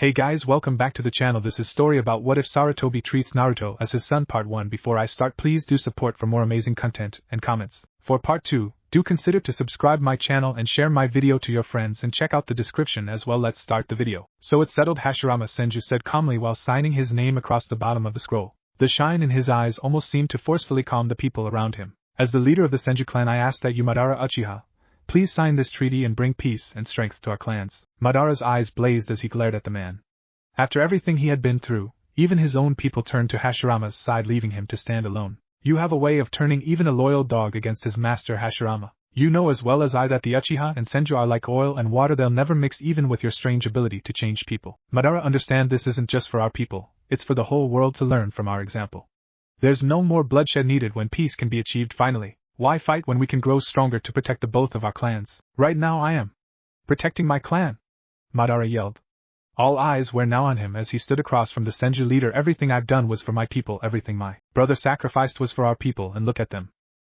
Hey guys, welcome back to the channel. This is story about what if Sarutobi treats Naruto as his son part 1. Before I start, please do support for more amazing content and comments. For part 2, do consider to subscribe my channel and share my video to your friends and check out the description as well. Let's start the video. So it's settled, Hashirama Senju said calmly while signing his name across the bottom of the scroll. The shine in his eyes almost seemed to forcefully calm the people around him. As the leader of the Senju clan, I ask that you, Madara Uchiha, please sign this treaty and bring peace and strength to our clans. Madara's eyes blazed as he glared at the man. After everything he had been through, even his own people turned to Hashirama's side, leaving him to stand alone. You have a way of turning even a loyal dog against his master, Hashirama. You know as well as I that the Uchiha and Senju are like oil and water, they'll never mix, even with your strange ability to change people. Madara, understand this isn't just for our people, it's for the whole world to learn from our example. There's no more bloodshed needed when peace can be achieved finally. Why fight when we can grow stronger to protect the both of our clans? Right now I am protecting my clan, Madara yelled. All eyes were now on him as he stood across from the Senju leader. Everything I've done was for my people, everything my brother sacrificed was for our people, and look at them.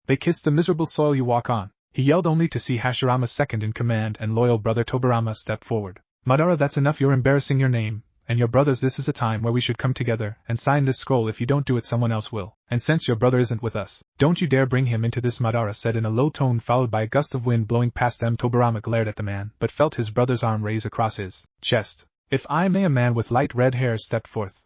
They kissed the miserable soil you walk on, he yelled, only to see Hashirama's second in command and loyal brother Tobirama step forward. Madara, that's enough, you're embarrassing your name and your brothers. This is a time where we should come together and sign this scroll. If you don't do it, someone else will, and since your brother isn't with us, don't you dare bring him into this, Madara said in a low tone, followed by a gust of wind blowing past them. Tobirama glared at the man, but felt his brother's arm raise across his chest. If I may, a man with light red hair stepped forth.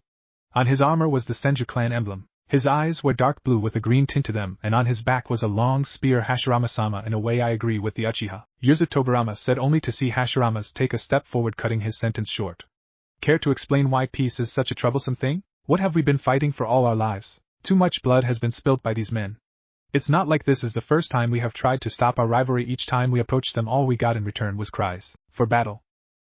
On his armor was the Senju clan emblem. His eyes were dark blue with a green tint to them, and on his back was a long spear. Hashirama-sama, in a way I agree with the Uchiha. Yuzu, Tobirama said, only to see Hashirama's take a step forward, cutting his sentence short. Care to explain why peace is such a troublesome thing? What have we been fighting for all our lives? Too much blood has been spilt by these men. It's not like this is the first time we have tried to stop our rivalry. Each time we approached them, all we got in return was cries for battle.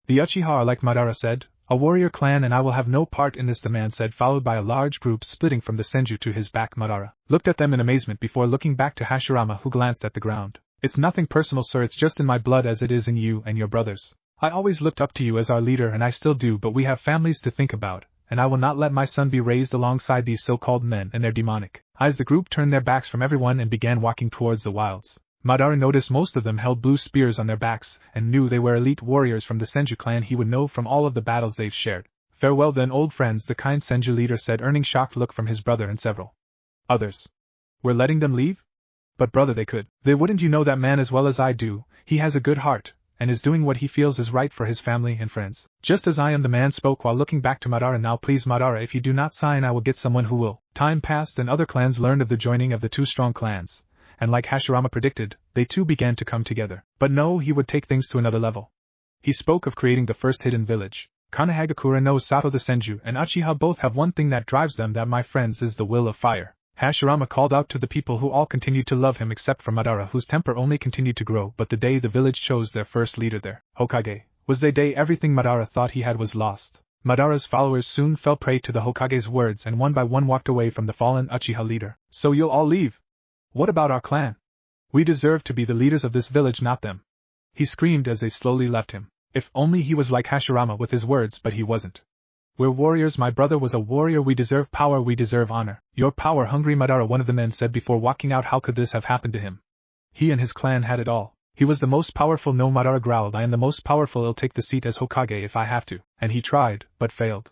The Uchiha are like, Madara said, a warrior clan, and I will have no part in this, the man said, followed by a large group splitting from the Senju to his back. Madara looked at them in amazement before looking back to Hashirama, who glanced at the ground. It's nothing personal, sir, it's just in my blood as it is in you and your brothers. I always looked up to you as our leader, and I still do, but we have families to think about, and I will not let my son be raised alongside these so-called men and their demonic eyes. The group turned their backs from everyone and began walking towards the wilds. Madara noticed most of them held blue spears on their backs, and knew they were elite warriors from the Senju clan. He would know from all of the battles they've shared. Farewell then, old friends, the kind Senju leader said, earning shocked look from his brother and several others. We're letting them leave? But brother, they could. They wouldn't. You know that man as well as I do. He has a good heart, and is doing what he feels is right for his family and friends. Just as I am. The man spoke while looking back to Madara. Now please, Madara, if you do not sign, I will get someone who will. Time passed and other clans learned of the joining of the two strong clans. And like Hashirama predicted, they too began to come together. But no, he would take things to another level. He spoke of creating the first hidden village. Konohagakure no Sato, the Senju and Uchiha both have one thing that drives them, that, my friends, is the will of fire. Hashirama called out to the people, who all continued to love him except for Madara, whose temper only continued to grow. But the day the village chose their first leader, their Hokage, was the day everything Madara thought he had was lost. Madara's followers soon fell prey to the Hokage's words and one by one walked away from the fallen Uchiha leader. So you'll all leave? What about our clan? We deserve to be the leaders of this village, not them, he screamed as they slowly left him. If only he was like Hashirama with his words, but he wasn't. We're warriors, my brother was a warrior, we deserve power, we deserve honor. You're power hungry, Madara, one of the men said before walking out. How could this have happened to him? He and his clan had it all. He was the most powerful. No, Madara growled, I am the most powerful, I'll take the seat as Hokage if I have to. And he tried, but failed.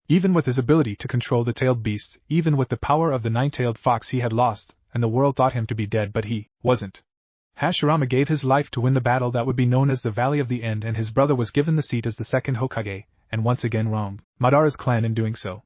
Even with his ability to control the tailed beasts, even with the power of the nine-tailed fox, he had lost, and the world thought him to be dead, but he wasn't. Hashirama gave his life to win the battle that would be known as the Valley of the End, and his brother was given the seat as the second Hokage, and once again wronged Madara's clan in doing so.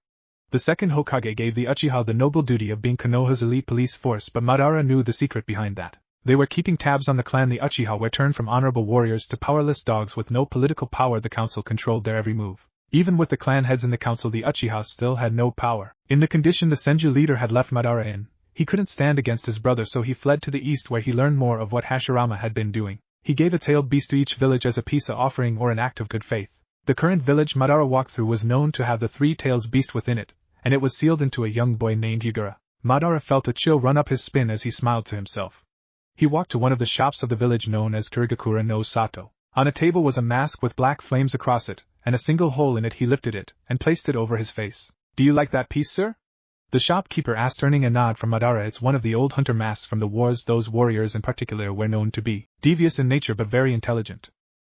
The second Hokage gave the Uchiha the noble duty of being Konoha's elite police force, but Madara knew the secret behind that. They were keeping tabs on the clan. The Uchiha were turned from honorable warriors to powerless dogs with no political power. The council controlled their every move. Even with the clan heads in the council, the Uchiha still had no power. In the condition the Senju leader had left Madara in, he couldn't stand against his brother, so he fled to the east, where he learned more of what Hashirama had been doing. He gave a tailed beast to each village as a peace offering or an act of good faith. The current village Madara walked through was known to have the three-tails beast within it, and it was sealed into a young boy named Yura. Madara felt a chill run up his spine as he smiled to himself. He walked to one of the shops of the village known as Kirigakure no Sato. On a table was a mask with black flames across it, and a single hole in it. He lifted it, and placed it over his face. Do you like that piece, sir? The shopkeeper asked, earning a nod from Madara. It's one of the old hunter masks from the wars. Those warriors in particular were known to be devious in nature but very intelligent.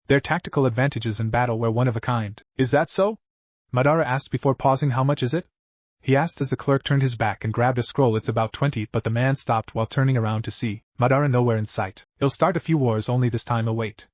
Their tactical advantages in battle were one of a kind. Is that so? Madara asked before pausing. How much is it? He asked as the clerk turned his back and grabbed a scroll. It's about 20, but the man stopped while turning around to see Madara nowhere in sight. It'll start a few wars, only this time I'll wait.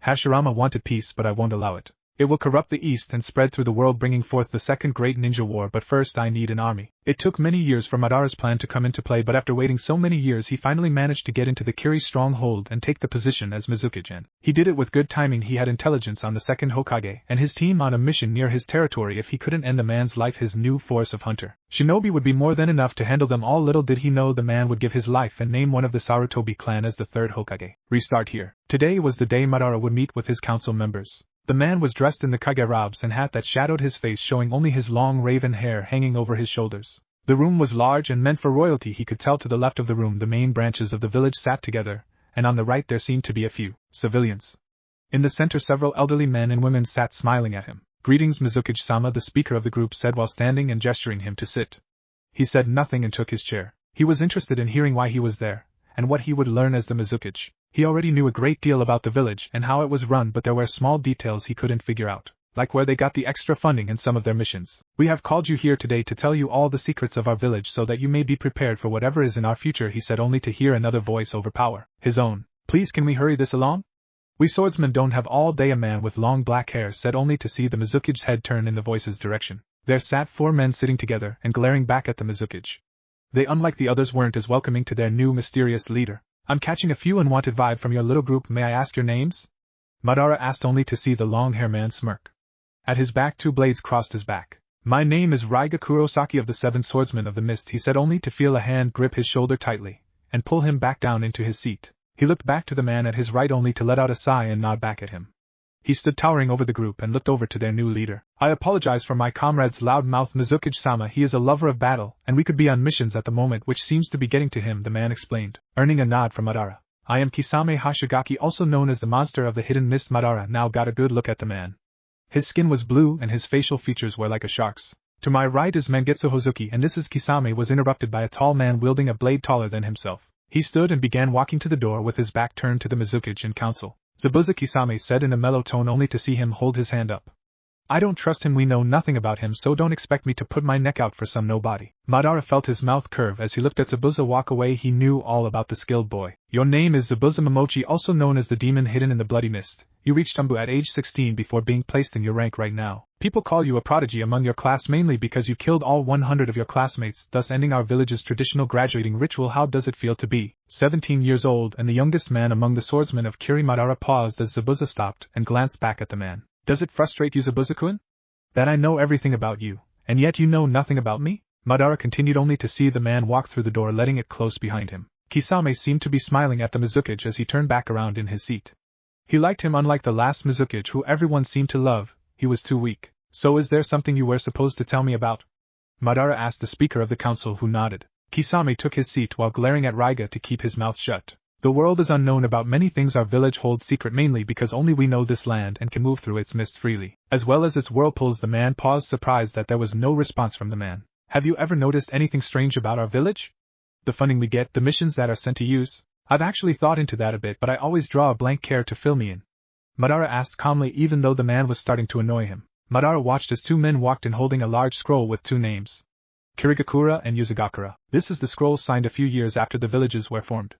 Hashirama wanted peace, but I won't allow it. It will corrupt the East and spread through the world, bringing forth the second great ninja war, but first I need an army. It took many years for Madara's plan to come into play, but after waiting so many years he finally managed to get into the Kiri stronghold and take the position as Mizukage. And he did it with good timing. He had intelligence on the second Hokage and his team on a mission near his territory. If he couldn't end the man's life, his new force of hunter shinobi would be more than enough to handle them all. Little did he know the man would give his life and name one of the Sarutobi clan as the third Hokage. Restart here. Today was the day Madara would meet with his council members. The man was dressed in the Kage robes and hat that shadowed his face, showing only his long raven hair hanging over his shoulders. The room was large and meant for royalty. He could tell to the left of the room the main branches of the village sat together, and on the right there seemed to be a few civilians. In the center several elderly men and women sat smiling at him. Greetings, Mizukage-sama, the speaker of the group said while standing and gesturing him to sit. He said nothing and took his chair. He was interested in hearing why he was there, and what he would learn as the Mizukage. He already knew a great deal about the village and how it was run, but there were small details he couldn't figure out, like where they got the extra funding and some of their missions. We have called you here today to tell you all the secrets of our village so that you may be prepared for whatever is in our future, he said, only to hear another voice overpower his own. Please, can we hurry this along? We swordsmen don't have all day. A man with long black hair said, only to see the Mizukage's head turn in the voice's direction. There sat 4 men sitting together and glaring back at the Mizukage. They, unlike the others, weren't as welcoming to their new mysterious leader. I'm catching a few unwanted vibe from your little group. May I ask your names? Madara asked, only to see the long-haired man smirk. At his back 2 blades crossed his back. My name is Raiga Kurosaki of the 7 Swordsmen of the Mist, he said, only to feel a hand grip his shoulder tightly and pull him back down into his seat. He looked back to the man at his right only to let out a sigh and nod back at him. He stood towering over the group and looked over to their new leader. I apologize for my comrade's loud-mouthed Mizukage-sama. He is a lover of battle, and we could be on missions at the moment, which seems to be getting to him, the man explained, earning a nod from Madara. I am Kisame Hashigaki, also known as the monster of the hidden mist. Madara now got a good look at the man. His skin was blue and his facial features were like a shark's. To my right is Mangetsu Hozuki, and this is Kisame, was interrupted by a tall man wielding a blade taller than himself. He stood and began walking to the door with his back turned to the Mizukage and council. Zabuza, Kisame said in a mellow tone, only to see him hold his hand up. I don't trust him. We know nothing about him, so don't expect me to put my neck out for some nobody. Madara felt his mouth curve as he looked at Zabuza walk away. He knew all about the skilled boy. Your name is Zabuza Momochi, also known as the demon hidden in the bloody mist. You reached Umbu at age 16 before being placed in your rank right now. People call you a prodigy among your class mainly because you killed all 100 of your classmates, thus ending our village's traditional graduating ritual. How does it feel to be 17 years old and the youngest man among the swordsmen of Kiri? Madara paused as Zabuza stopped and glanced back at the man. Does it frustrate you, Zabuza-kun? That I know everything about you, and yet you know nothing about me? Madara continued, only to see the man walk through the door, letting it close behind him. Kisame seemed to be smiling at the Mizukage as he turned back around in his seat. He liked him unlike the last Mizukage who everyone seemed to love. He was too weak. So is there something you were supposed to tell me about? Madara asked the speaker of the council, who nodded. Kisame took his seat while glaring at Raiga to keep his mouth shut. The world is unknown about many things. Our village holds secret mainly because only we know this land and can move through its mist freely, as well as its whirlpools. The man paused, surprised that there was no response from the man. Have you ever noticed anything strange about our village? The funding we get, the missions that are sent to use? I've actually thought into that a bit, but I always draw a blank. Care to fill me in? Madara asked calmly, even though the man was starting to annoy him. Madara watched as 2 men walked in holding a large scroll with 2 names. Kirigakura and Yuzugakura. This is the scroll signed a few years after the villages were formed.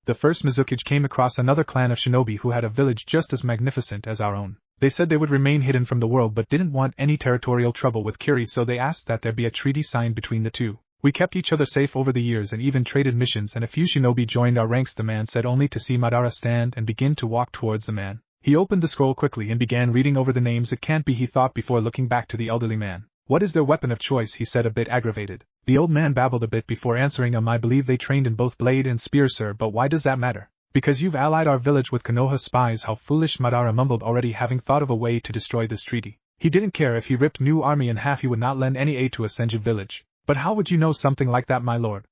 The first Mizukage came across another clan of shinobi who had a village just as magnificent as our own. They said they would remain hidden from the world but didn't want any territorial trouble with Kiri, so they asked that there be a treaty signed between the two. We kept each other safe over the years and even traded missions, and a few shinobi joined our ranks, the man said, only to see Madara stand and begin to walk towards the man. He opened the scroll quickly and began reading over the names. It can't be, he thought before looking back to the elderly man. What is their weapon of choice? He said, a bit aggravated. The old man babbled a bit before answering. I believe they trained in both blade and spear, sir, but why does that matter? Because you've allied our village with Konoha spies. How foolish, Madara mumbled, already having thought of a way to destroy this treaty. He didn't care if he ripped new army in half. He would not lend any aid to a Senju village. But how would you know something like that, my lord?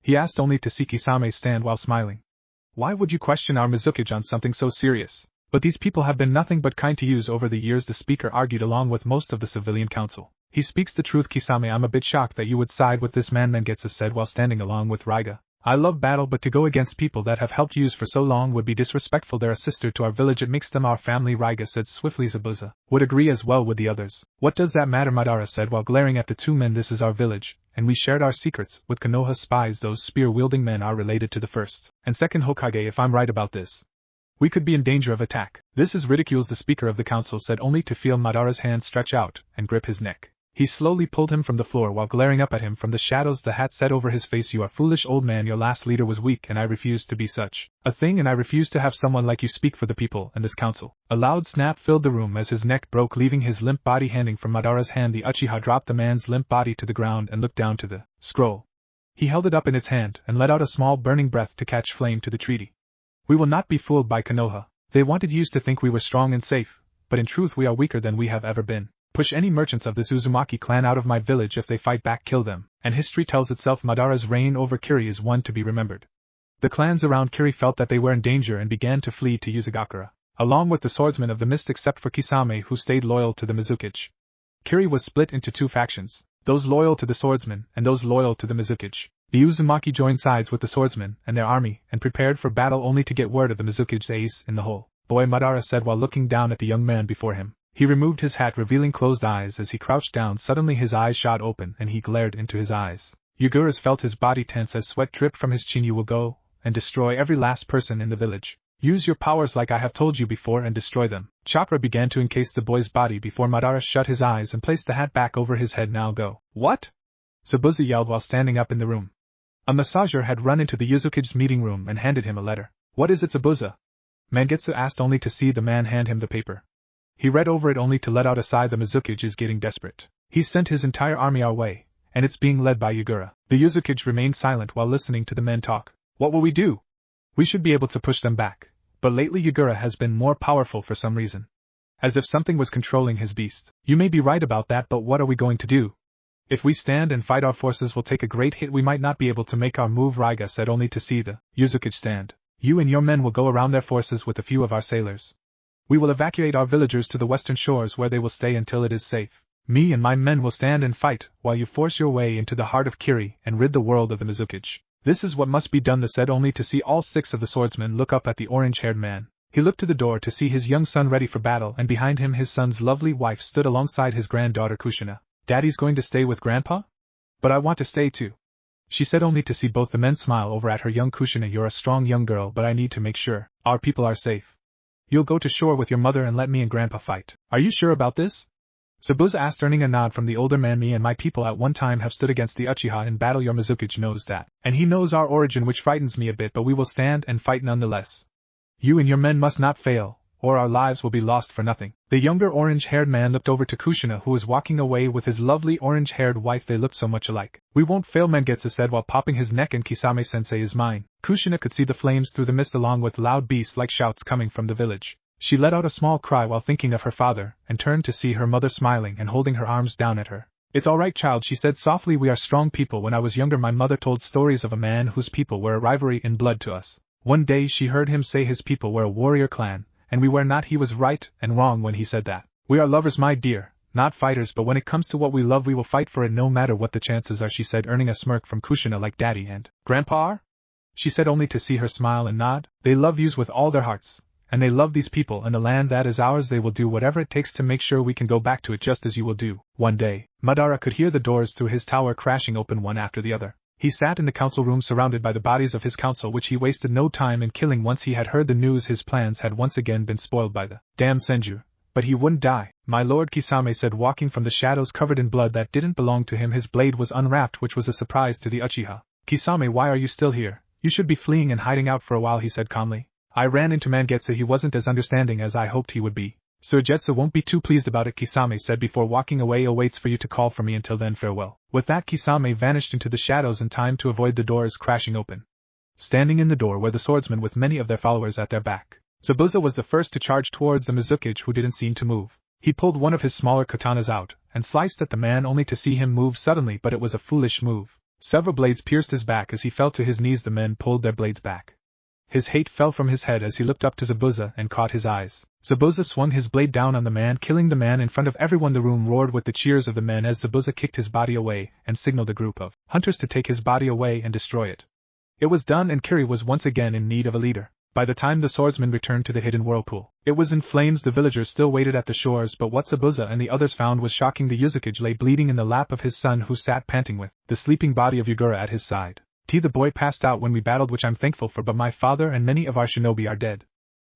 He asked, only to see Kisame stand while smiling. Why would you question our Mizukage on something so serious? But these people have been nothing but kind to use over the years, the speaker argued along with most of the civilian council. He speaks the truth, Kisame. I'm a bit shocked that you would side with this man, Mangetsu said while standing along with Raiga. I love battle, but to go against people that have helped use for so long would be disrespectful. They're a sister to our village, it makes them our family, Raiga said swiftly. Zabuza would agree as well with the others. What does that matter, Madara said while glaring at the two men. This is our village, and we shared our secrets with Konoha spies. Those spear-wielding men are related to the first and second Hokage, if I'm right about this. We could be in danger of attack. This is ridiculous, the speaker of the council said, only to feel Madara's hand stretch out and grip his neck. He slowly pulled him from the floor while glaring up at him from the shadows. The hat set over his face. You are foolish, old man. Your last leader was weak, and I refuse to be such a thing, and I refuse to have someone like you speak for the people and this council. A loud snap filled the room as his neck broke, leaving his limp body. Handing from Madara's hand, the Uchiha dropped the man's limp body to the ground and looked down to the scroll. He held it up in its hand and let out a small burning breath to catch flame to the treaty. We will not be fooled by Konoha. They wanted us to think we were strong and safe, but in truth we are weaker than we have ever been. Push any merchants of this Uzumaki clan out of my village. If they fight back, kill them. And history tells itself. Madara's reign over Kiri is one to be remembered. The clans around Kiri felt that they were in danger and began to flee to Uzugakura, along with the swordsmen of the mist, except for Kisame, who stayed loyal to the Mizukage. Kiri was split into two factions, those loyal to the swordsmen and those loyal to the Mizukage. The Uzumaki joined sides with the swordsmen and their army and prepared for battle, only to get word of the Mizukage's ace in the hole. Boy, Madara said while looking down at the young man before him. He removed his hat, revealing closed eyes. As he crouched down, suddenly his eyes shot open and he glared into his eyes. Yugura's felt his body tense as sweat dripped from his chin. You will go and destroy every last person in the village. Use your powers like I have told you before and destroy them. Chakra began to encase the boy's body before Madara shut his eyes and placed the hat back over his head. Now go. What? Zabuza yelled while standing up in the room. A massager had run into the Uzukage's meeting room and handed him a letter. What is it, Zabuza? Mangetsu asked, only to see the man hand him the paper. He read over it only to let out a sigh. The Mizukage is getting desperate. He sent his entire army our way, and it's being led by Yugura. The Uzukage remained silent while listening to the men talk. What will we do? We should be able to push them back, but lately Yugura has been more powerful for some reason. As if something was controlling his beast. You may be right about that, but what are we going to do? If we stand and fight, our forces will take a great hit. We might not be able to make our move, Raiga said, only to see the Uzukage stand. You and your men will go around their forces with a few of our sailors. We will evacuate our villagers to the western shores where they will stay until it is safe. Me and my men will stand and fight while you force your way into the heart of Kiri and rid the world of the Mizukage. This is what must be done, they said, only to see all six of the swordsmen look up at the orange-haired man. He looked to the door to see his young son ready for battle, and behind him his son's lovely wife stood alongside his granddaughter Kushina. Daddy's going to stay with Grandpa? But I want to stay too, she said, only to see both the men smile over at her young Kushina. You're a strong young girl, but I need to make sure our people are safe. You'll go to shore with your mother and let me and Grandpa fight. Are you sure about this? Zabuza asked, earning a nod from the older man. Me and my people at one time have stood against the Uchiha in battle. Your Mizukage knows that, and he knows our origin, which frightens me a bit, but we will stand and fight nonetheless. You and your men must not fail, or our lives will be lost for nothing. The younger orange-haired man looked over to Kushina, who was walking away with his lovely orange-haired wife. They looked so much alike. We won't fail, Mangetsu said while popping his neck, and Kisame-sensei is mine. Kushina could see the flames through the mist along with loud beast-like shouts coming from the village. She let out a small cry while thinking of her father, and turned to see her mother smiling and holding her arms down at her. It's all right, child, she said softly. We are strong people. When I was younger, my mother told stories of a man whose people were a rivalry in blood to us. One day she heard him say his people were a warrior clan, and we were not. He was right and wrong when he said that. We are lovers, my dear, not fighters, but when it comes to what we love, we will fight for it no matter what the chances are, she said, earning a smirk from Kushina. Like Daddy and Grandpa are? She said, only to see her smile and nod. They love yous with all their hearts, and they love these people and the land that is ours. They will do whatever it takes to make sure we can go back to it, just as you will do. One day, Madara could hear the doors through his tower crashing open one after the other. He sat in the council room surrounded by the bodies of his council, which he wasted no time in killing. Once he had heard the news, his plans had once again been spoiled by the damn Senju. But he wouldn't die. My lord, Kisame said, walking from the shadows covered in blood that didn't belong to him. His blade was unwrapped, which was a surprise to the Uchiha. Kisame, why are you still here? You should be fleeing and hiding out for a while, he said calmly. I ran into Mangetsu. He wasn't as understanding as I hoped he would be. Sir Jetsu won't be too pleased about it, Kisame said before walking away. Awaits for you to call for me. Until then, farewell. With that, Kisame vanished into the shadows in time to avoid the doors crashing open. Standing in the door were the swordsmen with many of their followers at their back. Zabuza was the first to charge towards the Mizukage, who didn't seem to move. He pulled one of his smaller katanas out and sliced at the man, only to see him move suddenly, but it was a foolish move. Several blades pierced his back as he fell to his knees. The men pulled their blades back. His hate fell from his head as he looked up to Zabuza and caught his eyes. Zabuza swung his blade down on the man, killing the man in front of everyone. The room roared with the cheers of the men as Zabuza kicked his body away and signaled a group of hunters to take his body away and destroy it. It was done and Kiri was once again in need of a leader. By the time the swordsman returned to the hidden whirlpool, it was in flames. The villagers still waited at the shores, but what Zabuza and the others found was shocking. The Mizukage lay bleeding in the lap of his son, who sat panting with the sleeping body of Yura at his side. The boy passed out when we battled, which I'm thankful for, but my father and many of our shinobi are dead.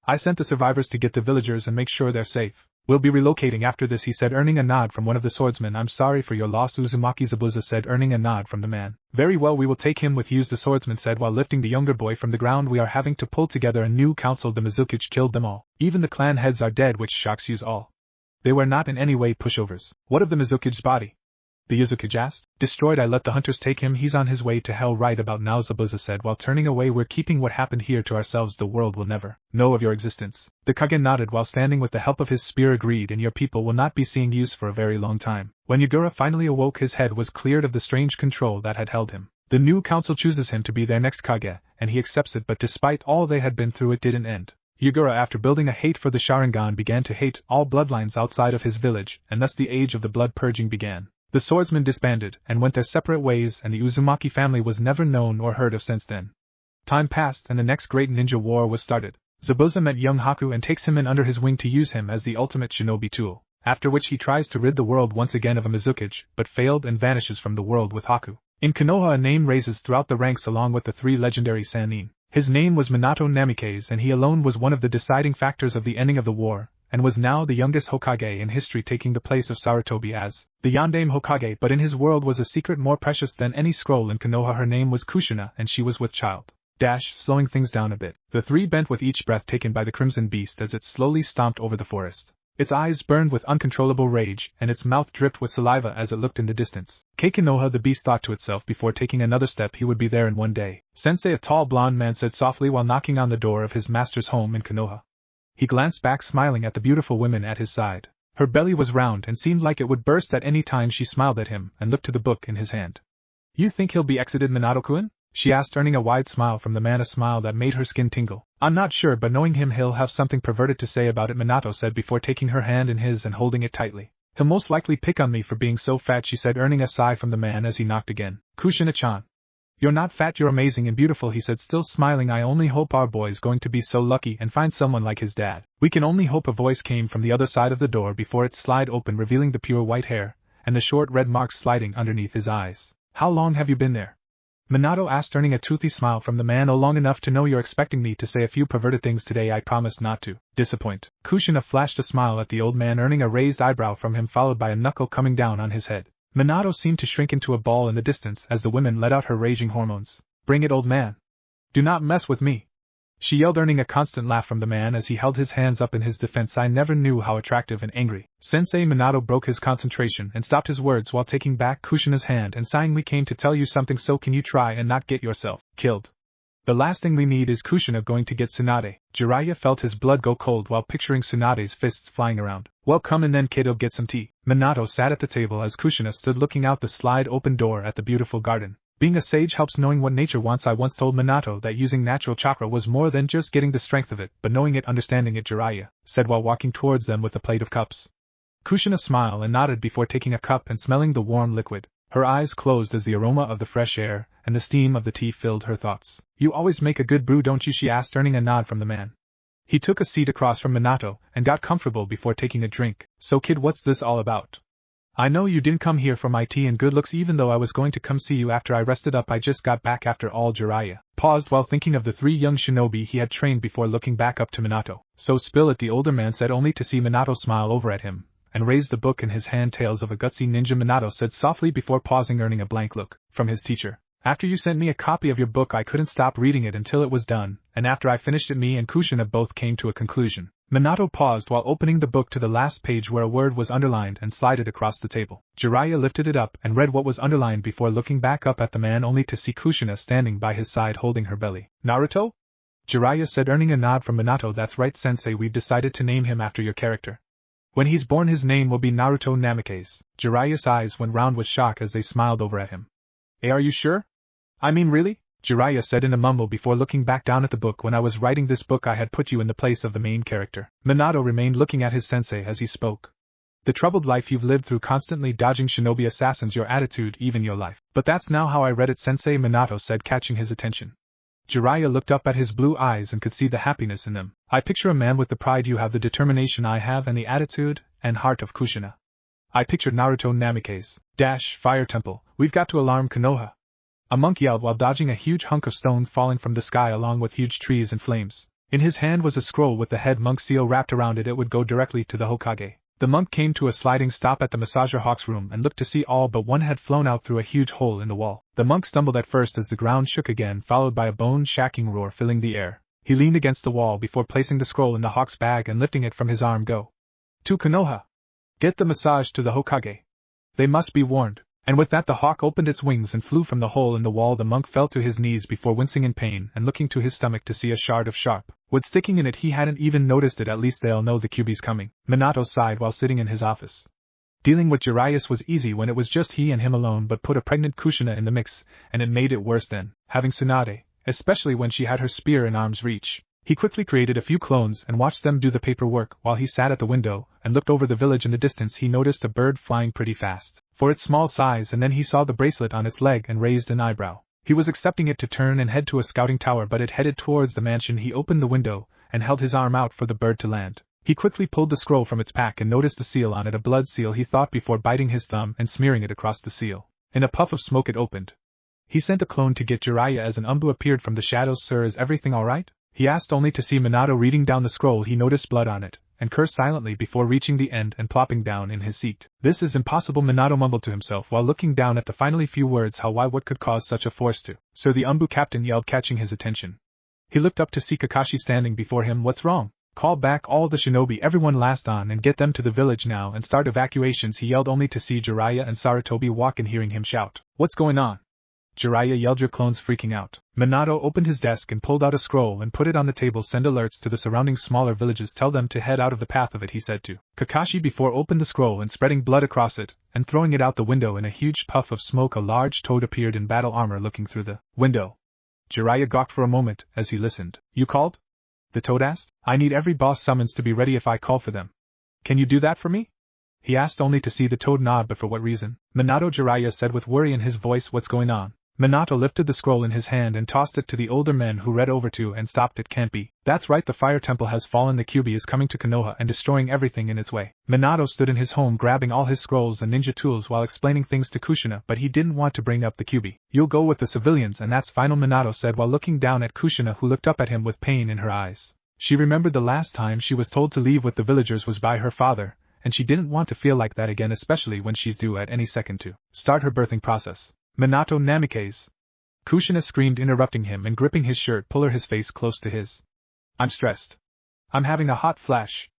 I sent the survivors to get the villagers and make sure they're safe. We'll be relocating after this, he said, earning a nod from one of the swordsmen. I'm sorry for your loss, Uzumaki, Zabuza said, earning a nod from the man. Very well, we will take him with you, the swordsman said while lifting the younger boy from the ground. We are having to pull together a new council. The Mizukage killed them all. Even the clan heads are dead, which shocks you all. They were not in any way pushovers. What of the Mizukage's body? The Mizukage asked. Destroyed. I let the hunters take him. He's on his way to hell right about now, Zabuza said while turning away. We're keeping what happened here to ourselves. The world will never know of your existence. The Kage nodded while standing with the help of his spear. Agreed, and your people will not be seeing use for a very long time. When Yura finally awoke, his head was cleared of the strange control that had held him. The new council chooses him to be their next Kage, and he accepts it, but despite all they had been through, it didn't end. Yura, after building a hate for the Sharingan, began to hate all bloodlines outside of his village, and thus the age of the blood purging began. The swordsmen disbanded and went their separate ways, and the Uzumaki family was never known or heard of since then. Time passed and the next great ninja war was started. Zabuza met young Haku and takes him in under his wing to use him as the ultimate shinobi tool, after which he tries to rid the world once again of a Mizukage, but failed and vanishes from the world with Haku. In Konoha, a name raises throughout the ranks along with the three legendary Sannin. His name was Minato Namikaze, and he alone was one of the deciding factors of the ending of the war, and was now the youngest Hokage in history, taking the place of Sarutobi as the Yondaime Hokage. But in his world was a secret more precious than any scroll in Konoha. Her name was Kushina, and she was with child. Slowing things down a bit. The three bent with each breath taken by the crimson beast as it slowly stomped over the forest. Its eyes burned with uncontrollable rage, and its mouth dripped with saliva as it looked in the distance. Konoha, the beast thought to itself before taking another step, he would be there in one day. Sensei, a tall blonde man, said softly while knocking on the door of his master's home in Konoha. He glanced back, smiling at the beautiful woman at his side. Her belly was round and seemed like it would burst at any time. She smiled at him and looked to the book in his hand. You think he'll be exited, Minato-kun? She asked, earning a wide smile from the man, a smile that made her skin tingle. I'm not sure, but knowing him, he'll have something perverted to say about it, Minato said before taking her hand in his and holding it tightly. He'll most likely pick on me for being so fat, she said, earning a sigh from the man as he knocked again. Kushina-chan. You're not fat, you're amazing and beautiful, he said, still smiling. I only hope our boy's going to be so lucky and find someone like his dad. We can only hope. A voice came from the other side of the door before it slid open, revealing the pure white hair, and the short red marks sliding underneath his eyes. How long have you been there? Minato asked, earning a toothy smile from the man. Oh, long enough to know you're expecting me to say a few perverted things today. I promise not to disappoint. Kushina flashed a smile at the old man, earning a raised eyebrow from him, followed by a knuckle coming down on his head. Minato seemed to shrink into a ball in the distance as the woman let out her raging hormones. Bring it, old man. Do not mess with me, she yelled, earning a constant laugh from the man as he held his hands up in his defense. I never knew how attractive and angry. Sensei, Minato broke his concentration and stopped his words while taking back Kushina's hand and sighing. We came to tell you something, so can you try and not get yourself killed? The last thing we need is Kushina going to get Tsunade. Jiraiya felt his blood go cold while picturing Tsunade's fists flying around. Well, come in then, kiddo, get some tea. Minato sat at the table as Kushina stood looking out the slide open door at the beautiful garden. Being a sage helps knowing what nature wants. I once told Minato that using natural chakra was more than just getting the strength of it, but knowing it, understanding it, Jiraiya said while walking towards them with a plate of cups. Kushina smiled and nodded before taking a cup and smelling the warm liquid. Her eyes closed as the aroma of the fresh air and the steam of the tea filled her thoughts. You always make a good brew, don't you? She asked, earning a nod from the man. He took a seat across from Minato and got comfortable before taking a drink. So kid, what's this all about? I know you didn't come here for my tea and good looks, even though I was going to come see you after I rested up. I just got back after all. Jiraiya paused while thinking of the three young shinobi he had trained before looking back up to Minato. So spill it, the older man said, only to see Minato smile over at him and raise the book in his hand. Tales of a Gutsy Ninja, Minato said softly before pausing, earning a blank look from his teacher. After you sent me a copy of your book, I couldn't stop reading it until it was done, and after I finished it, me and Kushina both came to a conclusion. Minato paused while opening the book to the last page where a word was underlined and slided across the table. Jiraiya lifted it up and read what was underlined before looking back up at the man, only to see Kushina standing by his side holding her belly. Naruto? Jiraiya said, earning a nod from Minato. That's right, sensei, we've decided to name him after your character. When he's born, his name will be Naruto Namikaze. Jiraiya's eyes went round with shock as they smiled over at him. Hey, are you sure? I mean, really? Jiraiya said in a mumble before looking back down at the book. When I was writing this book, I had put you in the place of the main character. Minato remained looking at his sensei as he spoke. The troubled life you've lived through, constantly dodging shinobi assassins, your attitude, even your life. But that's now how I read it, sensei, Minato said, catching his attention. Jiraiya looked up at his blue eyes and could see the happiness in them. I picture a man with the pride you have, the determination I have, and the attitude and heart of Kushina. I pictured Naruto Namikaze. Fire temple, we've got to alarm Konoha. A monk yelled while dodging a huge hunk of stone falling from the sky along with huge trees and flames. In his hand was a scroll with the head monk seal wrapped around it. It would go directly to the Hokage. The monk came to a sliding stop at the massager Hawk's room and looked to see all but one had flown out through a huge hole in the wall. The monk stumbled at first as the ground shook again, followed by a bone-shacking roar filling the air. He leaned against the wall before placing the scroll in the Hawk's bag and lifting it from his arm. Go to Konoha. Get the massage to the Hokage. They must be warned. And with that the hawk opened its wings and flew from the hole in the wall. The monk fell to his knees before wincing in pain and looking to his stomach to see a shard of sharp wood sticking in it. He hadn't even noticed it. At least they'll know the Kyuubi's coming. Minato sighed while sitting in his office. Dealing with Jiraiya was easy when it was just he and him alone, but put a pregnant Kushina in the mix, and it made it worse than having Tsunade, especially when she had her spear in arm's reach. He quickly created a few clones and watched them do the paperwork while he sat at the window and looked over the village. In the distance he noticed a bird flying pretty fast for its small size, and then he saw the bracelet on its leg and raised an eyebrow. He was expecting it to turn and head to a scouting tower, but it headed towards the mansion. He opened the window and held his arm out for the bird to land. He quickly pulled the scroll from its pack and noticed the seal on it, a blood seal, he thought before biting his thumb and smearing it across the seal. In a puff of smoke it opened. He sent a clone to get Jiraiya as an Umbu appeared from the shadows. Sir, is everything alright? He asked, only to see Minato reading down the scroll. He noticed blood on it, and cursed silently before reaching the end and plopping down in his seat. This is impossible, Minato mumbled to himself while looking down at the finally few words. What could cause such a force to? Sir, the Umbu captain yelled, catching his attention. He looked up to see Kakashi standing before him. What's wrong? Call back all the shinobi, everyone last on, and get them to the village now and start evacuations, he yelled, only to see Jiraiya and Sarutobi walk in. Hearing him shout, what's going on? Jiraiya yelled, your clone's freaking out. Minato opened his desk and pulled out a scroll and put it on the table. Send alerts to the surrounding smaller villages, tell them to head out of the path of it, he said to Kakashi before opened the scroll and spreading blood across it and throwing it out the window. In a huge puff of smoke a large toad appeared in battle armor looking through the window. Jiraiya gawked for a moment as he listened. You called? The toad asked. I need every boss summons to be ready if I call for them. Can you do that for me? He asked, only to see the toad nod. But for what reason? Minato, Jiraiya said with worry in his voice. What's going on? Minato lifted the scroll in his hand and tossed it to the older men, who read over to and stopped. It can't be. That's right, the fire temple has fallen. The Kyuubi is coming to Konoha and destroying everything in its way. Minato stood in his home grabbing all his scrolls and ninja tools while explaining things to Kushina, but he didn't want to bring up the Kyuubi. You'll go with the civilians and that's final, Minato said while looking down at Kushina, who looked up at him with pain in her eyes. She remembered the last time she was told to leave with the villagers was by her father, and she didn't want to feel like that again, especially when she's due at any second to start her birthing process. Minato Namikaze! Kushina screamed, interrupting him and gripping his shirt, puller his face close to his. I'm stressed. I'm having a hot flash.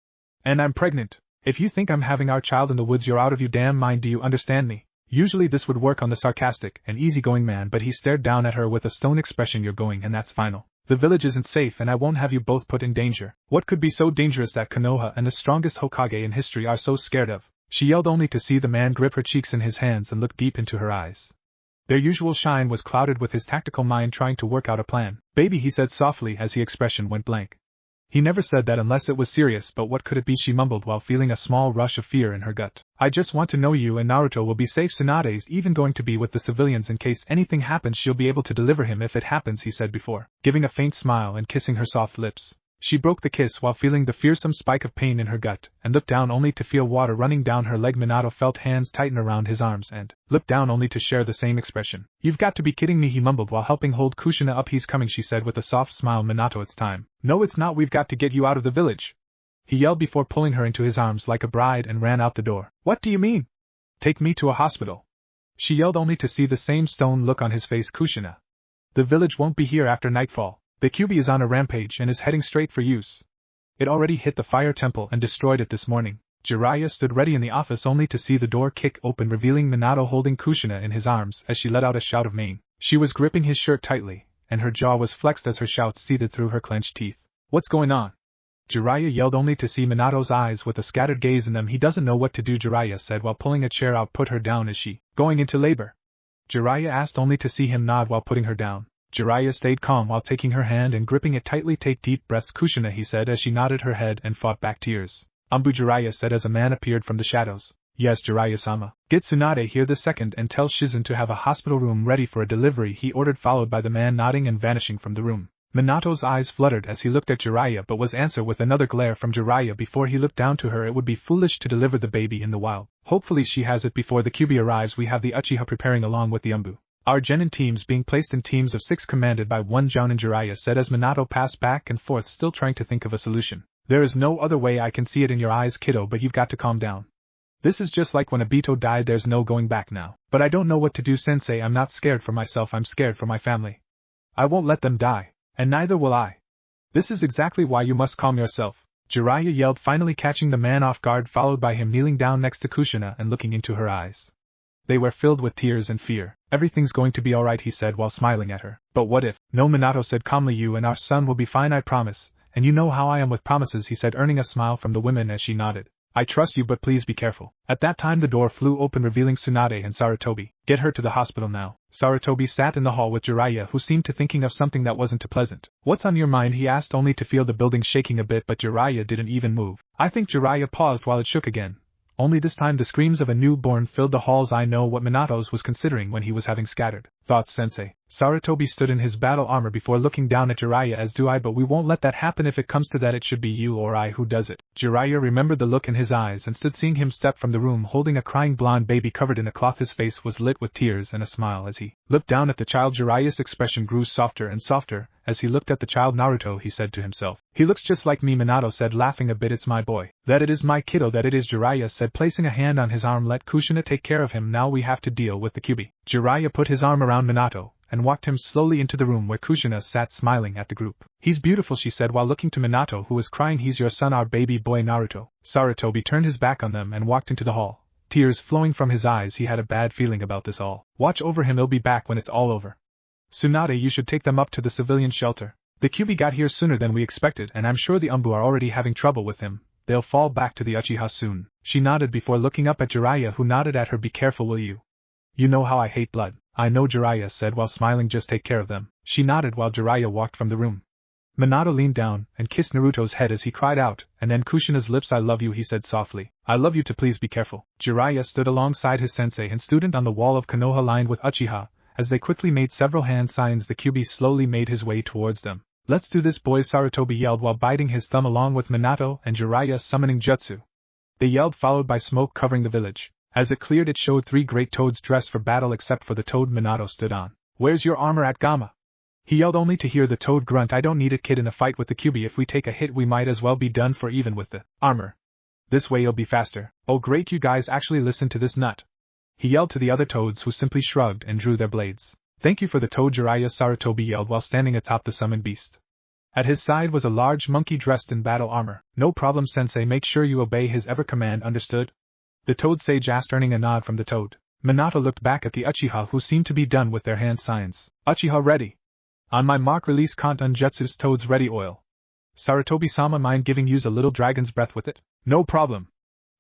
And I'm pregnant. If you think I'm having our child in the woods, you're out of your damn mind. Do you understand me? Usually this would work on the sarcastic and easygoing man, but he stared down at her with a stone expression. You're going, and that's final. The village isn't safe and I won't have you both put in danger. What could be so dangerous that Konoha and the strongest Hokage in history are so scared of? She yelled, only to see the man grip her cheeks in his hands and look deep into her eyes. Their usual shine was clouded with his tactical mind trying to work out a plan. Baby, he said softly as his expression went blank. He never said that unless it was serious, but what could it be? She mumbled while feeling a small rush of fear in her gut. I just want to know you and Naruto will be safe. Tsunade's even going to be with the civilians in case anything happens. She'll be able to deliver him if it happens, he said before giving a faint smile and kissing her soft lips. She broke the kiss while feeling the fearsome spike of pain in her gut, and looked down only to feel water running down her leg. Minato felt hands tighten around his arms and looked down only to share the same expression. You've got to be kidding me, he mumbled while helping hold Kushina up. He's coming, she said with a soft smile. Minato, it's time. No, it's not. We've got to get you out of the village, he yelled before pulling her into his arms like a bride and ran out the door. What do you mean? Take me to a hospital, she yelled only to see the same stone look on his face. Kushina, the village won't be here after nightfall. The Kyuubi is on a rampage and is heading straight for use. It already hit the fire temple and destroyed it this morning. Jiraiya stood ready in the office only to see the door kick open, revealing Minato holding Kushina in his arms as she let out a shout of pain. She was gripping his shirt tightly, and her jaw was flexed as her shouts seethed through her clenched teeth. What's going on? Jiraiya yelled only to see Minato's eyes with a scattered gaze in them. He doesn't know what to do, Jiraiya said while pulling a chair out. Put her down. Is she going into labor? Jiraiya asked only to see him nod while putting her down. Jiraiya stayed calm while taking her hand and gripping it tightly. Take deep breaths, Kushina, he said as she nodded her head and fought back tears. Jiraiya said as a man appeared from the shadows. Yes, Jiraiya-sama. Get Tsunade here this second and tell Shizen to have a hospital room ready for a delivery, he ordered, followed by the man nodding and vanishing from the room. Minato's eyes fluttered as he looked at Jiraiya, but was answered with another glare from Jiraiya before he looked down to her. It would be foolish to deliver the baby in the wild. Hopefully she has it before the Kyuubi arrives. We have the Uchiha preparing along with the Umbu. Our genin teams being placed in teams of 6 commanded by one Jounin, Jiraiya said as Minato passed back and forth, still trying to think of a solution. There is no other way, I can see it in your eyes, kiddo, but you've got to calm down. This is just like when Obito died, there's no going back now. But I don't know what to do, sensei. I'm not scared for myself, I'm scared for my family. I won't let them die. And neither will I. This is exactly why you must calm yourself, Jiraiya yelled, finally catching the man off guard, followed by him kneeling down next to Kushina and looking into her eyes. They were filled with tears and fear. Everything's going to be alright, he said while smiling at her. But what if? No, Minato said calmly, you and our son will be fine, I promise. And you know how I am with promises, he said, earning a smile from the women as she nodded. I trust you, but please be careful. At that time the door flew open, revealing Tsunade and Sarutobi. Get her to the hospital now. Sarutobi sat in the hall with Jiraiya, who seemed to thinking of something that wasn't too pleasant. What's on your mind, he asked, only to feel the building shaking a bit, but Jiraiya didn't even move. I think Jiraiya paused while it shook again. Only this time the screams of a newborn filled the halls. I know what Minato's was considering when he was having scattered thoughts, sensei. Sarutobi stood in his battle armor before looking down at Jiraiya, as do I, but we won't let that happen. If it comes to that, it should be you or I who does it. Jiraiya remembered the look in his eyes and stood seeing him step from the room holding a crying blonde baby covered in a cloth. His face was lit with tears and a smile as he looked down at the child. Jiraiya's expression grew softer and softer as he looked at the child. Naruto, he said to himself. He looks just like me, Minato said, laughing a bit. It's my boy. That it is, my kiddo, that it is, Jiraiya said, placing a hand on his arm. Let Kushina take care of him, now we have to deal with the Kyuubi. Jiraiya put his arm around Minato and walked him slowly into the room where Kushina sat smiling at the group. He's beautiful, she said while looking to Minato, who was crying. He's your son, our baby boy, Naruto. Sarutobi turned his back on them and walked into the hall. Tears flowing from his eyes. He had a bad feeling about this all. Watch over him, he'll be back when it's all over. Tsunade, you should take them up to the civilian shelter. The Kyuubi got here sooner than we expected, and I'm sure the Umbu are already having trouble with him. They'll fall back to the Uchiha soon. She nodded before looking up at Jiraiya, who nodded at her. Be careful, will you? You know how I hate blood. I know, Jiraiya said while smiling. Just take care of them. She nodded while Jiraiya walked from the room. Minato leaned down and kissed Naruto's head as he cried out, and then Kushina's lips. I love you, he said softly. I love you too, please be careful. Jiraiya stood alongside his sensei and student on the wall of Konoha lined with Uchiha. As they quickly made several hand signs, the Kyuubi slowly made his way towards them. Let's do this, boys, Sarutobi yelled while biting his thumb along with Minato and Jiraiya summoning jutsu. They yelled, followed by smoke covering the village. As it cleared, it showed 3 great toads dressed for battle except for the toad Minato stood on. Where's your armor at, Gamma? He yelled, only to hear the toad grunt. I don't need it, kid. In a fight with the Kyuubi, if we take a hit we might as well be done for, even with the armor. This way you'll be faster. Oh great, you guys actually listen to this nut. He yelled to the other toads, who simply shrugged and drew their blades. Thank you for the toad, Jiraiya, Sarutobi yelled while standing atop the summoned beast. At his side was a large monkey dressed in battle armor. No problem, sensei, make sure you obey his ever command, understood? The toad sage asked, earning a nod from the toad. Minato looked back at the Uchiha, who seemed to be done with their hand signs. Uchiha ready. On my mark, release Kanton Jutsu's toads ready. Oil. Sarutobi-sama, mind giving use a little dragon's breath with it? No problem.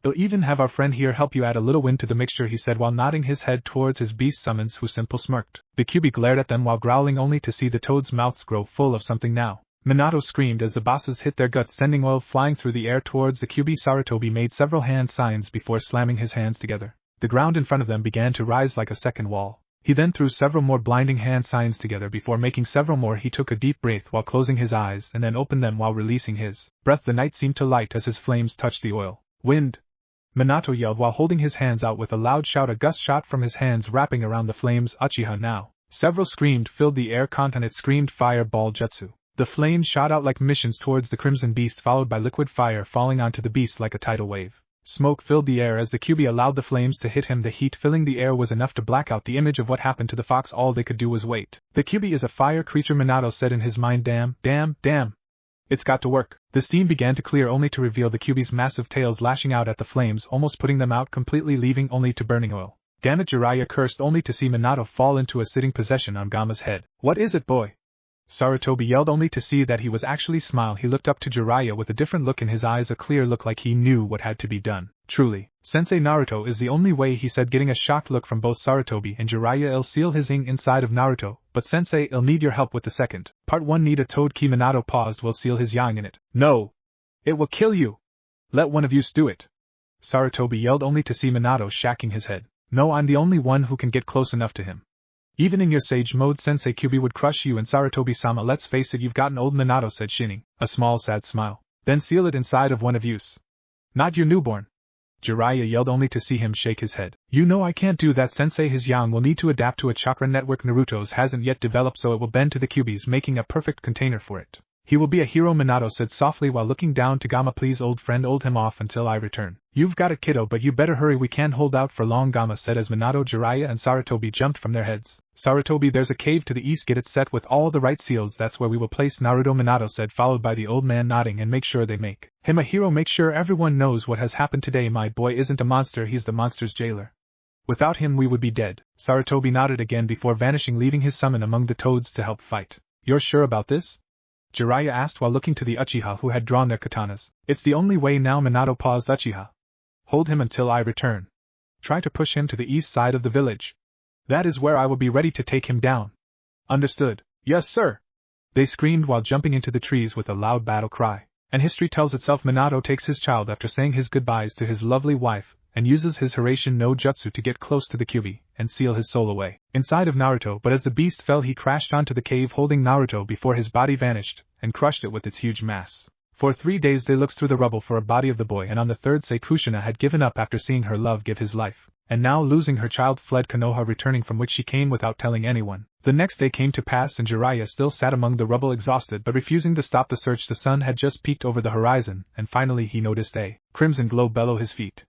They'll even have our friend here help you add a little wind to the mixture, he said while nodding his head towards his beast summons, who simple smirked. The Kyuubi glared at them while growling, only to see the toads' mouths grow full of something now. Minato screamed as the bosses hit their guts, sending oil flying through the air towards the Kyuubi. Sarutobi made several hand signs before slamming his hands together. The ground in front of them began to rise like a second wall. He then threw several more blinding hand signs together before making several more. He took a deep breath while closing his eyes and then opened them while releasing his breath. The night seemed to light as his flames touched the oil. Wind! Minato yelled while holding his hands out with a loud shout. A gust shot from his hands wrapping around the flames. Uchiha now. Several screamed, filled the air. Kanton it screamed, fireball jutsu. The flames shot out like missions towards the crimson beast, followed by liquid fire falling onto the beast like a tidal wave. Smoke filled the air as the Kyuubi allowed the flames to hit him. The heat filling the air was enough to black out the image of what happened to the fox. All they could do was wait. The Kyuubi is a fire creature, Minato said in his mind. Damn. It's got to work. The steam began to clear, only to reveal the Kyuubi's massive tails lashing out at the flames, almost putting them out completely, leaving only to burning oil. Damn it, Jiraiya cursed, only to see Minato fall into a sitting position on Gamma's head. What is it, boy? Sarutobi yelled, only to see that he was actually smile. He looked up to Jiraiya with a different look in his eyes, a clear look like he knew what had to be done. Truly, Sensei Naruto is the only way, he said, getting a shocked look from both Sarutobi and Jiraiya. I'll seal his ing inside of Naruto, but Sensei, I'll need your help with the second part. One need a toad key. Minato paused. Will seal his yang in it. No! It will kill you! Let one of you do it! Sarutobi yelled only to see Minato shaking his head. No, I'm the only one who can get close enough to him. Even in your sage mode, Sensei Kyuubi would crush you and Sarutobi-sama. Let's face it, you've gotten old, Minato said, shining a small sad smile. Then seal it inside of one of yous. Not your newborn. Jiraiya yelled only to see him shake his head. You know I can't do that, Sensei. His yang will need to adapt to a chakra network Naruto's hasn't yet developed, so it will bend to the Kyuubi's, making a perfect container for it. He will be a hero, Minato said softly while looking down to Gamma. Please, old friend, hold him off until I return. You've got it, kiddo, but you better hurry, we can't hold out for long, Gamma said as Minato, Jiraiya and Sarutobi jumped from their heads. Sarutobi, there's a cave to the east, get it set with all the right seals, that's where we will place Naruto, Minato said, followed by the old man nodding. And make sure they make him a hero, make sure everyone knows what has happened today. My boy isn't a monster, he's the monster's jailer. Without him we would be dead. Sarutobi nodded again before vanishing, leaving his summon among the toads to help fight. You're sure about this? Jiraiya asked while looking to the Uchiha who had drawn their katanas. It's the only way now, Minato paused. Uchiha. Hold him until I return. Try to push him to the east side of the village. That is where I will be ready to take him down. Understood. Yes, sir. They screamed while jumping into the trees with a loud battle cry. And history tells itself. Minato takes his child after saying his goodbyes to his lovely wife, and uses his Hiraishin no Jutsu to get close to the Kyuubi and seal his soul away inside of Naruto, but as the beast fell he crashed onto the cave holding Naruto before his body vanished and crushed it with its huge mass. For 3 days they looked through the rubble for a body of the boy, and on the third day Kushina had given up after seeing her love give his life, and now losing her child fled Konoha, returning from which she came without telling anyone. The next day came to pass and Jiraiya still sat among the rubble exhausted but refusing to stop the search. The sun had just peeked over the horizon, and finally he noticed a crimson glow below his feet.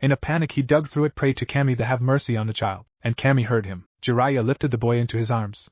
In a panic he dug through it, prayed to Kami to have mercy on the child, and Kami heard him. Jiraiya lifted the boy into his arms.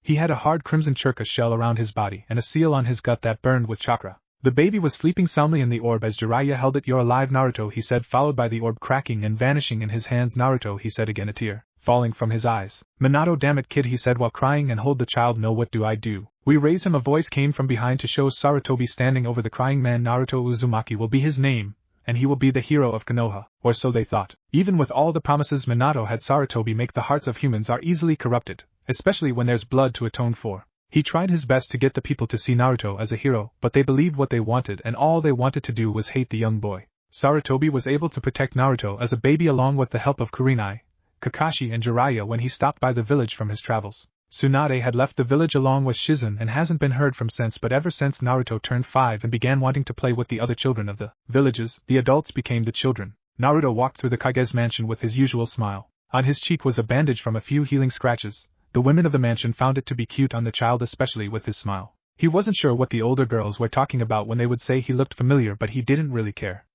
He had a hard crimson churka shell around his body and a seal on his gut that burned with chakra. The baby was sleeping soundly in the orb as Jiraiya held it. You're alive, Naruto, he said, followed by the orb cracking and vanishing in his hands. Naruto, he said again, a tear falling from his eyes. Minato, damn it, kid, he said while crying, and hold the child. No, what do I do? We raise him. A voice came from behind to show Sarutobi standing over the crying man. Naruto Uzumaki will be his name, and he will be the hero of Konoha, or so they thought. Even with all the promises Minato had Sarutobi make, the hearts of humans are easily corrupted, especially when there's blood to atone for. He tried his best to get the people to see Naruto as a hero, but they believed what they wanted, and all they wanted to do was hate the young boy. Sarutobi was able to protect Naruto as a baby along with the help of Kurenai, Kakashi and Jiraiya when he stopped by the village from his travels. Tsunade had left the village along with Shizen and hasn't been heard from since, but ever since Naruto turned 5 and began wanting to play with the other children of the villages, the adults became the children. Naruto walked through the Kage's mansion with his usual smile. On his cheek was a bandage from a few healing scratches. The women of the mansion found it to be cute on the child, especially with his smile. He wasn't sure what the older girls were talking about when they would say he looked familiar, but he didn't really care.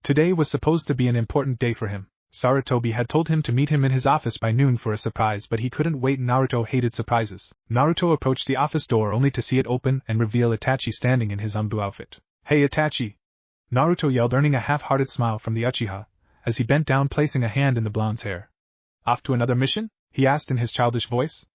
Today was supposed to be an important day for him. Sarutobi had told him to meet him in his office by noon for a surprise, but he couldn't wait. Naruto hated surprises. Naruto approached the office door only to see it open and reveal Itachi standing in his Anbu outfit. Hey Itachi! Naruto yelled, earning a half-hearted smile from the Uchiha, as he bent down placing a hand in the blonde's hair. Off to another mission? He asked in his childish voice.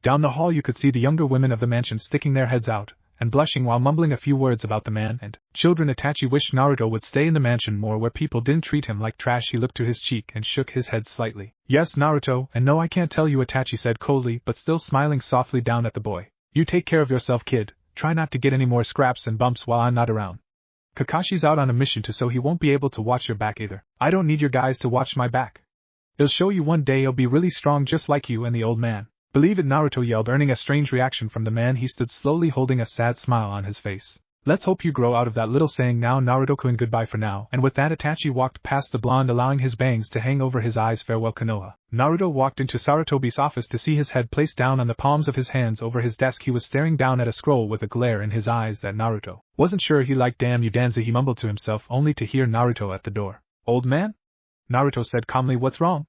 Down the hall you could see the younger women of the mansion sticking their heads out and blushing while mumbling a few words about the man and children. Itachi wished Naruto would stay in the mansion more, where people didn't treat him like trash. He looked to his cheek and shook his head slightly. Yes, Naruto, and no, I can't tell you, Itachi said coldly, but still smiling softly down at the boy. You take care of yourself, kid. Try not to get any more scraps and bumps while I'm not around. Kakashi's out on a mission too, so he won't be able to watch your back either. I don't need your guys to watch my back. He'll show you one day he'll be really strong just like you and the old man. Believe it, Naruto yelled, earning a strange reaction from the man. He stood slowly holding a sad smile on his face. Let's hope you grow out of that little saying now, Naruto-kun. Goodbye for now. And with that Itachi walked past the blonde, allowing his bangs to hang over his eyes. Farewell, Konoha. Naruto walked into Sarutobi's office to see his head placed down on the palms of his hands over his desk. He was staring down at a scroll with a glare in his eyes that Naruto wasn't sure he liked. Damn you, Danzo, he mumbled to himself, only to hear Naruto at the door. Old man? Naruto said calmly. What's wrong?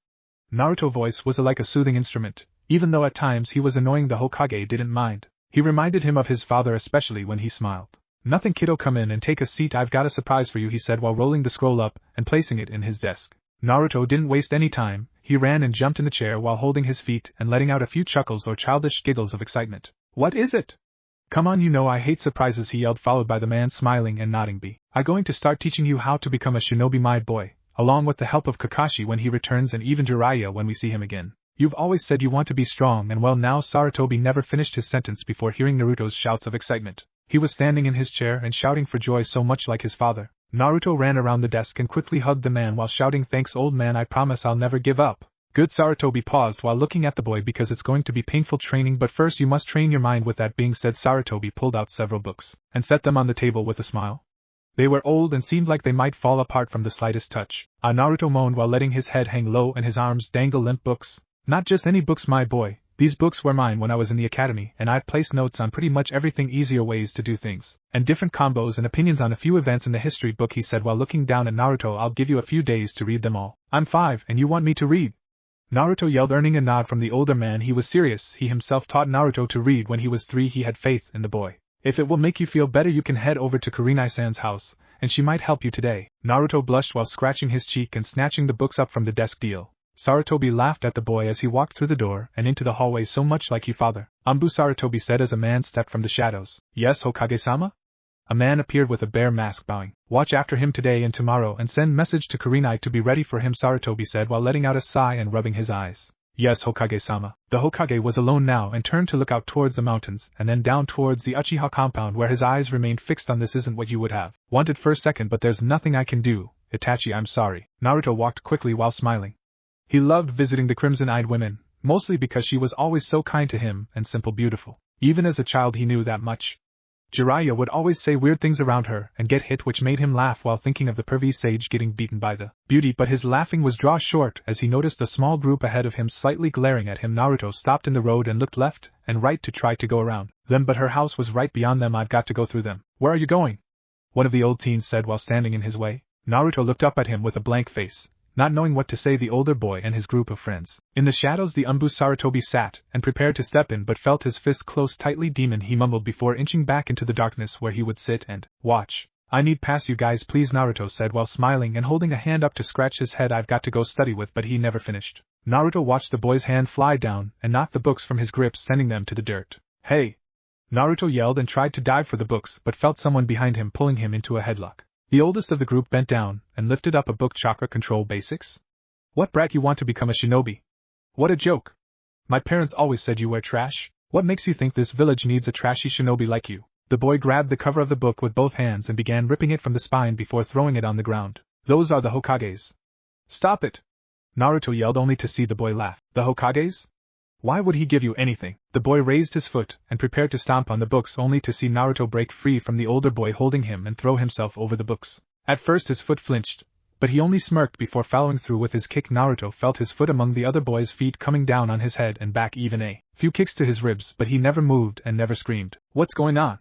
Naruto's voice was like a soothing instrument. Even though at times he was annoying, the Hokage didn't mind. He reminded him of his father, especially when he smiled. Nothing, kiddo, come in and take a seat. I've got a surprise for you, he said while rolling the scroll up and placing it in his desk. Naruto didn't waste any time. He ran and jumped in the chair while holding his feet and letting out a few chuckles or childish giggles of excitement. What is it? Come on, you know I hate surprises, he yelled, followed by the man smiling and nodding. I'm going to start teaching you how to become a shinobi, my boy, along with the help of Kakashi when he returns, and even Jiraiya when we see him again. You've always said you want to be strong, and well, now. Sarutobi never finished his sentence before hearing Naruto's shouts of excitement. He was standing in his chair and shouting for joy, so much like his father. Naruto ran around the desk and quickly hugged the man while shouting, "Thanks, old man, I promise I'll never give up." Good. Sarutobi paused while looking at the boy because it's going to be painful training, but first you must train your mind. With that being said, Sarutobi pulled out several books and set them on the table with a smile. They were old and seemed like they might fall apart from the slightest touch. Naruto moaned while letting his head hang low and his arms dangle. "Limp books? Not just any books, my boy. These books were mine when I was in the academy, and I've placed notes on pretty much everything, easier ways to do things, and different combos and opinions on a few events in the history book," he said while looking down at Naruto. "I'll give you a few days to read them all." "I'm 5, and you want me to read?" Naruto yelled, earning a nod from the older man. He was serious. He himself taught Naruto to read when he was 3. He had faith in the boy. "If it will make you feel better, you can head over to Kurenai-san's house, and she might help you today." Naruto blushed while scratching his cheek and snatching the books up from the desk. "Deal." Sarutobi laughed at the boy as he walked through the door and into the hallway. "So much like you, father." Sarutobi said as a man stepped from the shadows. "Yes, Hokage-sama?" A man appeared with a bear mask, bowing. "Watch after him today and tomorrow and send message to Kurenai to be ready for him," Sarutobi said while letting out a sigh and rubbing his eyes. "Yes, Hokage-sama." The Hokage was alone now and turned to look out towards the mountains and then down towards the Uchiha compound where his eyes remained fixed on. "This isn't what you would have wanted for a second, but there's nothing I can do, Itachi, I'm sorry." Naruto walked quickly while smiling. He loved visiting the crimson-eyed women, mostly because she was always so kind to him and simple beautiful. Even as a child he knew that much. Jiraiya would always say weird things around her and get hit, which made him laugh while thinking of the pervy sage getting beaten by the beauty, but his laughing was drawn short as he noticed a small group ahead of him slightly glaring at him. Naruto stopped in the road and looked left and right to try to go around them, but her house was right beyond them. "I've got to go through them." "Where are you going?" one of the old teens said while standing in his way. Naruto looked up at him with a blank face, not knowing what to say. The older boy and his group of friends. In the shadows the Sarutobi sat and prepared to step in but felt his fist close tightly. "Demon," he mumbled before inching back into the darkness where he would sit and watch. "I need pass you guys please," Naruto said while smiling and holding a hand up to scratch his head. "I've got to go study with," but he never finished. Naruto watched the boy's hand fly down and knocked the books from his grip, sending them to the dirt. "Hey!" Naruto yelled and tried to dive for the books but felt someone behind him pulling him into a headlock. The oldest of the group bent down and lifted up a book. "Chakra Control Basics? What, brat, you want to become a shinobi? What a joke. My parents always said you were trash. What makes you think this village needs a trashy shinobi like you?" The boy grabbed the cover of the book with both hands and began ripping it from the spine before throwing it on the ground. "Those are the Hokages." "Stop it!" Naruto yelled, only to see the boy laugh. "The Hokages? Why would he give you anything?" The boy raised his foot and prepared to stomp on the books, only to see Naruto break free from the older boy holding him and throw himself over the books. At first his foot flinched, but he only smirked before following through with his kick. Naruto felt his foot among the other boy's feet coming down on his head and back, even a few kicks to his ribs, but he never moved and never screamed. "What's going on?"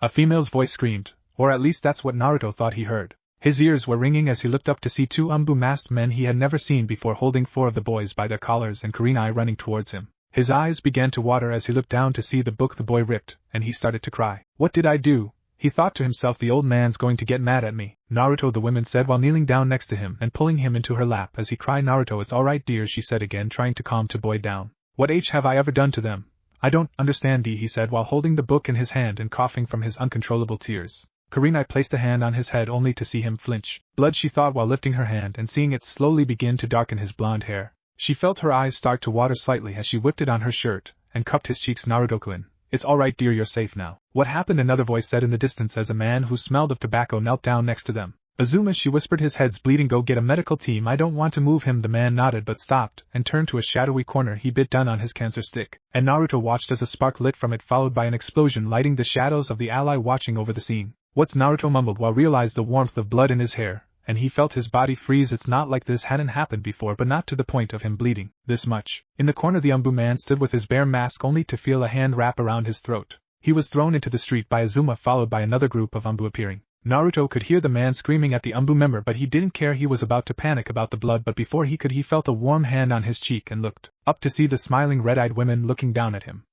A female's voice screamed, or at least that's what Naruto thought he heard. His ears were ringing as he looked up to see 2 masked men he had never seen before holding 4 of the boys by their collars and Kurenai running towards him. His eyes began to water as he looked down to see the book the boy ripped, and he started to cry. "What did I do?" he thought to himself. "The old man's going to get mad at me." "Naruto," the woman said while kneeling down next to him and pulling him into her lap as he cried. "Naruto, it's alright dear," she said again, trying to calm the boy down. "What have I ever done to them? I don't understand," he said while holding the book in his hand and coughing from his uncontrollable tears. Kurenai placed a hand on his head only to see him flinch. "Blood," she thought while lifting her hand and seeing it slowly begin to darken his blonde hair. She felt her eyes start to water slightly as she whipped it on her shirt and cupped his cheeks. "Naruto-kun, it's alright dear, you're safe now." "What happened?" another voice said in the distance as a man who smelled of tobacco knelt down next to them. "Azuma," she whispered, "his head's bleeding, go get a medical team." "I don't want to move him." The man nodded but stopped and turned to a shadowy corner. He bit down on his cancer stick, and Naruto watched as a spark lit from it, followed by an explosion lighting the shadows of the ally watching over the scene. "What's?" Naruto mumbled while realized the warmth of blood in his hair, and he felt his body freeze. It's not like this hadn't happened before, but not to the point of him bleeding this much. In the corner the man stood with his bear mask only to feel a hand wrap around his throat. He was thrown into the street by Azuma, followed by another group of appearing. Naruto could hear the man screaming at the member, but he didn't care. He was about to panic about the blood, but before he could he felt a warm hand on his cheek and looked up to see the smiling red-eyed women looking down at him.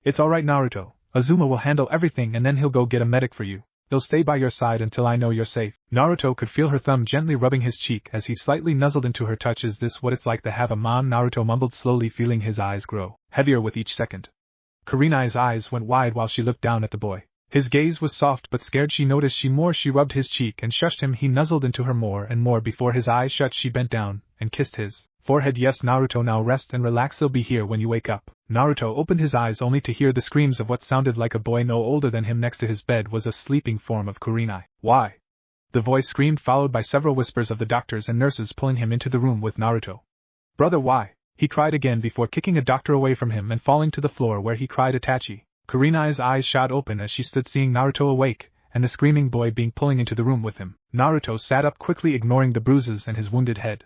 "It's alright Naruto, Azuma will handle everything and then he'll go get a medic for you. He'll stay by your side until I know you're safe." Naruto could feel her thumb gently rubbing his cheek as he slightly nuzzled into her touch. "Is this what it's like to have a mom?" Naruto mumbled, slowly feeling his eyes grow heavier with each second. Kurenai's eyes went wide while she looked down at the boy. His gaze was soft but scared. She noticed she rubbed his cheek and shushed him. He nuzzled into her more and more before his eyes shut. She bent down and kissed his forehead. "Yes Naruto, now rest and relax, they'll be here when you wake up." Naruto opened his eyes only to hear the screams of what sounded like a boy no older than him. Next to his bed was a sleeping form of Kurenai. "Why? the voice screamed, followed by several whispers of the doctors and nurses pulling him into the room with Naruto. Brother, why? He cried again before kicking a doctor away from him and falling to the floor where he cried Itachi. Kurena's eyes shot open as she stood seeing Naruto awake, and the screaming boy being pulling into the room with him. Naruto sat up quickly, ignoring the bruises and his wounded head.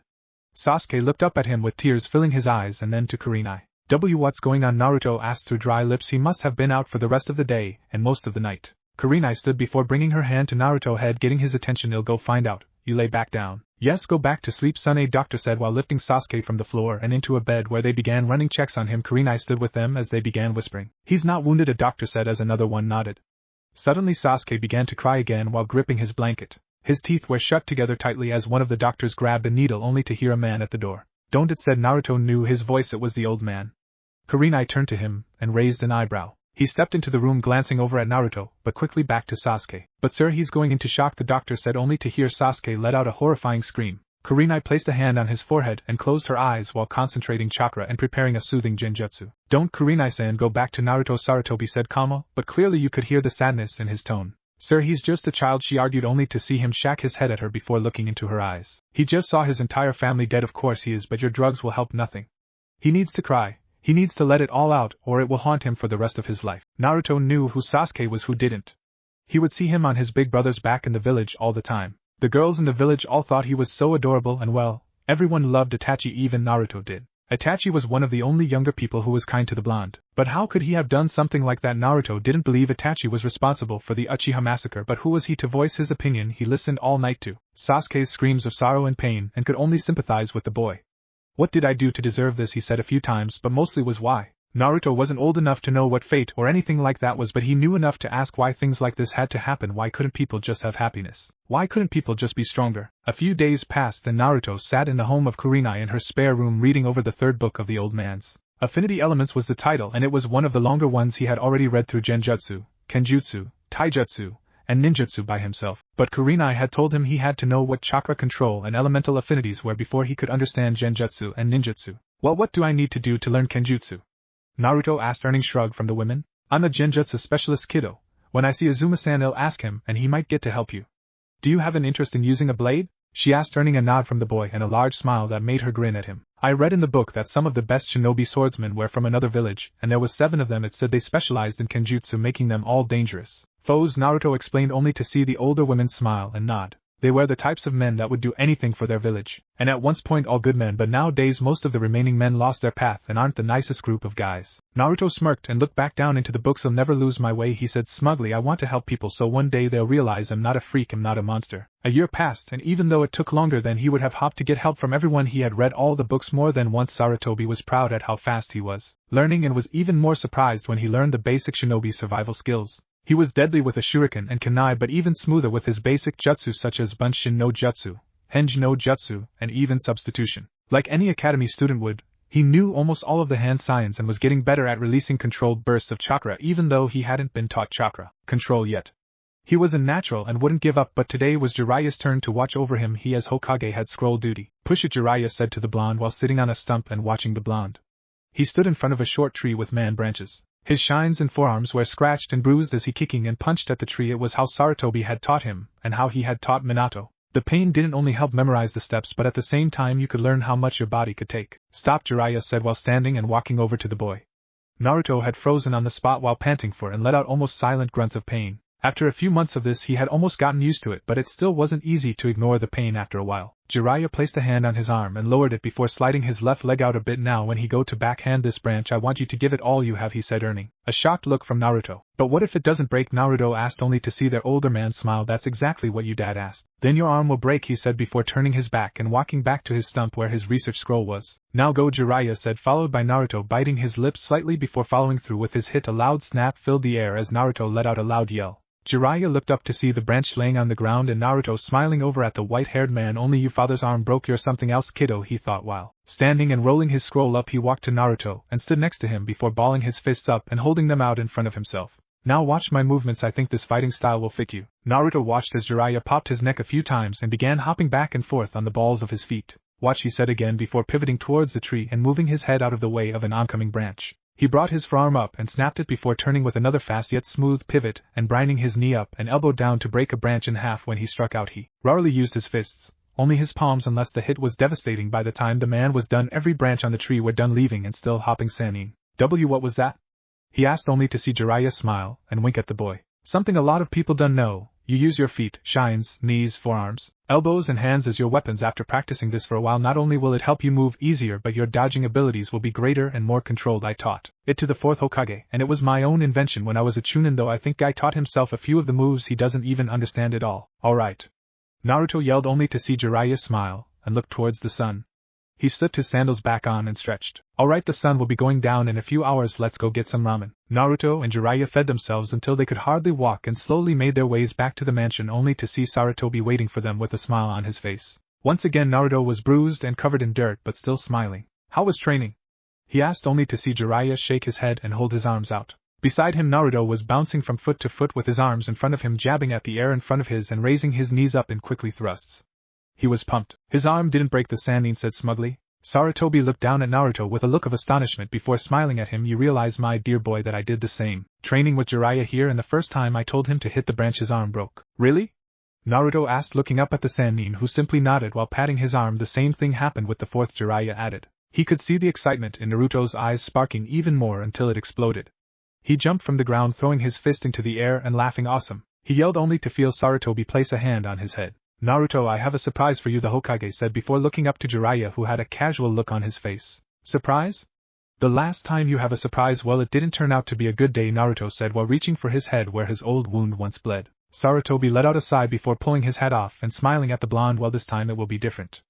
Sasuke looked up at him with tears filling his eyes and then to Kurenai. What's going on? Naruto asked through dry lips. He must have been out for the rest of the day and most of the night. Kurenai stood before bringing her hand to Naruto's head, getting his attention. I'll go find out. You lay back down. Yes, go back to sleep, son, a doctor said while lifting Sasuke from the floor and into a bed where they began running checks on him. Kurenai stood with them as they began whispering. He's not wounded, a doctor said as another one nodded. Suddenly Sasuke began to cry again while gripping his blanket. His teeth were shut together tightly as one of the doctors grabbed a needle only to hear a man at the door. Don't it, said Naruto knew his voice. It was the old man. Kurenai turned to him and raised an eyebrow. He stepped into the room glancing over at Naruto, but quickly back to Sasuke. But sir, he's going into shock, the doctor said only to hear Sasuke let out a horrifying scream. Kurenai placed a hand on his forehead and closed her eyes while concentrating chakra and preparing a soothing genjutsu. Don't, Kurenai-san, go back to Naruto, Sarutobi said calmly, but clearly you could hear the sadness in his tone. Sir, he's just a child, she argued only to see him shake his head at her before looking into her eyes. He just saw his entire family dead. Of course he is, but your drugs will help nothing. He needs to cry. He needs to let it all out or it will haunt him for the rest of his life. Naruto knew who Sasuke was, who didn't. He would see him on his big brother's back in the village all the time. The girls in the village all thought he was so adorable and well, everyone loved Itachi, even Naruto did. Itachi was one of the only younger people who was kind to the blonde. But how could he have done something like that? Naruto didn't believe Itachi was responsible for the Uchiha massacre, but who was he to voice his opinion? He listened all night to Sasuke's screams of sorrow and pain and could only sympathize with the boy. What did I do to deserve this? He said a few times, but mostly was why. Naruto wasn't old enough to know what fate or anything like that was, but he knew enough to ask why things like this had to happen. Why couldn't people just have happiness? Why couldn't people just be stronger? A few days passed and Naruto sat in the home of Kurenai in her spare room reading over the third book of the old man's. Affinity Elements was the title, and it was one of the longer ones. He had already read through Genjutsu, Kenjutsu, Taijutsu, and Ninjutsu by himself, but Kurenai had told him he had to know what chakra control and elemental affinities were before he could understand Genjutsu and Ninjutsu. Well, what do I need to do to learn Kenjutsu? Naruto asked, earning shrug from the women. I'm a Genjutsu specialist, kiddo. When I see Azuma-san, I'll ask him, and he might get to help you. Do you have an interest in using a blade? She asked, earning a nod from the boy and a large smile that made her grin at him. I read in the book that some of the best shinobi swordsmen were from another village, and there was 7 of them. It said they specialized in Kenjutsu, making them all dangerous foes. Naruto explained only to see the older women smile and nod. They were the types of men that would do anything for their village, and at once point all good men, but nowadays most of the remaining men lost their path and aren't the nicest group of guys. Naruto smirked and looked back down into the books. I'll never lose my way, he said smugly. I want to help people so one day they'll realize I'm not a freak, I'm not a monster. A year passed, and even though it took longer than he would have hoped to get help from everyone, he had read all the books more than once. Sarutobi was proud at how fast he was learning and was even more surprised when he learned the basic shinobi survival skills. He was deadly with a shuriken and kunai, but even smoother with his basic jutsu such as Bunshin no Jutsu, Henji no Jutsu, and even substitution. Like any academy student would, he knew almost all of the hand signs and was getting better at releasing controlled bursts of chakra even though he hadn't been taught chakra control yet. He was a natural and wouldn't give up, but today was Jiraiya's turn to watch over him. He as Hokage had scroll duty. Push it, Jiraiya said to the blonde while sitting on a stump and watching the blonde. He stood in front of a short tree with man branches. His shins and forearms were scratched and bruised as he kicking and punched at the tree. It was how Sarutobi had taught him, and how he had taught Minato. The pain didn't only help memorize the steps, but at the same time you could learn how much your body could take. Stop, Jiraiya said while standing and walking over to the boy. Naruto had frozen on the spot while panting for and let out almost silent grunts of pain. After a few months of this he had almost gotten used to it, but it still wasn't easy to ignore the pain after a while. Jiraiya placed a hand on his arm and lowered it before sliding his left leg out a bit. Now when he go to backhand this branch, I want you to give it all you have, he said, earning a shocked look from Naruto. But what if it doesn't break? Naruto asked, only to see their older man smile. That's exactly what you dad asked. Then your arm will break, he said before turning his back and walking back to his stump where his research scroll was. Now go, Jiraiya said, followed by Naruto biting his lips slightly before following through with his hit. A loud snap filled the air as Naruto let out a loud yell. Jiraiya looked up to see the branch laying on the ground and Naruto smiling over at the white-haired man. Only your father's arm broke, you're something else, kiddo, he thought while standing and rolling his scroll up. He walked to Naruto and stood next to him before balling his fists up and holding them out in front of himself. Now watch my movements, I think this fighting style will fit you. Naruto watched as Jiraiya popped his neck a few times and began hopping back and forth on the balls of his feet. Watch, he said again before pivoting towards the tree and moving his head out of the way of an oncoming branch. He brought his forearm up and snapped it before turning with another fast yet smooth pivot and binding his knee up and elbow down to break a branch in half. When he struck out, he rarely used his fists, only his palms, unless the hit was devastating. By the time the man was done, every branch on the tree were done, leaving and still hopping Sanin. What was that? He asked, only to see Jiraiya smile and wink at the boy. Something a lot of people don't know. You use your feet, shins, knees, forearms, elbows and hands as your weapons. After practicing this for a while, not only will it help you move easier, but your dodging abilities will be greater and more controlled. I taught it to the 4th Hokage, and it was my own invention when I was a chunin, though I think Guy taught himself a few of the moves. He doesn't even understand it all. Alright. Naruto yelled, only to see Jiraiya smile and look towards the sun. He slipped his sandals back on and stretched. Alright, the sun will be going down in a few hours, let's go get some ramen. Naruto and Jiraiya fed themselves until they could hardly walk and slowly made their ways back to the mansion, only to see Sarutobi waiting for them with a smile on his face. Once again Naruto was bruised and covered in dirt, but still smiling. How was training? He asked, only to see Jiraiya shake his head and hold his arms out. Beside him Naruto was bouncing from foot to foot with his arms in front of him, jabbing at the air in front of his and raising his knees up in quickly thrusts. He was pumped. His arm didn't break, the Sannin said smugly. Sarutobi looked down at Naruto with a look of astonishment before smiling at him. You realize, my dear boy, that I did the same training with Jiraiya here, and the first time I told him to hit the branch his arm broke. Really? Naruto asked, looking up at the Sannin, who simply nodded while patting his arm. The same thing happened with the 4th, Jiraiya added. He could see the excitement in Naruto's eyes sparking even more until it exploded. He jumped from the ground, throwing his fist into the air and laughing awesome. He yelled, only to feel Sarutobi place a hand on his head. Naruto, I have a surprise for you, the Hokage said before looking up to Jiraiya, who had a casual look on his face. Surprise? The last time you have a surprise, well, it didn't turn out to be a good day, Naruto said while reaching for his head where his old wound once bled. Sarutobi let out a sigh before pulling his hat off and smiling at the blonde. Well, this time it will be different.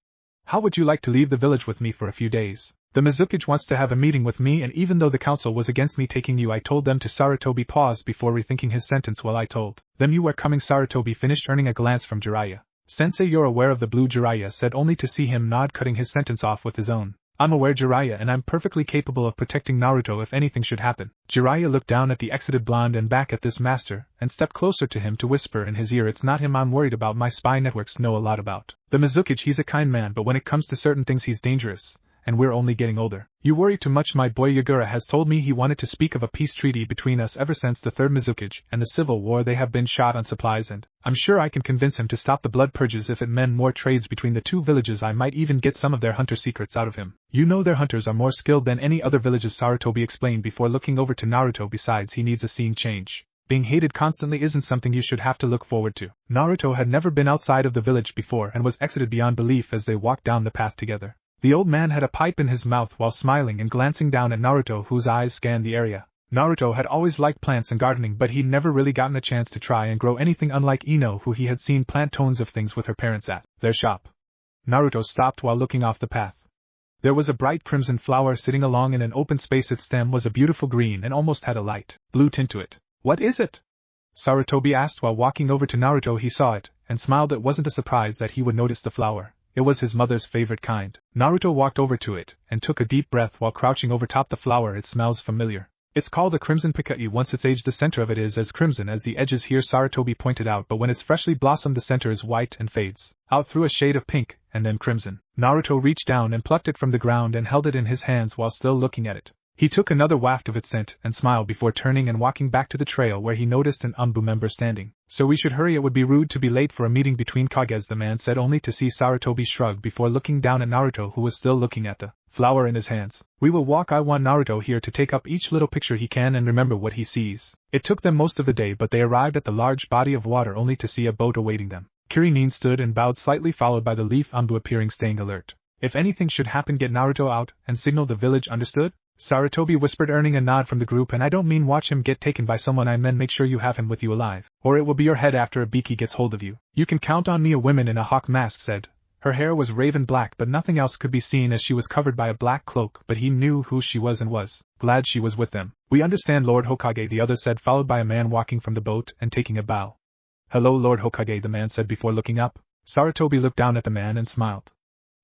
How would you like to leave the village with me for a few days? The Mizukage wants to have a meeting with me, and even though the council was against me taking you, I told them to. Sarutobi paused before rethinking his sentence. Well, I told them you were coming. Sarutobi finished, earning a glance from Jiraiya. Sensei, you're aware of the blue, Jiraiya said, only to see him nod, cutting his sentence off with his own. I'm aware, Jiraiya, and I'm perfectly capable of protecting Naruto if anything should happen. Jiraiya looked down at the exited blonde and back at this master, and stepped closer to him to whisper in his ear, it's not him I'm worried about. My spy networks know a lot about the Mizukage. He's a kind man, but when it comes to certain things he's dangerous. And we're only getting older. You worry too much. My boy Yagura has told me he wanted to speak of a peace treaty between us. Ever since the 3rd Mizukage and the civil war, they have been short on supplies, and I'm sure I can convince him to stop the blood purges. If it meant more trades between the two villages, I might even get some of their hunter secrets out of him. You know, their hunters are more skilled than any other villages, Sarutobi explained before looking over to Naruto. Besides, he needs a scene change. Being hated constantly isn't something you should have to look forward to. Naruto had never been outside of the village before and was excited beyond belief as they walked down the path together. The old man had a pipe in his mouth while smiling and glancing down at Naruto, whose eyes scanned the area. Naruto had always liked plants and gardening, but he'd never really gotten a chance to try and grow anything, unlike Ino, who he had seen plant tons of things with her parents at their shop. Naruto stopped while looking off the path. There was a bright crimson flower sitting along in an open space. Its stem was a beautiful green and almost had a light blue tint to it. What is it? Sarutobi asked while walking over to Naruto. He saw it and smiled. It wasn't a surprise that he would notice the flower. It was his mother's favorite kind. Naruto walked over to it and took a deep breath while crouching over top the flower. It smells familiar. It's called a crimson pikai. Once it's aged, the center of it is as crimson as the edges here, Sarutobi pointed out, but when it's freshly blossomed, the center is white and fades out through a shade of pink and then crimson. Naruto reached down and plucked it from the ground and held it in his hands while still looking at it. He took another waft of its scent and smiled before turning and walking back to the trail where he noticed an Umbu member standing. So we should hurry, it would be rude to be late for a meeting between Kages, the man said, only to see Sarutobi shrug before looking down at Naruto, who was still looking at the flower in his hands. We will walk. I want Naruto here to take up each little picture he can and remember what he sees. It took them most of the day, but they arrived at the large body of water only to see a boat awaiting them. Kiri stood and bowed slightly, followed by the leaf Umbu appearing, staying alert. If anything should happen, get Naruto out and signal the village, understood? Sarutobi whispered, earning a nod from the group. And I don't mean watch him get taken by someone, I meant make sure you have him with you alive, or it will be your head after a Biki gets hold of you. You can count on me, a woman in a hawk mask said. Her hair was raven black, but nothing else could be seen as she was covered by a black cloak, but he knew who she was and was glad she was with them. We understand, Lord Hokage, the other said, followed by a man walking from the boat and taking a bow. Hello, Lord Hokage, the man said before looking up. Sarutobi looked down at the man and smiled.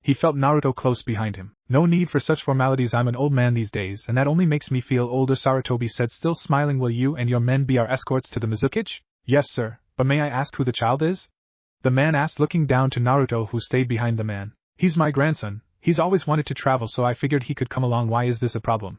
He felt Naruto close behind him. No need for such formalities, I'm an old man these days, and that only makes me feel older, Sarutobi said, still smiling. Will you and your men be our escorts to the Mizukage? Yes, sir, but may I ask who the child is? The man asked, looking down to Naruto, who stayed behind the man. He's my grandson. He's always wanted to travel, so I figured he could come along. Why is this a problem?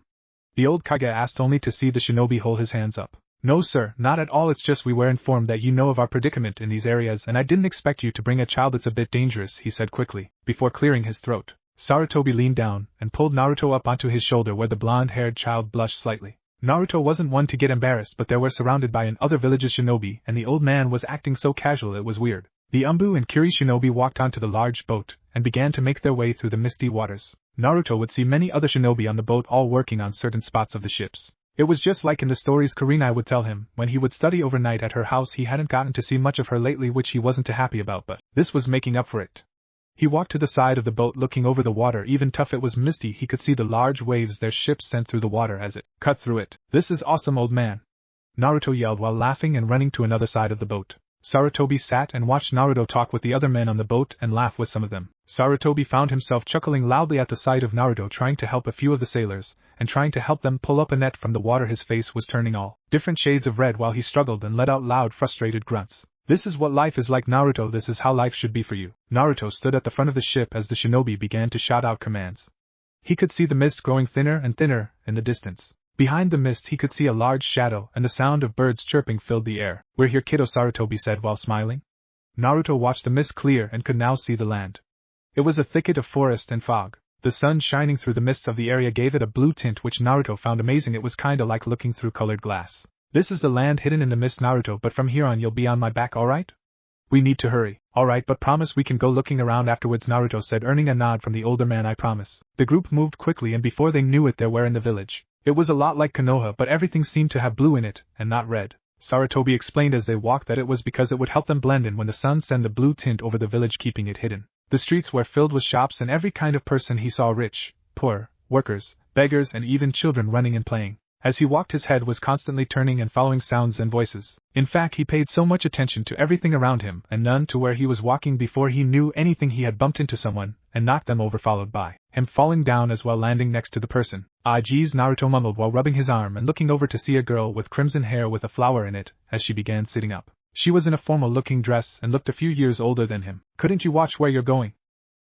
The old Kage asked only to see the shinobi hold his hands up. No sir, not at all, it's just we were informed that you know of our predicament in these areas and I didn't expect you to bring a child, it's a bit dangerous, he said quickly, before clearing his throat. Sarutobi leaned down and pulled Naruto up onto his shoulder where the blonde-haired child blushed slightly. Naruto wasn't one to get embarrassed, but they were surrounded by an other village's shinobi and the old man was acting so casual it was weird. The Umbu and Kiri shinobi walked onto the large boat and began to make their way through the misty waters. Naruto would see many other shinobi on the boat, all working on certain spots of the ships. It was just like in the stories Kurenai would tell him. When he would study overnight at her house, he hadn't gotten to see much of her lately, which he wasn't too happy about, but this was making up for it. He walked to the side of the boat looking over the water. Even tough it was misty, he could see the large waves their ship sent through the water as it cut through it. This is awesome, old man, Naruto yelled while laughing and running to another side of the boat. Sarutobi sat and watched Naruto talk with the other men on the boat and laugh with some of them. Sarutobi found himself chuckling loudly at the sight of Naruto trying to help a few of the sailors, and trying to help them pull up a net from the water. His face was turning all different shades of red while he struggled and let out loud frustrated grunts. This is what life is like, Naruto, this is how life should be for you. Naruto stood at the front of the ship as the shinobi began to shout out commands. He could see the mist growing thinner and thinner in the distance. Behind the mist he could see a large shadow and the sound of birds chirping filled the air. We're here, kiddo, Sarutobi said while smiling. Naruto watched the mist clear and could now see the land. It was a thicket of forest and fog. The sun shining through the mists of the area gave it a blue tint which Naruto found amazing. It was kinda like looking through colored glass. This is the land hidden in the mist, Naruto, but from here on you'll be on my back, alright? We need to hurry. Alright, but promise we can go looking around afterwards, Naruto said, earning a nod from the older man. I promise. The group moved quickly and before they knew it they were in the village. It was a lot like Konoha, but everything seemed to have blue in it, and not red. Sarutobi explained as they walked that it was because it would help them blend in when the sun sent the blue tint over the village, keeping it hidden. The streets were filled with shops and every kind of person he saw, rich, poor, workers, beggars and even children running and playing. As he walked his head was constantly turning and following sounds and voices. In fact, he paid so much attention to everything around him and none to where he was walking. Before he knew anything he had bumped into someone and knocked them over, followed by him falling down as well, landing next to the person. Ah geez, Naruto mumbled while rubbing his arm and looking over to see a girl with crimson hair with a flower in it as she began sitting up. She was in a formal looking dress and looked a few years older than him. Couldn't you watch where you're going?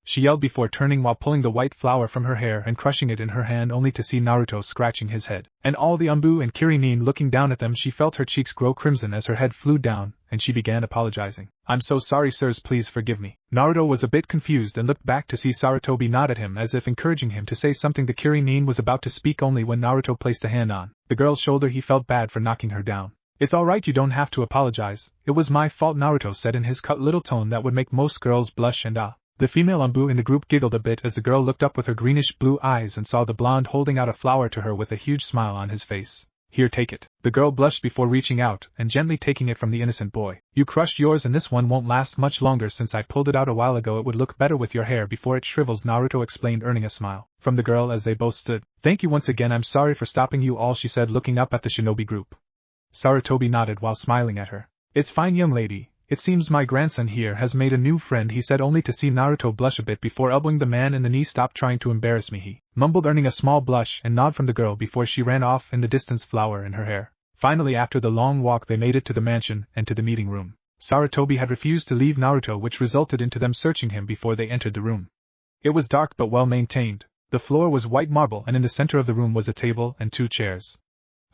She yelled before turning while pulling the white flower from her hair and crushing it in her hand, only to see Naruto scratching his head. And all the Umbu and Kiri looking down at them. She felt her cheeks grow crimson as her head flew down, and she began apologizing. I'm so sorry, sirs, please forgive me. Naruto was a bit confused and looked back to see Sarutobi nod at him as if encouraging him to say something. The Kiri was about to speak only when Naruto placed a hand on the girl's shoulder. He felt bad for knocking her down. It's alright, you don't have to apologize. It was my fault, Naruto said in his cut little tone that would make most girls blush and The female Umbu in the group giggled a bit as the girl looked up with her greenish-blue eyes and saw the blonde holding out a flower to her with a huge smile on his face. Here, take it. The girl blushed before reaching out and gently taking it from the innocent boy. You crushed yours and this one won't last much longer. Since I pulled it out a while ago, it would look better with your hair before it shrivels, Naruto explained, earning a smile from the girl as they both stood. Thank you once again, I'm sorry for stopping you all, she said looking up at the shinobi group. Sarutobi nodded while smiling at her. It's fine, young lady. It seems my grandson here has made a new friend, he said, only to see Naruto blush a bit before elbowing the man in the knee. Stop trying to embarrass me, he mumbled, earning a small blush and nod from the girl before she ran off in the distance, flower in her hair. Finally, after the long walk, they made it to the mansion and to the meeting room. Sarutobi had refused to leave Naruto, which resulted into them searching him before they entered the room. It was dark but well maintained. The floor was white marble and in the center of the room was a table and 2 chairs.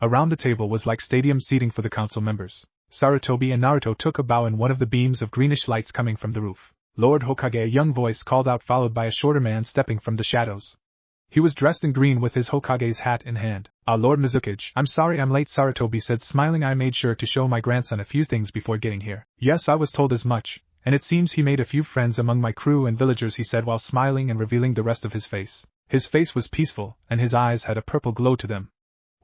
Around the table was like stadium seating for the council members. Sarutobi and Naruto took a bow in one of the beams of greenish lights coming from the roof. Lord Hokage, a young voice called out, followed by a shorter man stepping from the shadows. He was dressed in green with his Hokage's hat in hand. Ah, Lord Mizukage, I'm sorry I'm late, Sarutobi said, smiling. I made sure to show my grandson a few things before getting here. Yes, I was told as much, and it seems he made a few friends among my crew and villagers, he said while smiling and revealing the rest of his face. His face was peaceful, and his eyes had a purple glow to them.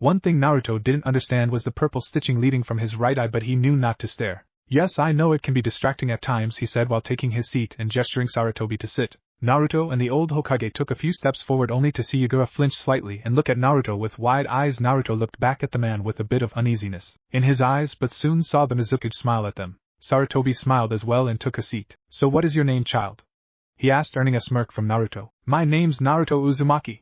One thing Naruto didn't understand was the purple stitching leading from his right eye, but he knew not to stare. Yes, I know it can be distracting at times, he said while taking his seat and gesturing Sarutobi to sit. Naruto and the old Hokage took a few steps forward only to see Yura flinch slightly and look at Naruto with wide eyes. Naruto looked back at the man with a bit of uneasiness in his eyes but soon saw the Mizukage smile at them. Sarutobi smiled as well and took a seat. So what is your name, child? He asked, earning a smirk from Naruto. My name's Naruto Uzumaki,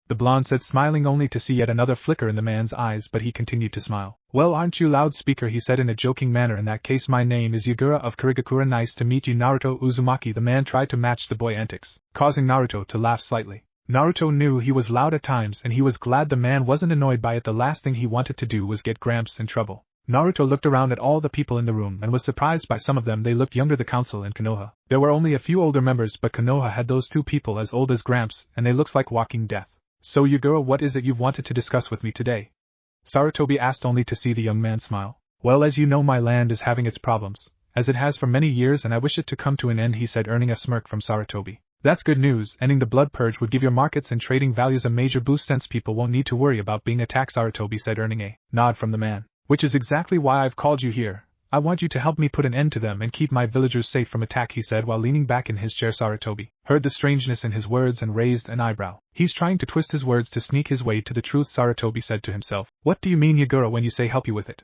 the blonde said, smiling only to see yet another flicker in the man's eyes, but he continued to smile. Well, aren't you loudspeaker, he said in a joking manner. In that case, my name is Yagura of Kirigakura. Nice to meet you, Naruto Uzumaki. The man tried to match the boy antics, causing Naruto to laugh slightly. Naruto knew he was loud at times and he was glad the man wasn't annoyed by it. The last thing he wanted to do was get Gramps in trouble. Naruto looked around at all the people in the room and was surprised by some of them. They looked younger. The council in Konoha. There were only a few older members, but Konoha had those two people as old as Gramps, and they looks like walking death. So Yura, what is it you've wanted to discuss with me today? Sarutobi asked, only to see the young man smile. Well, as you know, my land is having its problems, as it has for many years, and I wish it to come to an end, he said, earning a smirk from Sarutobi. That's good news. Ending the blood purge would give your markets and trading values a major boost since people won't need to worry about being attacked, Sarutobi said, earning a nod from the man. Which is exactly why I've called you here. I want you to help me put an end to them and keep my villagers safe from attack, he said while leaning back in his chair. Sarutobi heard the strangeness in his words and raised an eyebrow. He's trying to twist his words to sneak his way to the truth, Sarutobi said to himself. What do you mean, Yagura, when you say help you with it?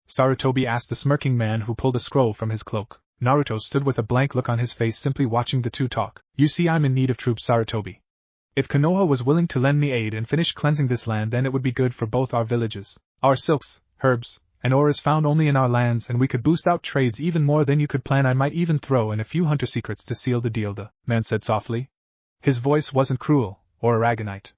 Sarutobi asked the smirking man who pulled a scroll from his cloak. Naruto stood with a blank look on his face, simply watching the two talk. You see, I'm in need of troops, Sarutobi. If Konoha was willing to lend me aid and finish cleansing this land, then it would be good for both our villages. Our silks, herbs, and ore is found only in our lands, and we could boost out trades even more than you could plan. I might even throw in a few hunter secrets to seal the deal, the man said softly. His voice wasn't cruel or aragonite.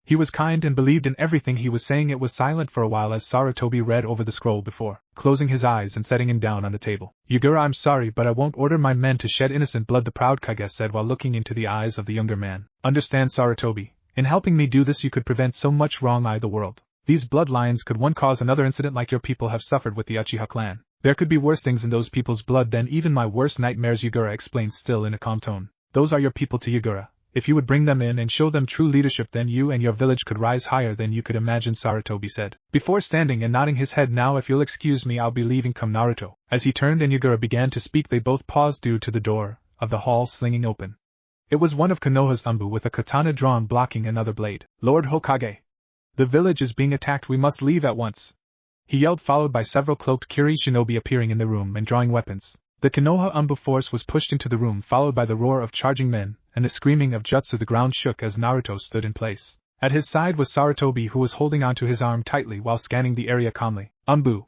He was kind and believed in everything he was saying. It was silent for a while as Sarutobi read over the scroll before closing his eyes and setting it down on the table. Yagura, I'm sorry, but I won't order my men to shed innocent blood, the proud Kage said while looking into the eyes of the younger man. Understand, Sarutobi, in helping me do this you could prevent so much wrong in the world. These bloodlines could one cause another incident like your people have suffered with the Uchiha clan. There could be worse things in those people's blood than even my worst nightmares, Yagura explained, still in a calm tone. Those are your people to Yagura. If you would bring them in and show them true leadership, then you and your village could rise higher than you could imagine, Sarutobi said, before standing and nodding his head. Now if you'll excuse me, I'll be leaving. Come, Naruto. As he turned and Yagura began to speak, they both paused due to the door of the hall slinging open. It was one of Konoha's Umbu with a katana drawn blocking another blade. Lord Hokage! The village is being attacked, we must leave at once, he yelled, followed by several cloaked Kiri shinobi appearing in the room and drawing weapons. The Konoha Umbu force was pushed into the room, followed by the roar of charging men and the screaming of jutsu. The ground shook as Naruto stood in place. At his side was Sarutobi, who was holding onto his arm tightly while scanning the area calmly. Umbu!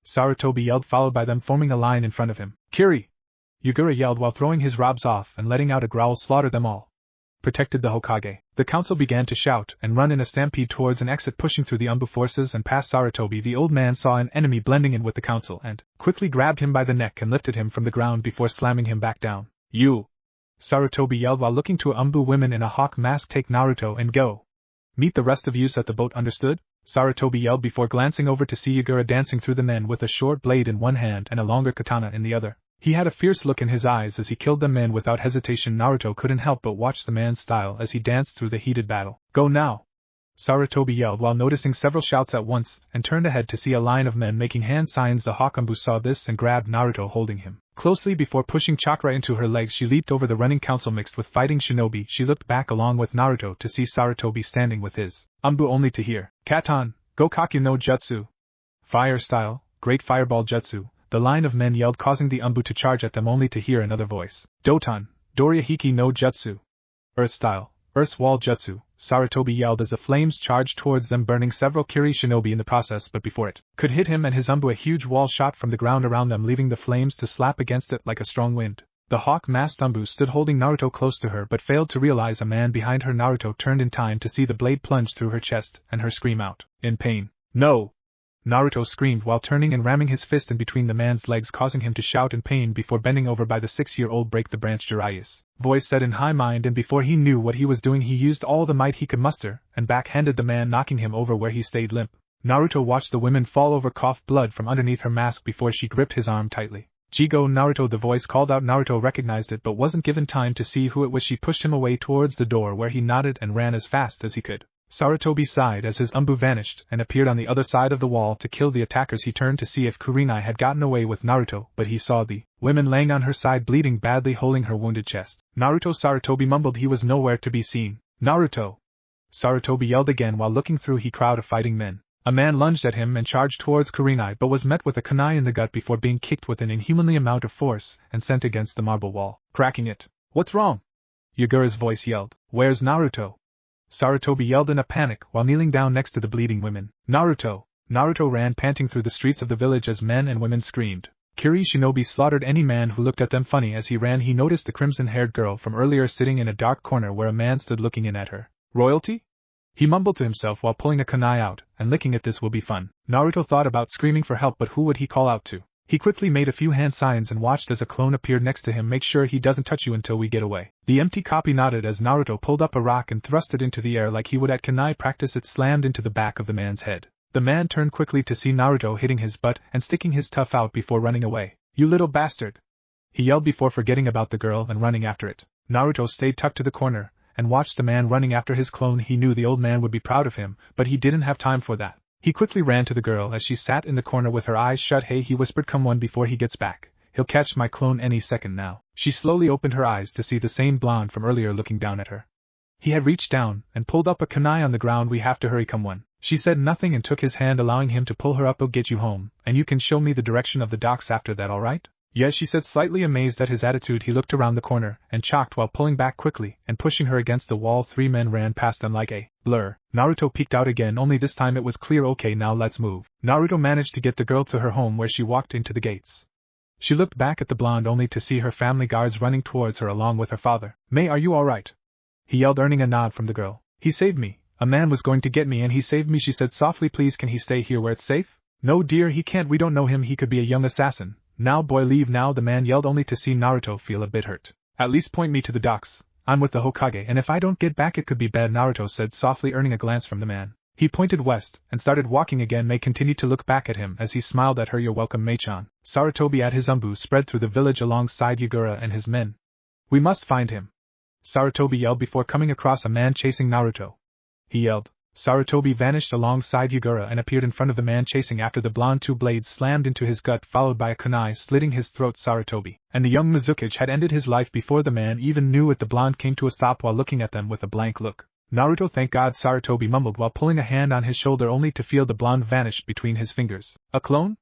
Sarutobi yelled, followed by them forming a line in front of him. Kiri! Yagura yelled while throwing his robes off and letting out a growl. Slaughter them all. Protected the Hokage. The council began to shout and run in a stampede towards an exit, pushing through the Umbu forces and past Sarutobi. The old man saw an enemy blending in with the council and quickly grabbed him by the neck and lifted him from the ground before slamming him back down. You! Sarutobi yelled while looking to Umbu women in a hawk mask. Take Naruto and go. Meet the rest of yous at the boat, understood? Sarutobi yelled before glancing over to see Yagura dancing through the men with a short blade in one hand and a longer katana in the other. He had a fierce look in his eyes as he killed the men without hesitation. Naruto couldn't help but watch the man's style as he danced through the heated battle. Go now! Sarutobi yelled while noticing several shouts at once and turned ahead to see a line of men making hand signs. The Hawk-Umbu saw this and grabbed Naruto, holding him closely before pushing chakra into her legs. She leaped over the running council mixed with fighting shinobi. She looked back along with Naruto to see Sarutobi standing with his Umbu, only to hear Katan, Gokakyu no Jutsu. Fire style, Great Fireball Jutsu. The line of men yelled, causing the Umbu to charge at them, only to hear another voice. Doton, Dorihiki no Jutsu. Earth style, Earth's Wall Jutsu. Sarutobi yelled as the flames charged towards them, burning several Kiri shinobi in the process, but before it could hit him and his Umbu, a huge wall shot from the ground around them, leaving the flames to slap against it like a strong wind. The hawk-masked Umbu stood holding Naruto close to her but failed to realize a man behind her. Naruto turned in time to see the blade plunge through her chest and her scream out in pain. No! Naruto screamed while turning and ramming his fist in between the man's legs, causing him to shout in pain before bending over by the 6-year-old. Break the branch, Jiraiya's voice said in high mind, and before he knew what he was doing he used all the might he could muster and backhanded the man, knocking him over where he stayed limp. Naruto watched the woman fall over, cough blood from underneath her mask before she gripped his arm tightly. Jigo, Naruto, the voice called out. Naruto recognized it but wasn't given time to see who it was. She pushed him away towards the door where he nodded and ran as fast as he could. Sarutobi sighed as his Umbu vanished and appeared on the other side of the wall to kill the attackers. He turned to see if Kurenai had gotten away with Naruto, but he saw the woman laying on her side, bleeding badly, holding her wounded chest. Naruto! Sarutobi mumbled. He was nowhere to be seen. Naruto! Sarutobi yelled again while looking through a crowd of fighting men. A man lunged at him and charged towards Kurenai but was met with a kunai in the gut before being kicked with an inhumanly amount of force and sent against the marble wall, cracking it. What's wrong? Yagura's voice yelled. Where's Naruto? Sarutobi yelled in a panic while kneeling down next to the bleeding women. Naruto! Naruto ran panting through the streets of the village as men and women screamed. Kiri shinobi slaughtered any man who looked at them funny. As he ran he noticed the crimson-haired girl from earlier sitting in a dark corner where a man stood looking in at her. Royalty? He mumbled to himself while pulling a kunai out, and licking it. This will be fun. Naruto thought about screaming for help, but who would he call out to? He quickly made a few hand signs and watched as a clone appeared next to him. Make sure he doesn't touch you until we get away. The empty copy nodded as Naruto pulled up a rock and thrust it into the air like he would at kunai practice. It slammed into the back of the man's head. The man turned quickly to see Naruto hitting his butt and sticking his tough out before running away. You little bastard! He yelled before forgetting about the girl and running after it. Naruto stayed tucked to the corner and watched the man running after his clone. He knew the old man would be proud of him, but he didn't have time for that. He quickly ran to the girl as she sat in the corner with her eyes shut. Hey, he whispered, come on before he gets back. He'll catch my clone any second now. She slowly opened her eyes to see the same blonde from earlier looking down at her. He had reached down and pulled up a kunai on the ground. We have to hurry, come on. She said nothing and took his hand, allowing him to pull her up. I'll get you home, and you can show me the direction of the docks after that, alright? Yes, she said, slightly amazed at his attitude. He looked around the corner and chocked while pulling back quickly and pushing her against the wall. 3 men ran past them like a blur. Naruto peeked out again, only this time it was clear. Okay, now let's move. Naruto managed to get the girl to her home where she walked into the gates. She looked back at the blonde only to see her family guards running towards her along with her father. May, are you alright? He yelled, earning a nod from the girl. He saved me. A man was going to get me and he saved me, she said softly. Please, can he stay here where it's safe? No dear, he can't. We don't know him. He could be a young assassin. Now boy, leave now, the man yelled only to see Naruto feel a bit hurt. At least point me to the docks. I'm with the Hokage, and if I don't get back it could be bad, Naruto said softly, earning a glance from the man. He pointed west and started walking again. Mei continued to look back at him as he smiled at her. You're welcome, Mei-chan. Sarutobi at his umbu spread through the village alongside Yura and his men. We must find him, Sarutobi yelled before coming across a man chasing Naruto. He yelled. Sarutobi vanished alongside Yura and appeared in front of the man chasing after the blonde. 2 blades slammed into his gut, followed by a kunai slitting his throat. Sarutobi and the young Mizukage had ended his life before the man even knew it. The blonde came to a stop while looking at them with a blank look. Naruto, thank God, Sarutobi mumbled while pulling a hand on his shoulder only to feel the blonde vanish between his fingers. A clone?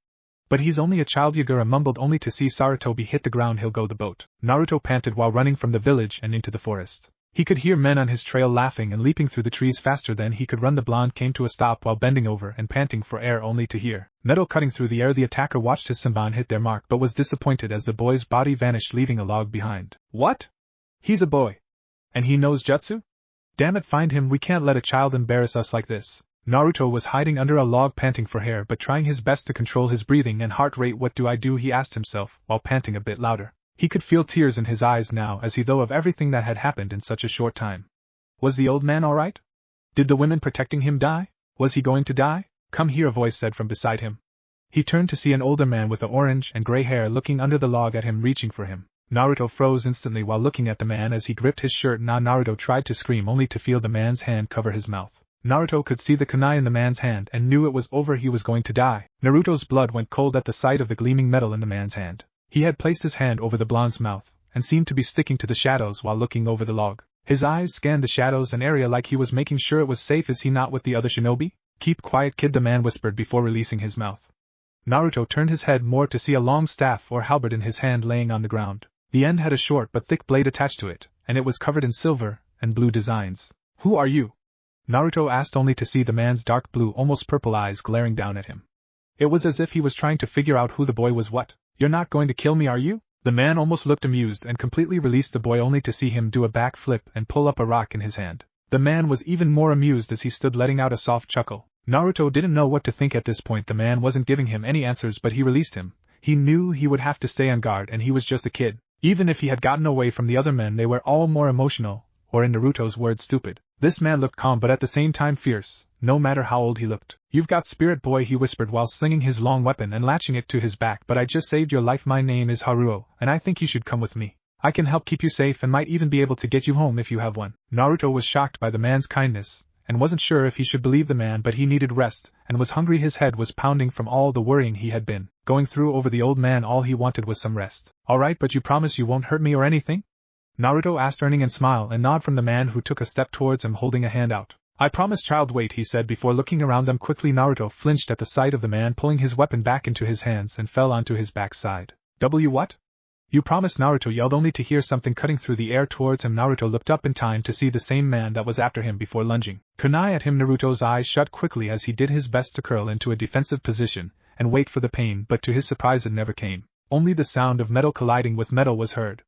But he's only a child, Yura mumbled only to see Sarutobi hit the ground. He'll go the boat. Naruto panted while running from the village and into the forest. He could hear men on his trail laughing and leaping through the trees faster than he could run. The blonde came to a stop while bending over and panting for air only to hear metal cutting through the air. The attacker watched his Senban hit their mark but was disappointed as the boy's body vanished, leaving a log behind. What? He's a boy. And he knows jutsu? Damn it, find him. We can't let a child embarrass us like this. Naruto was hiding under a log panting for air but trying his best to control his breathing and heart rate. What do I do? He asked himself while panting a bit louder. He could feel tears in his eyes now as he thought of everything that had happened in such a short time. Was the old man alright? Did the women protecting him die? Was he going to die? Come here, a voice said from beside him. He turned to see an older man with orange and gray hair looking under the log at him, reaching for him. Naruto froze instantly while looking at the man as he gripped his shirt. Now Naruto tried to scream only to feel the man's hand cover his mouth. Naruto could see the kunai in the man's hand and knew it was over. He was going to die. Naruto's blood went cold at the sight of the gleaming metal in the man's hand. He had placed his hand over the blonde's mouth and seemed to be sticking to the shadows while looking over the log. His eyes scanned the shadows and area like he was making sure it was safe. Is he not with the other shinobi? Keep quiet, kid, the man whispered before releasing his mouth. Naruto turned his head more to see a long staff or halberd in his hand laying on the ground. The end had a short but thick blade attached to it, and it was covered in silver and blue designs. Who are you? Naruto asked only to see the man's dark blue, almost purple eyes glaring down at him. It was as if he was trying to figure out who the boy was. What? You're not going to kill me, are you? The man almost looked amused and completely released the boy only to see him do a backflip and pull up a rock in his hand. The man was even more amused as he stood letting out a soft chuckle. Naruto didn't know what to think at this point. The man wasn't giving him any answers but he released him. He knew he would have to stay on guard and he was just a kid. Even if he had gotten away from the other men, they were all more emotional, or in Naruto's words, stupid. This man looked calm but at the same time fierce, no matter how old he looked. You've got spirit, boy, he whispered while slinging his long weapon and latching it to his back. But I just saved your life. My name is Haruo, and I think you should come with me. I can help keep you safe and might even be able to get you home if you have one. Naruto was shocked by the man's kindness, and wasn't sure if he should believe the man, but he needed rest, and was hungry. His head was pounding from all the worrying he had been going through over the old man. All he wanted was some rest. Alright, but you promise you won't hurt me or anything? Naruto asked, earning a smile and nod from the man who took a step towards him holding a hand out. I promise, child. Wait, he said before looking around them quickly. Naruto flinched at the sight of the man pulling his weapon back into his hands and fell onto his backside. What? You promise, Naruto yelled only to hear something cutting through the air towards him. Naruto looked up in time to see the same man that was after him before lunging kunai at him. Naruto's eyes shut quickly as he did his best to curl into a defensive position and wait for the pain, but to his surprise it never came. Only the sound of metal colliding with metal was heard.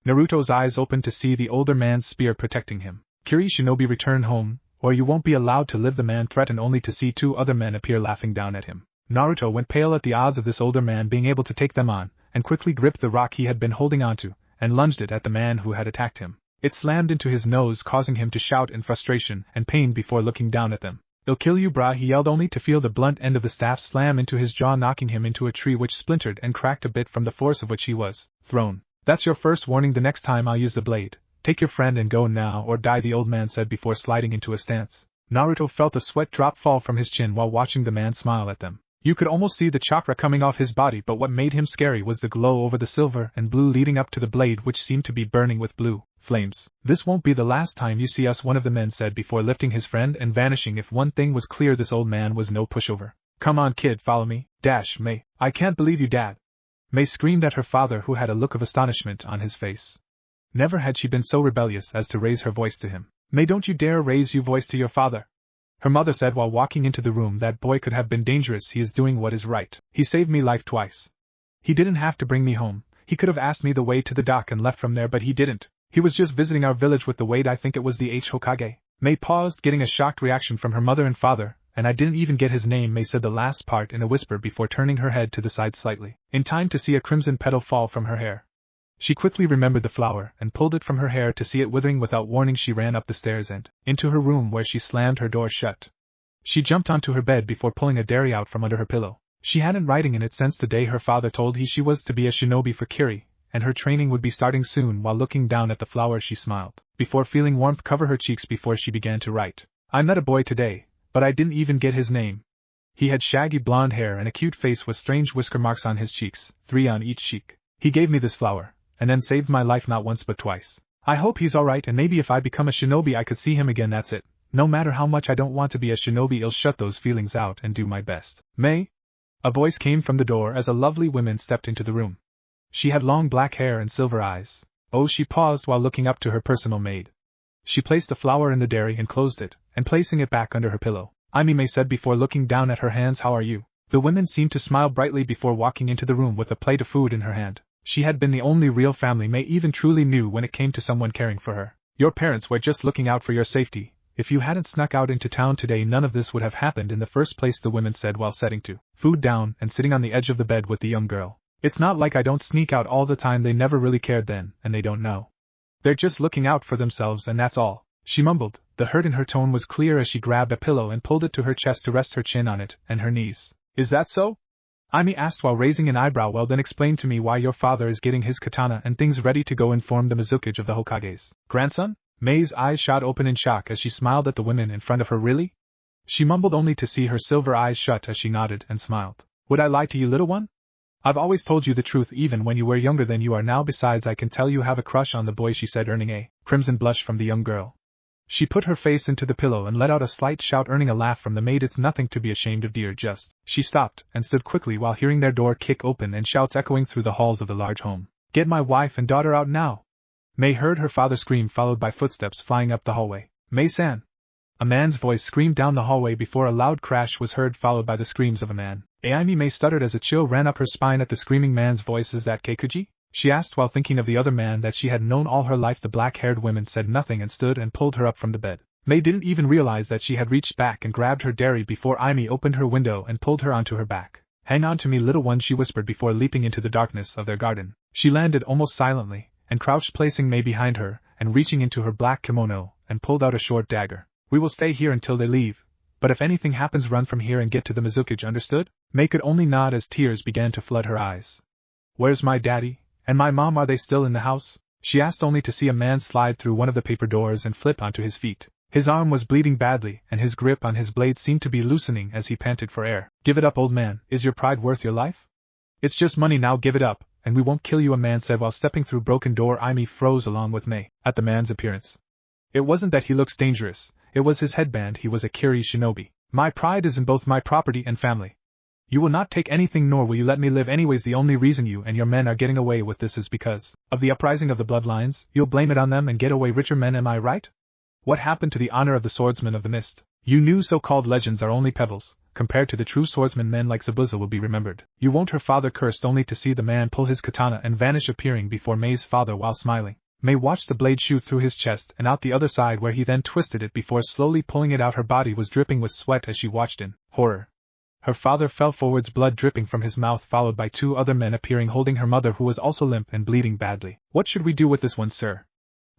Naruto's eyes opened to see the older man's spear protecting him. Kiri shinobi, return home, or you won't be allowed to live, the man threatened, only to see two other men appear laughing down at him. Naruto went pale at the odds of this older man being able to take them on, and quickly gripped the rock he had been holding onto, and lunged it at the man who had attacked him. It slammed into his nose, causing him to shout in frustration and pain before looking down at them. "I'll kill you, brah," he yelled, only to feel the blunt end of the staff slam into his jaw, knocking him into a tree which splintered and cracked a bit from the force of which he was thrown. "That's your first warning. The next time I'll use the blade. Take your friend and go now or die," the old man said before sliding into a stance. Naruto felt a sweat drop fall from his chin while watching the man smile at them. You could almost see the chakra coming off his body, but what made him scary was the glow over the silver and blue leading up to the blade, which seemed to be burning with blue flames. "This won't be the last time you see us," one of the men said before lifting his friend and vanishing. If one thing was clear, this old man was no pushover. "Come on, kid, follow me." May. "I can't believe you, Dad." May screamed at her father, who had a look of astonishment on his face. Never had she been so rebellious as to raise her voice to him. "May, don't you dare raise your voice to your father," her mother said while walking into the room. "That boy could have been dangerous. He is doing what is right. He saved me life twice. He didn't have to bring me home. He could have asked me the way to the dock and left from there, but he didn't. He was just visiting our village with the Wade. I think it was the Hokage." May paused, getting a shocked reaction from her mother and father. "And I didn't even get his name." May said the last part in a whisper before turning her head to the side slightly, in time to see a crimson petal fall from her hair. She quickly remembered the flower and pulled it from her hair. To see it withering without warning, she ran up the stairs and into her room, where she slammed her door shut. She jumped onto her bed before pulling a diary out from under her pillow. She hadn't writing in it since the day her father told her she was to be a shinobi for Kiri, and her training would be starting soon. While looking down at the flower, she smiled, before feeling warmth cover her cheeks before she began to write. "I met a boy today, but I didn't even get his name. He had shaggy blonde hair and a cute face with strange whisker marks on his cheeks, 3 on each cheek. He gave me this flower, and then saved my life not once but twice. I hope he's alright, and maybe if I become a shinobi I could see him again. That's it. No matter how much I don't want to be a shinobi, I'll shut those feelings out and do my best. May?" A voice came from the door as a lovely woman stepped into the room. She had long black hair and silver eyes. "Oh," she paused while looking up to her personal maid. She placed the flower in the diary and closed it, and placing it back under her pillow. May said before looking down at her hands. "How are you?" The woman seemed to smile brightly before walking into the room with a plate of food in her hand. She had been the only real family May even truly knew when it came to someone caring for her. "Your parents were just looking out for your safety. If you hadn't snuck out into town today, none of this would have happened in the first place," the woman said while setting food down and sitting on the edge of the bed with the young girl. "It's not like I don't sneak out all the time. They never really cared then, and they don't now. They're just looking out for themselves, and that's all," she mumbled. The hurt in her tone was clear as she grabbed a pillow and pulled it to her chest to rest her chin on it and her knees. "Is that so?" Amy asked while raising an eyebrow. "Well, then explain to me why your father is getting his katana and things ready to go inform the Mizukage of the Hokage's grandson." May's eyes shot open in shock as she smiled at the women in front of her. "Really?" She mumbled, only to see her silver eyes shut as she nodded and smiled. "Would I lie to you, little one? I've always told you the truth, even when you were younger than you are now. Besides, I can tell you have a crush on the boy," she said, earning a crimson blush from the young girl. She put her face into the pillow and let out a slight shout, earning a laugh from the maid. "It's nothing to be ashamed of, dear, just..." She stopped and stood quickly while hearing their door kick open and shouts echoing through the halls of the large home. "Get my wife and daughter out now!" May heard her father scream, followed by footsteps flying up the hallway. "May-san!" A man's voice screamed down the hallway before a loud crash was heard, followed by the screams of a man. May stuttered as a chill ran up her spine at the screaming man's voice. "Is that Kikuchi?" she asked while thinking of the other man that she had known all her life. The black-haired woman said nothing and stood and pulled her up from the bed. May didn't even realize that she had reached back and grabbed her diary before Amy opened her window and pulled her onto her back. "Hang on to me, little one," she whispered before leaping into the darkness of their garden. She landed almost silently and crouched, placing May behind her and reaching into her black kimono and pulled out a short dagger. "We will stay here until they leave, but if anything happens, run from here and get to the Mizukage, understood?" May could only nod as tears began to flood her eyes. "Where's my daddy and my mom? Are they still in the house?" she asked, only to see a man slide through one of the paper doors and flip onto his feet. His arm was bleeding badly, and his grip on his blade seemed to be loosening as he panted for air. "Give it up, old man. Is your pride worth your life? It's just money now. Give it up, and we won't kill you," a man said while stepping through broken door. Amy froze along with May at the man's appearance. It wasn't that he looks dangerous, it was his headband. He was a Kiri shinobi. "My pride is in both my property and family. You will not take anything, nor will you let me live. Anyways, the only reason you and your men are getting away with this is because of the uprising of the bloodlines. You'll blame it on them and get away richer men, am I right? What happened to the honor of the swordsman of the mist? You new so-called legends are only pebbles, compared to the true swordsman. Men like Zabuza will be remembered. You won't." Her father cursed, only to see the man pull his katana and vanish, appearing before May's father while smiling. May watched the blade shoot through his chest and out the other side where he then twisted it before slowly pulling it out. Her body was dripping with sweat as she watched in horror. Her father fell forwards, blood dripping from his mouth, followed by 2 other men appearing holding her mother, who was also limp and bleeding badly. "What should we do with this one, sir?"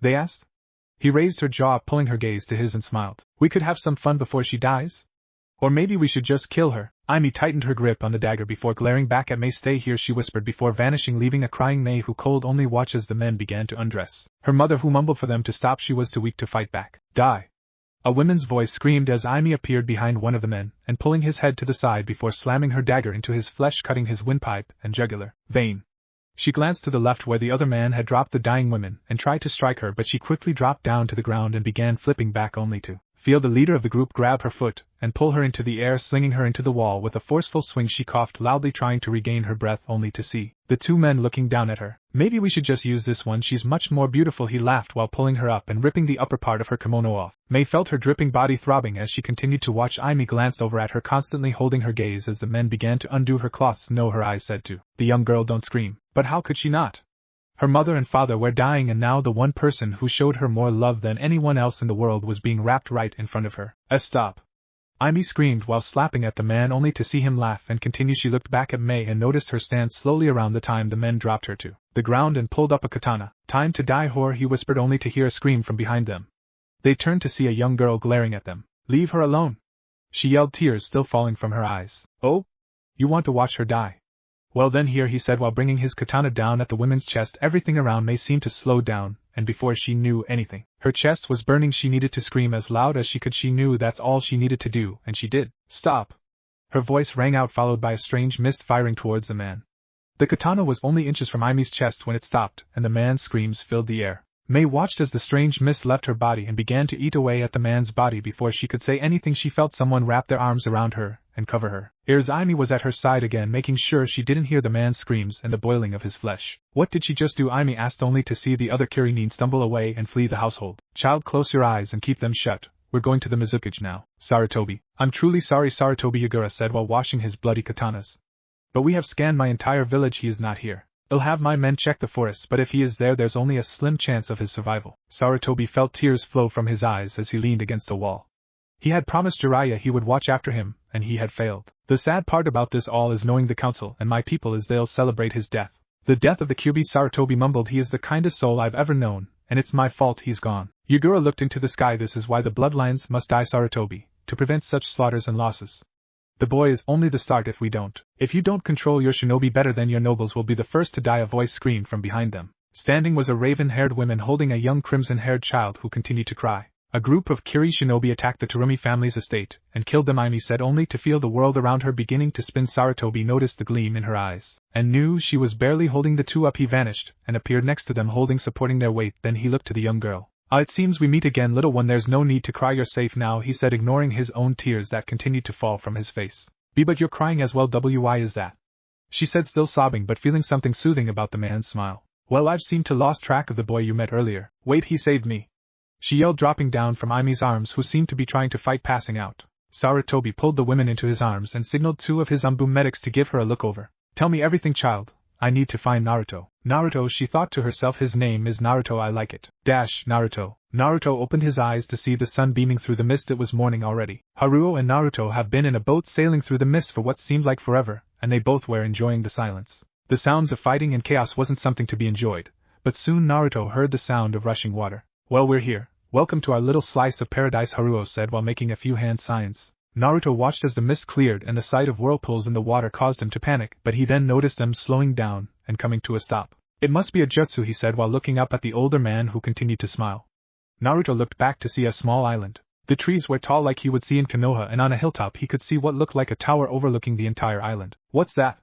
they asked. He raised her jaw, pulling her gaze to his, and smiled. "We could have some fun before she dies? Or maybe we should just kill her." Amy tightened her grip on the dagger before glaring back at May. "Stay here," she whispered before vanishing, leaving a crying May who could only watch as the men began to undress. Her mother who mumbled for them to stop. She was too weak to fight back. "Die!" a woman's voice screamed as Amy appeared behind one of the men, and pulling his head to the side before slamming her dagger into his flesh, cutting his windpipe and jugular vein. She glanced to the left where the other man had dropped the dying woman and tried to strike her, but she quickly dropped down to the ground and began flipping back, only to feel the leader of the group grab her foot and pull her into the air, slinging her into the wall. With a forceful swing she coughed loudly, trying to regain her breath, only to see the 2 men looking down at her. "Maybe we should just use this one, she's much more beautiful," he laughed while pulling her up and ripping the upper part of her kimono off. May felt her dripping body throbbing as she continued to watch. Amy glanced over at her, constantly holding her gaze as the men began to undo her cloths. "No," her eyes said to the young girl, "don't scream." But how could she not? Her mother and father were dying, and now the one person who showed her more love than anyone else in the world was being wrapped right in front of her. Stop!" Amy screamed while slapping at the man, only to see him laugh and continue. She looked back at May and noticed her stand slowly around the time the men dropped her to the ground and pulled up a katana. "Time to die, whore," he whispered, only to hear a scream from behind them. They turned to see a young girl glaring at them. "Leave her alone!" she yelled, tears still falling from her eyes. "Oh? You want to watch her die? Well then, here," he said while bringing his katana down at the woman's chest. Everything around May seemed to slow down, and before she knew anything, her chest was burning. She needed to scream as loud as she could. She knew that's all she needed to do, and she did. "Stop!" her voice rang out, followed by a strange mist firing towards the man. The katana was only inches from Amy's chest when it stopped, and the man's screams filled the air. May watched as the strange mist left her body and began to eat away at the man's body. Before she could say anything, she felt someone wrap their arms around her and cover her ears. Amy was at her side again, making sure she didn't hear the man's screams and the boiling of his flesh. "What did she just do?" Amy asked, only to see the other Kiri stumble away and flee the household. "Child, close your eyes and keep them shut. We're going to the Mizukage now." "Sarutobi, I'm truly sorry," Sarutobi Yura said while washing his bloody katanas. "But we have scanned my entire village. He is not here. I'll have my men check the forests, but if he is there, there's only a slim chance of his survival." Sarutobi felt tears flow from his eyes as he leaned against the wall. He had promised Jiraiya he would watch after him, and he had failed. "The sad part about this all is knowing the council and my people is they'll celebrate his death." "The death of the Kyuubi," Sarutobi mumbled. "He is the kindest soul I've ever known, and it's my fault he's gone." Yugura looked into the sky. "This is why the bloodlines must die, Sarutobi, to prevent such slaughters and losses. The boy is only the start. If we don't, if you don't control your shinobi better, then your nobles will be the first to die." A voice screamed from behind them. Standing was a raven-haired woman holding a young crimson-haired child who continued to cry. "A group of Kiri shinobi attacked the Terumi family's estate and killed them," Amy said, only to feel the world around her beginning to spin. Sarutobi noticed the gleam in her eyes and knew she was barely holding the 2 up. He vanished and appeared next to them, supporting their weight. Then he looked to the young girl. It seems we meet again, little one. There's no need to cry. You're safe now," he said, ignoring his own tears that continued to fall from his face. But you're crying as well. Why is that?" she said, still sobbing but feeling something soothing about the man's smile. "Well, I've seemed to lost track of the boy you met earlier." "Wait, he saved me," she yelled, dropping down from Amy's arms, who seemed to be trying to fight, passing out. Sarutobi pulled the women into his arms and signaled 2 of his Umbu medics to give her a look over. "Tell me everything, child. I need to find Naruto." "Naruto," she thought to herself. "His name is Naruto. I like it. Naruto." Naruto opened his eyes to see the sun beaming through the mist. It was morning already. Haruo and Naruto have been in a boat sailing through the mist for what seemed like forever, and they both were enjoying the silence. The sounds of fighting and chaos wasn't something to be enjoyed, but soon Naruto heard the sound of rushing water. "Well, we're here. Welcome to our little slice of paradise," Haruo said while making a few hand signs. Naruto watched as the mist cleared and the sight of whirlpools in the water caused him to panic, but he then noticed them slowing down and coming to a stop. "It must be a jutsu," he said while looking up at the older man who continued to smile. Naruto looked back to see a small island. The trees were tall like he would see in Konoha, and on a hilltop he could see what looked like a tower overlooking the entire island. "What's that?"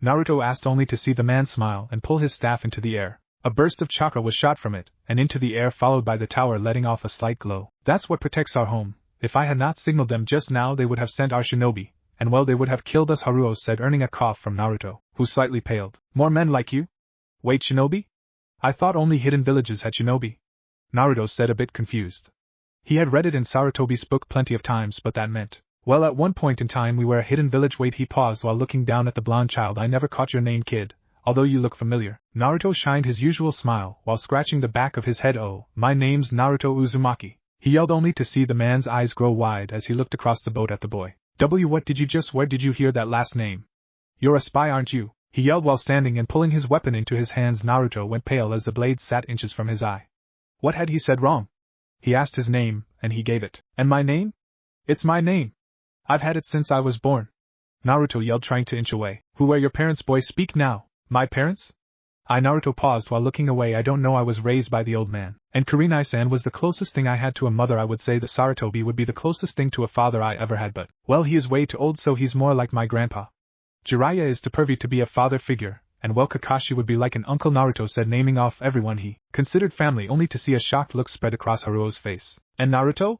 Naruto asked, only to see the man smile and pull his staff into the air. A burst of chakra was shot from it, and into the air, followed by the tower letting off a slight glow. "That's what protects our home. If I had not signaled them just now, they would have sent our shinobi, and well, they would have killed us," Haruo said, earning a cough from Naruto, who slightly paled. "More men like you? Wait, shinobi? I thought only hidden villages had shinobi," Naruto said, a bit confused. He had read it in Sarutobi's book plenty of times, but that meant, well, at one point in time we were a hidden village. "Wait," he paused while looking down at the blonde child. "I never caught your name, kid. although you look familiar. Naruto shined his usual smile while scratching the back of his head. Oh, my name's Naruto Uzumaki. He yelled only to see the man's eyes grow wide as he looked across the boat at the boy. What did you just where did you hear that last name? You're a spy, aren't you? He yelled while standing and pulling his weapon into his hands. Naruto went pale as the blade sat inches from his eye. What had he said wrong? He asked his name, and he gave it. And my name? It's my name. I've had it since I was born. Naruto yelled, trying to inch away. Who are your parents, boy? Speak now. My parents? Naruto paused while looking away. I don't know, I was raised by the old man. And Kurenai-san was the closest thing I had to a mother. I would say that Sarutobi would be the closest thing to a father I ever had, but, well, he is way too old, so he's more like my grandpa. Jiraiya is too pervy to be a father figure, and well, Kakashi would be like an uncle, Naruto said, naming off everyone he considered family, only to see a shocked look spread across Haruo's face. And Naruto?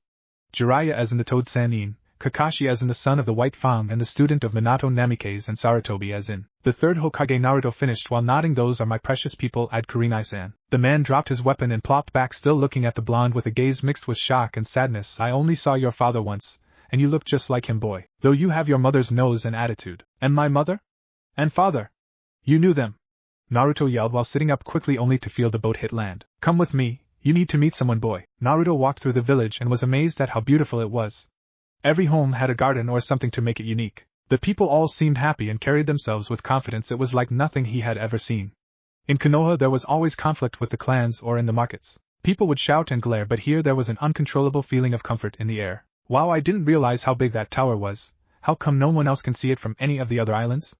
Jiraiya as in the Toad Sannin, Kakashi as in the son of the White Fang and the student of Minato Namikaze, and Sarutobi as in the third Hokage. Naruto finished while nodding. Those are my precious people, I'd Kurenai-san. The man dropped his weapon and plopped back, still looking at the blonde with a gaze mixed with shock and sadness. I only saw your father once, and you look just like him, boy, though you have your mother's nose and attitude. And my mother? And father? You knew them? Naruto yelled while sitting up quickly only to feel the boat hit land. Come with me, you need to meet someone, boy. Naruto walked through the village and was amazed at how beautiful it was. Every home had a garden or something to make it unique. The people all seemed happy and carried themselves with confidence. It was like nothing he had ever seen. In Konoha there was always conflict with the clans or in the markets. People would shout and glare, but here there was an uncontrollable feeling of comfort in the air. Wow, I didn't realize how big that tower was. How come no one else can see it from any of the other islands?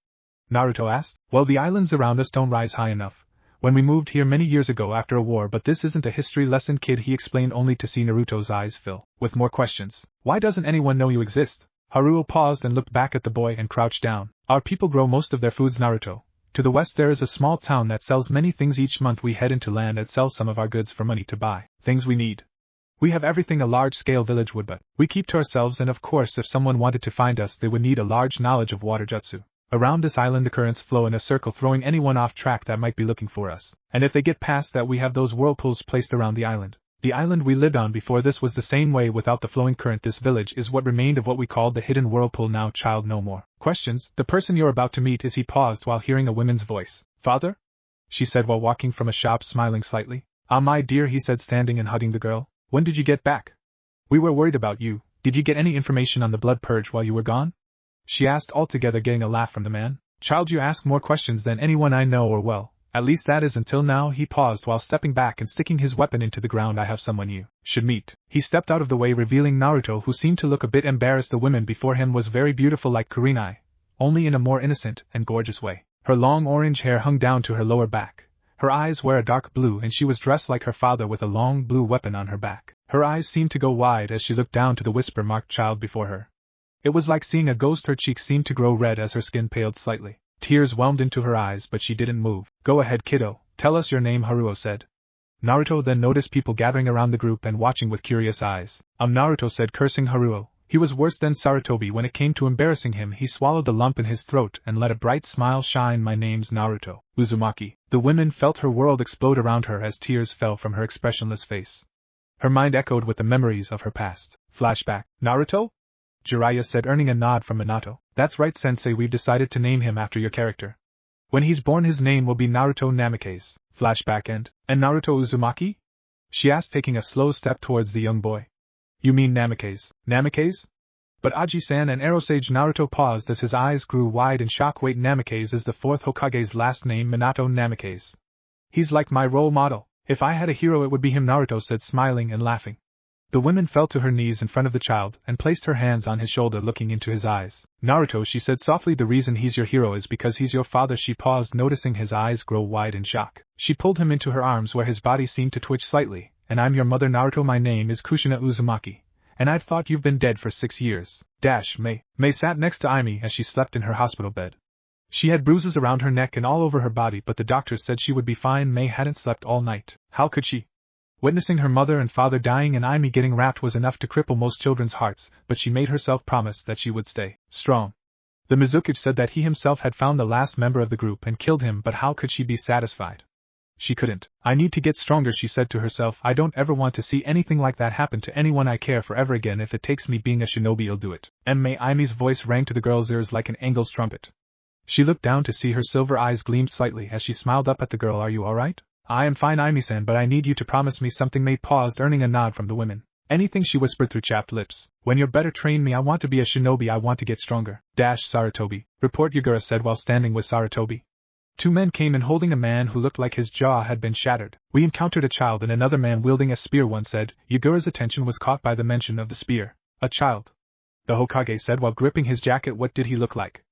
Naruto asked. Well, the islands around us don't rise high enough. When we moved here many years ago after a war, but this isn't a history lesson, kid, he explained, only to see Naruto's eyes fill with more questions. Why doesn't anyone know you exist? Haruo paused and looked back at the boy and crouched down. Our people grow most of their foods, Naruto. To the west there is a small town that sells many things. Each month we head into land and sell some of our goods for money to buy things we need. We have everything a large-scale village would, but we keep to ourselves, and of course if someone wanted to find us they would need a large knowledge of water jutsu. Around this island the currents flow in a circle, throwing anyone off track that might be looking for us. And if they get past that, we have those whirlpools placed around the island. The island we lived on before this was the same way without the flowing current. This village is what remained of what we called the hidden whirlpool. Now, child, no more questions. The person you're about to meet is. He paused while hearing a woman's voice. Father? She said while walking from a shop, smiling slightly. Ah, my dear, he said, standing and hugging the girl. When did you get back? We were worried about you. Did you get any information on the blood purge while you were gone? She asked, altogether getting a laugh from the man. Child, you ask more questions than anyone I know, or well, at least that is until now. He paused while stepping back and sticking his weapon into the ground. I have someone you should meet. He stepped out of the way, revealing Naruto, who seemed to look a bit embarrassed. The woman before him was very beautiful, like Kurenai, only in a more innocent and gorgeous way. Her long orange hair hung down to her lower back. Her eyes were a dark blue, and she was dressed like her father with a long blue weapon on her back. Her eyes seemed to go wide as she looked down to the whisper-marked child before her. It was like seeing a ghost. Her cheeks seemed to grow red as her skin paled slightly. Tears whelmed into her eyes, but she didn't move. Go ahead, kiddo, tell us your name, Haruo said. Naruto then noticed people gathering around the group and watching with curious eyes. Naruto said, cursing Haruo. He was worse than Sarutobi when it came to embarrassing him. He swallowed the lump in his throat and let a bright smile shine. My name's Naruto Uzumaki. The women felt her world explode around her as tears fell from her expressionless face. Her mind echoed with the memories of her past. Flashback. Naruto? Jiraiya said, earning a nod from Minato. That's right, sensei, we've decided to name him after your character. When he's born his name will be Naruto Namikaze. Flashback. And Naruto Uzumaki? She asked, taking a slow step towards the young boy. You mean Namikaze? Namikaze? But Aji-san and Erosage. Naruto paused as his eyes grew wide in shock. Wait, Namikaze is the fourth Hokage's last name, Minato Namikaze. He's like my role model. If I had a hero it would be him, Naruto said, smiling and laughing. The woman fell to her knees in front of the child and placed her hands on his shoulder, looking into his eyes. Naruto, she said softly, the reason he's your hero is because he's your father. She paused, noticing his eyes grow wide in shock. She pulled him into her arms where his body seemed to twitch slightly. And I'm your mother, Naruto. My name is Kushina Uzumaki. And I've thought you've been dead for 6 years. Mei sat next to Aimi as she slept in her hospital bed. She had bruises around her neck and all over her body, but the doctors said she would be fine. Mei hadn't slept all night. How could she? Witnessing her mother and father dying and Aimi getting wrapped was enough to cripple most children's hearts, but she made herself promise that she would stay strong. The Mizukage said that he himself had found the last member of the group and killed him, but how could she be satisfied? She couldn't. I need to get stronger, she said to herself. I don't ever want to see anything like that happen to anyone I care for ever again. If it takes me being a shinobi, I'll do it. Aimi's voice rang to the girl's ears like an angel's trumpet. She looked down to see her silver eyes gleam slightly as she smiled up at the girl. Are you alright? I am fine, Aimi-san, but I need you to promise me something. May paused, earning a nod from the women. Anything, she whispered through chapped lips. When you're better, train me. I want to be a shinobi. I want to get stronger. Sarutobi. Report, Yura said while standing with Sarutobi. 2 men came in holding a man who looked like his jaw had been shattered. We encountered a child and another man wielding a spear, one said. Yugura's attention was caught by the mention of the spear. A child, the Hokage said while gripping his jacket. What did he look like?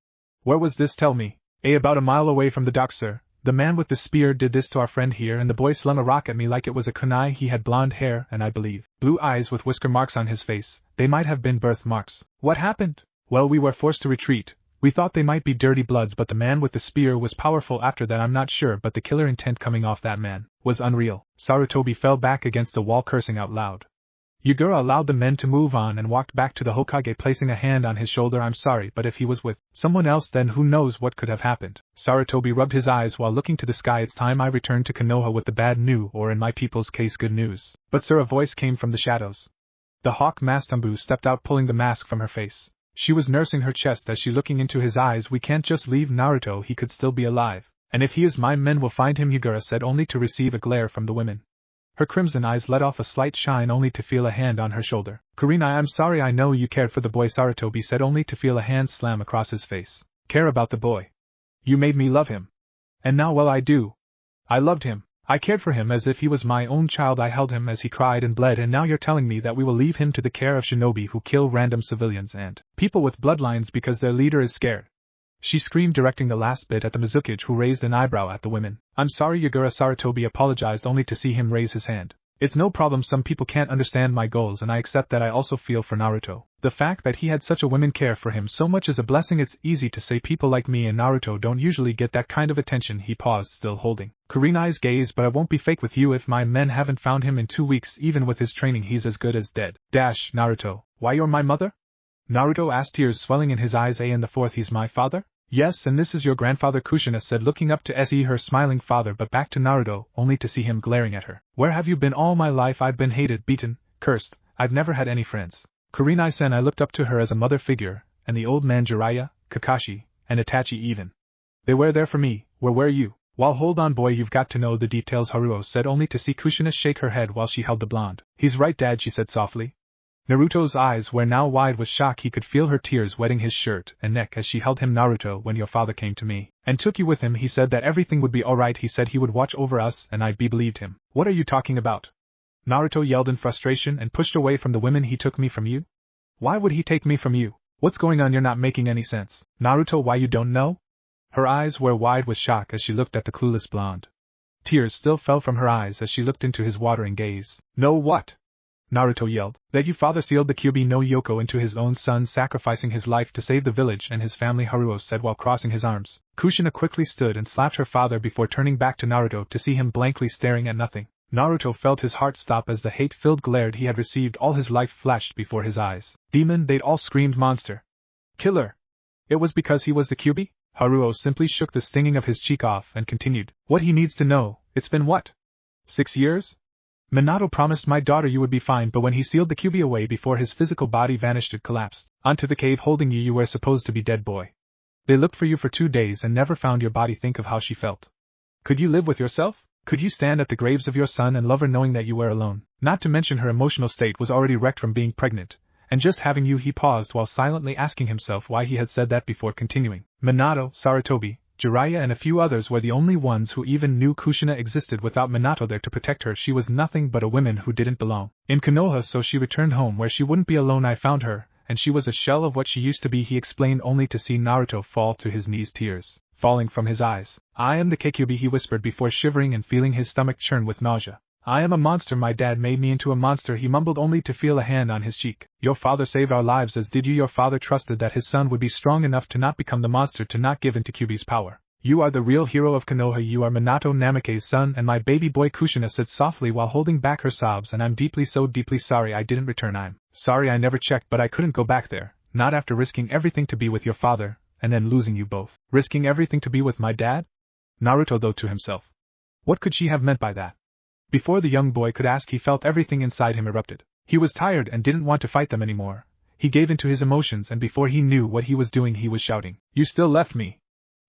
Where was this? Tell me. About a mile away from the dock, sir. The man with the spear did this to our friend here, and the boy slung a rock at me like it was a kunai. He had blonde hair and, I believe, blue eyes with whisker marks on his face. They might have been birth marks. What happened? Well, we were forced to retreat. We thought they might be dirty bloods, but the man with the spear was powerful. After that I'm not sure, but the killer intent coming off that man was unreal. Sarutobi fell back against the wall, cursing out loud. Yugura allowed the men to move on and walked back to the Hokage, placing a hand on his shoulder. I'm sorry, but if he was with someone else, then who knows what could have happened. Sarutobi rubbed his eyes while looking to the sky. It's time I returned to Konoha with the bad news, or in my people's case, good news. But sir, a voice came from the shadows. The hawk Mastambu stepped out, pulling the mask from her face. She was nursing her chest as she looking into his eyes. We can't just leave Naruto. He could still be alive. And if he is, my men will find him, Yugura said, only to receive a glare from the women. Her crimson eyes let off a slight shine, only to feel a hand on her shoulder. Karina, I'm sorry, I know you cared for the boy, Sarutobi said, only to feel a hand slam across his face. Care about the boy? You made me love him. And now, well, I do. I loved him. I cared for him as if he was my own child. I held him as he cried and bled, and now you're telling me that we will leave him to the care of shinobi who kill random civilians and people with bloodlines because their leader is scared. She screamed, directing the last bit at the Mizukage, who raised an eyebrow at the women. I'm sorry, Yugura. Sarutobi apologized, only to see him raise his hand. It's no problem, some people can't understand my goals, and I accept that. I also feel for Naruto. The fact that he had such a woman care for him so much is a blessing. It's easy to say people like me and Naruto don't usually get that kind of attention. He paused, still holding Kurina's gaze. But I won't be fake with you. If my men haven't found him in 2 weeks, even with his training, he's as good as dead. Naruto, why you're my mother? Naruto asked, tears swelling in his eyes. And the fourth, he's my father? Yes, and this is your grandfather, Kushina said, looking up to Se, her smiling father, but back to Naruto, only to see him glaring at her. Where have you been all my life? I've been hated, beaten, cursed. I've never had any friends. Kurinai-sen, I looked up to her as a mother figure, and the old man Jiraiya, Kakashi, and Itachi even. They were there for me. Where were you? Well, hold on, boy, you've got to know the details, Haruo said, only to see Kushina shake her head while she held the blonde. He's right, Dad, she said softly. Naruto's eyes were now wide with shock. He could feel her tears wetting his shirt and neck as she held him. Naruto, when your father came to me and took you with him, he said that everything would be alright. He said he would watch over us, and I believed him. What are you talking about? Naruto yelled in frustration and pushed away from the women. He took me from you? Why would he take me from you? What's going on? You're not making any sense. Naruto, why you don't know? Her eyes were wide with shock as she looked at the clueless blonde. Tears still fell from her eyes as she looked into his watering gaze. No, what? Naruto yelled. That your father sealed the Kyuubi no Yoko into his own son, sacrificing his life to save the village and his family, Haruo said while crossing his arms. Kushina quickly stood and slapped her father before turning back to Naruto to see him blankly staring at nothing. Naruto felt his heart stop as the hate-filled glare he had received all his life flashed before his eyes. Demon, they'd all screamed monster. Killer. It was because he was the Kyuubi? Haruo simply shook the stinging of his cheek off and continued. What he needs to know, it's been what? 6 years? Minato promised my daughter you would be fine, but when he sealed the Kyuubi away before his physical body vanished, it collapsed onto the cave holding you. You were supposed to be dead, boy. They looked for you for 2 days and never found your body. Think of how she felt. Could you live with yourself? Could you stand at the graves of your son and lover knowing that you were alone? Not to mention her emotional state was already wrecked from being pregnant, and just having you. He paused while silently asking himself why he had said that before continuing. Minato, Sarutobi, Jiraiya and a few others were the only ones who even knew Kushina existed. Without Minato there to protect her, she was nothing but a woman who didn't belong in Konoha, so she returned home where she wouldn't be alone. I found her, and she was a shell of what she used to be, he explained, only to see Naruto fall to his knees, tears falling from his eyes. I am the Kyuubi, he whispered before shivering and feeling his stomach churn with nausea. I am a monster, my dad made me into a monster, he mumbled, only to feel a hand on his cheek. Your father saved our lives, as did you. Your father trusted that his son would be strong enough to not become the monster, to not give in to Kyuubi's power. You are the real hero of Konoha. You are Minato Namake's son and my baby boy, Kushina said softly while holding back her sobs. And I'm deeply, so deeply sorry I didn't return. I'm sorry I never checked, but I couldn't go back there, not after risking everything to be with your father, and then losing you both. Risking everything to be with my dad? Naruto thought to himself. What could she have meant by that? Before the young boy could ask, he felt everything inside him erupted. He was tired and didn't want to fight them anymore. He gave in to his emotions, and before he knew what he was doing, he was shouting, You still left me!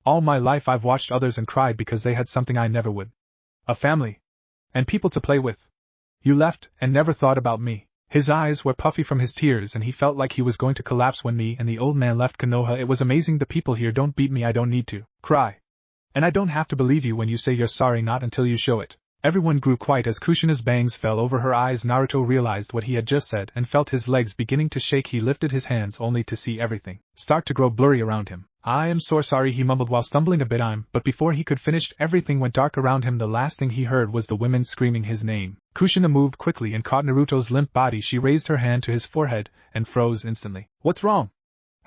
All my life I've watched others and cried because they had something I never would. A family. And people to play with. You left, and never thought about me. His eyes were puffy from his tears and he felt like he was going to collapse when me and the old man left Konoha. It was amazing. The people here don't beat me. I don't need to cry. And I don't have to believe you when you say you're sorry, not until you show it. Everyone grew quiet as Kushina's bangs fell over her eyes. Naruto realized what he had just said and felt his legs beginning to shake. He lifted his hands only to see everything start to grow blurry around him. I am so sorry, he mumbled while stumbling a bit. But before he could finish, everything went dark around him. The last thing he heard was the women screaming his name. Kushina moved quickly and caught Naruto's limp body. She raised her hand to his forehead and froze instantly. What's wrong?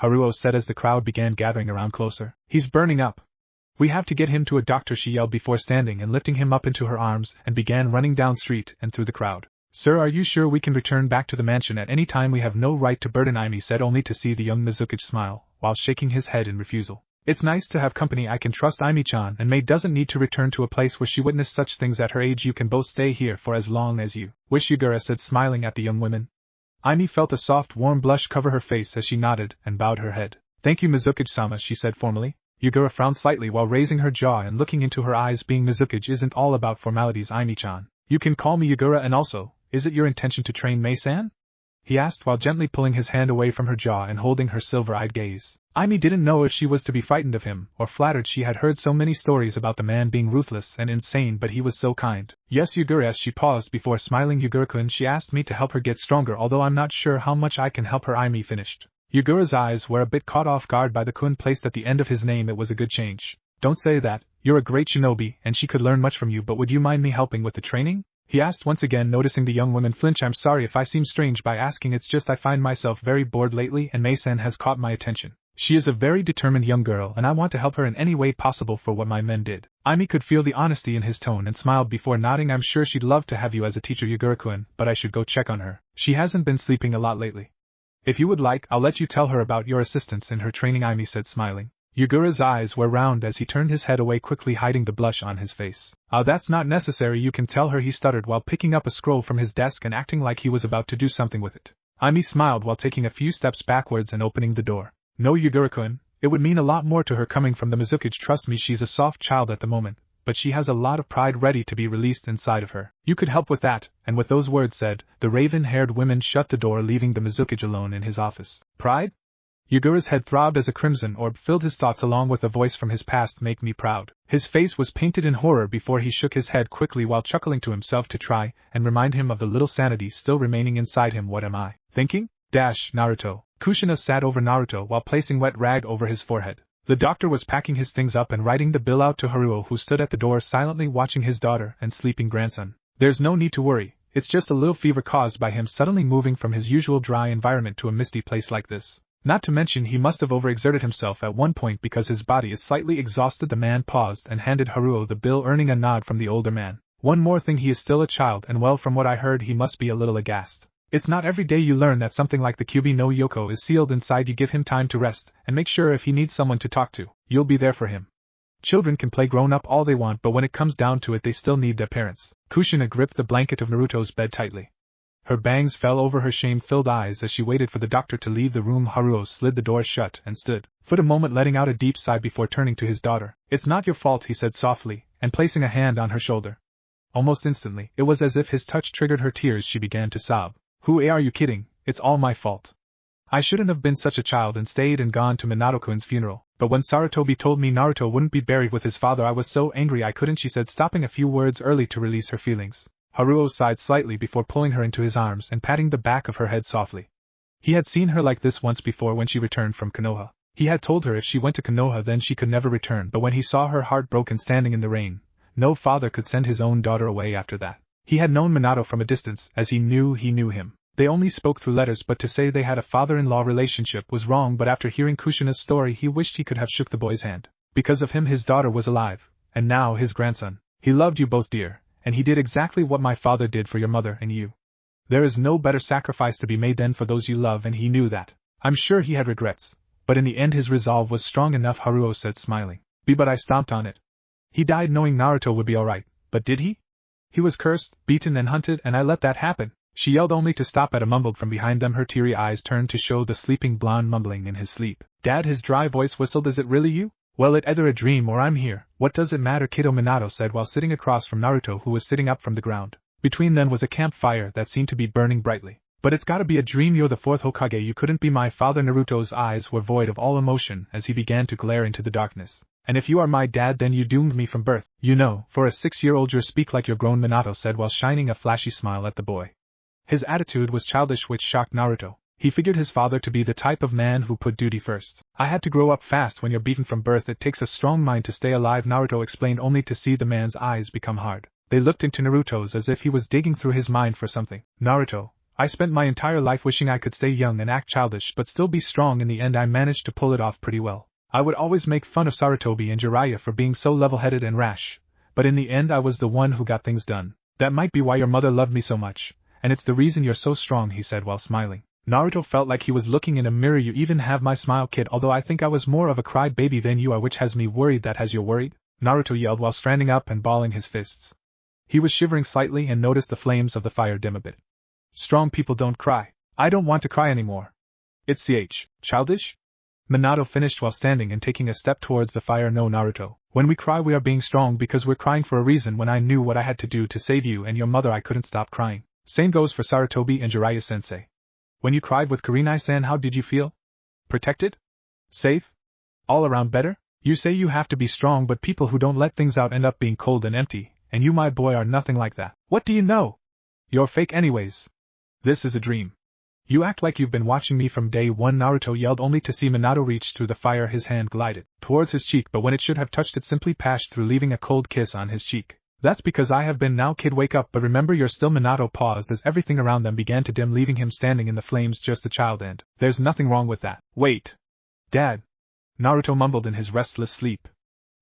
Haruo said as the crowd began gathering around closer. He's burning up. We have to get him to a doctor, she yelled before standing and lifting him up into her arms and began running down street and through the crowd. Sir, are you sure we can return back to the mansion at any time? We have no right to burden, Aimi said, only to see the young Mizukage smile, while shaking his head in refusal. It's nice to have company. I can trust Aimi-chan, and May doesn't need to return to a place where she witnessed such things at her age. You can both stay here for as long as you wish, Yura said, smiling at the young women. Aimi felt a soft warm blush cover her face as she nodded and bowed her head. Thank you, Mizukage-sama, she said formally. Yura frowned slightly while raising her jaw and looking into her eyes. Being Mizukage isn't all about formalities, Aimi-chan. You can call me Yura. And also, is it your intention to train Mei-san? He asked while gently pulling his hand away from her jaw and holding her silver-eyed gaze. Aimi didn't know if she was to be frightened of him or flattered. She had heard so many stories about the man being ruthless and insane, but he was so kind. Yes, Yura. As she paused before smiling, Yugura-kun, she asked me to help her get stronger, although I'm not sure how much I can help her. Aimi finished. Yugura's eyes were a bit caught off guard by the kun placed at the end of his name. It was a good change. Don't say that. You're a great shinobi, and she could learn much from you, but would you mind me helping with the training? He asked once again, noticing the young woman flinch. I'm sorry if I seem strange by asking. It's just I find myself very bored lately, and Mei-san has caught my attention. She is a very determined young girl, and I want to help her in any way possible for what my men did. Aimi could feel the honesty in his tone and smiled before nodding. I'm sure she'd love to have you as a teacher, Yugura-kun, but I should go check on her. She hasn't been sleeping a lot lately. If you would like, I'll let you tell her about your assistance in her training, Aimi said, smiling. Yugura's eyes were round as he turned his head away, quickly hiding the blush on his face. That's not necessary. You can tell her, he stuttered while picking up a scroll from his desk and acting like he was about to do something with it. Aimi smiled while taking a few steps backwards and opening the door. No, Yugura-kun, it would mean a lot more to her coming from the Mizukage. Trust me, she's a soft child at the moment, but she has a lot of pride ready to be released inside of her. You could help with that. And with those words said, the raven-haired women shut the door, leaving the Mizukage alone in his office. Pride? Yugura's head throbbed as a crimson orb filled his thoughts, along with a voice from his past. Make me proud. His face was painted in horror before he shook his head quickly while chuckling to himself to try and remind him of the little sanity still remaining inside him. What am I thinking? Naruto. Kushina sat over Naruto while placing wet rag over his forehead. The doctor was packing his things up and writing the bill out to Haruo, who stood at the door silently watching his daughter and sleeping grandson. There's no need to worry. It's just a little fever caused by him suddenly moving from his usual dry environment to a misty place like this. Not to mention he must have overexerted himself at one point because his body is slightly exhausted. The man paused and handed Haruo the bill, earning a nod from the older man. One more thing, he is still a child, and well, from what I heard, he must be a little aghast. It's not every day you learn that something like the Kyubi no Yoko is sealed inside. You give him time to rest, and make sure if he needs someone to talk to, you'll be there for him. Children can play grown-up all they want, but when it comes down to it, they still need their parents. Kushina gripped the blanket of Naruto's bed tightly. Her bangs fell over her shame-filled eyes as she waited for the doctor to leave the room. Haruo slid the door shut and stood for a moment, letting out a deep sigh before turning to his daughter. It's not your fault, he said softly, and placing a hand on her shoulder. Almost instantly, it was as if his touch triggered her tears. She began to sob. Who are you kidding? It's all my fault. I shouldn't have been such a child and stayed and gone to Minato-kun's funeral. But when Sarutobi told me Naruto wouldn't be buried with his father, I was so angry I couldn't, she said, stopping a few words early to release her feelings. Haruo sighed slightly before pulling her into his arms and patting the back of her head softly. He had seen her like this once before when she returned from Konoha. He had told her if she went to Konoha then she could never return, but when he saw her heartbroken standing in the rain, no father could send his own daughter away after that. He had known Minato from a distance, as he knew him. They only spoke through letters, but to say they had a father-in-law relationship was wrong. But after hearing Kushina's story, he wished he could have shook the boy's hand. Because of him his daughter was alive, and now his grandson. He loved you both, dear, and he did exactly what my father did for your mother and you. There is no better sacrifice to be made than for those you love, and he knew that. I'm sure he had regrets, but in the end his resolve was strong enough, Haruo said, smiling. But I stomped on it. He died knowing Naruto would be alright, but did he? He was cursed, beaten and hunted, and I let that happen. She yelled only to stop at a mumbled from behind them. Her teary eyes turned to show the sleeping blonde mumbling in his sleep. Dad, his dry voice whistled. Is it really you? Well, it's either a dream or I'm here. What does it matter, kiddo? Minato said while sitting across from Naruto, who was sitting up from the ground. Between them was a campfire that seemed to be burning brightly. But it's gotta be a dream. You're the fourth Hokage. You couldn't be my father. Naruto's eyes were void of all emotion as he began to glare into the darkness. And if you are my dad, then you doomed me from birth. You know, for a 6-year-old you speak like you're grown, Minato said while shining a flashy smile at the boy. His attitude was childish, which shocked Naruto. He figured his father to be the type of man who put duty first. I had to grow up fast. When you're beaten from birth, it takes a strong mind to stay alive, Naruto explained, only to see the man's eyes become hard. They looked into Naruto's as if he was digging through his mind for something. Naruto, I spent my entire life wishing I could stay young and act childish but still be strong. In the end I managed to pull it off pretty well. I would always make fun of Sarutobi and Jiraiya for being so level-headed and rash, but in the end I was the one who got things done. That might be why your mother loved me so much, and it's the reason you're so strong, he said while smiling. Naruto felt like he was looking in a mirror. You even have my smile, kid, although I think I was more of a crybaby than you are, which has me worried. That has you worried? Naruto yelled while standing up and balling his fists. He was shivering slightly and noticed the flames of the fire dim a bit. Strong people don't cry. I don't want to cry anymore. It's childish? Minato finished while standing and taking a step towards the fire. No, Naruto. When we cry we are being strong because we're crying for a reason. When I knew what I had to do to save you and your mother, I couldn't stop crying. Same goes for Sarutobi and Jiraiya-sensei. When you cried with Kurenai-san, how did you feel? Protected? Safe? All around better? You say you have to be strong, but people who don't let things out end up being cold and empty, and you, my boy, are nothing like that. What do you know? You're fake anyways. This is a dream. You act like you've been watching me from day one, Naruto yelled, only to see Minato reach through the fire. His hand glided towards his cheek, but when it should have touched it, simply passed through, leaving a cold kiss on his cheek. That's because I have been now, kid, wake up, but remember you're still. Minato paused as everything around them began to dim, leaving him standing in the flames, just a child, and there's nothing wrong with that. Wait. Dad. Naruto mumbled in his restless sleep.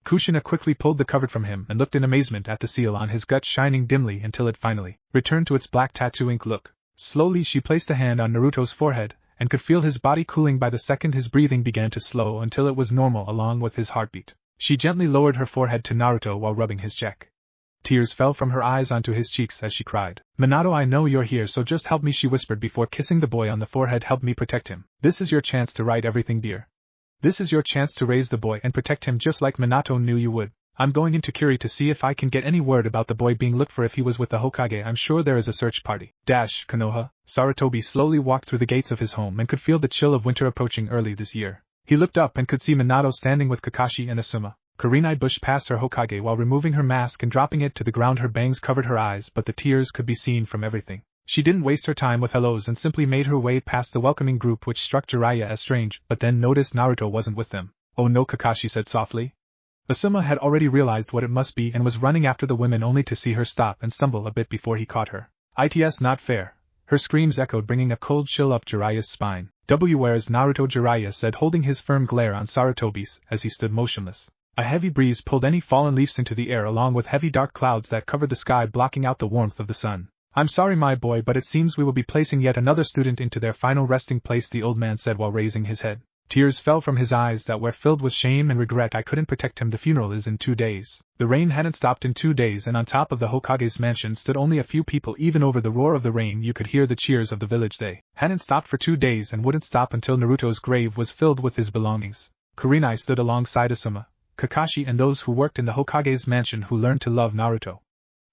Kushina quickly pulled the cover from him and looked in amazement at the seal on his gut, shining dimly until it finally returned to its black tattoo ink look. Slowly she placed a hand on Naruto's forehead, and could feel his body cooling by the second. His breathing began to slow until it was normal along with his heartbeat. She gently lowered her forehead to Naruto while rubbing his cheek. Tears fell from her eyes onto his cheeks as she cried. Minato, I know you're here, so just help me, she whispered before kissing the boy on the forehead. Help me protect him. This is your chance to right everything, dear. This is your chance to raise the boy and protect him just like Minato knew you would. I'm going into Kiri to see if I can get any word about the boy being looked for. If he was with the Hokage, I'm sure there is a search party. Konoha. Sarutobi slowly walked through the gates of his home and could feel the chill of winter approaching early this year. He looked up and could see Minato standing with Kakashi and Asuma. Kurenai pushed past her Hokage while removing her mask and dropping it to the ground. Her bangs covered her eyes, but the tears could be seen from everything. She didn't waste her time with hellos and simply made her way past the welcoming group, which struck Jiraiya as strange, but then noticed Naruto wasn't with them. Oh no, Kakashi said softly. Asuma had already realized what it must be and was running after the women, only to see her stop and stumble a bit before he caught her. It's not fair. Her screams echoed, bringing a cold chill up Jiraiya's spine. Where's Naruto? Jiraiya said, holding his firm glare on Sarutobi's as he stood motionless. A heavy breeze pulled any fallen leaves into the air, along with heavy dark clouds that covered the sky, blocking out the warmth of the sun. I'm sorry, my boy, but it seems we will be placing yet another student into their final resting place, the old man said while raising his head. Tears fell from his eyes that were filled with shame and regret. I couldn't protect him. The funeral is in 2 days. The rain hadn't stopped in 2 days, and on top of the Hokage's mansion stood only a few people. Even over the roar of the rain you could hear the cheers of the village. They hadn't stopped for 2 days and wouldn't stop until Naruto's grave was filled with his belongings. Kurenai stood alongside Asuma, Kakashi and those who worked in the Hokage's mansion who learned to love Naruto.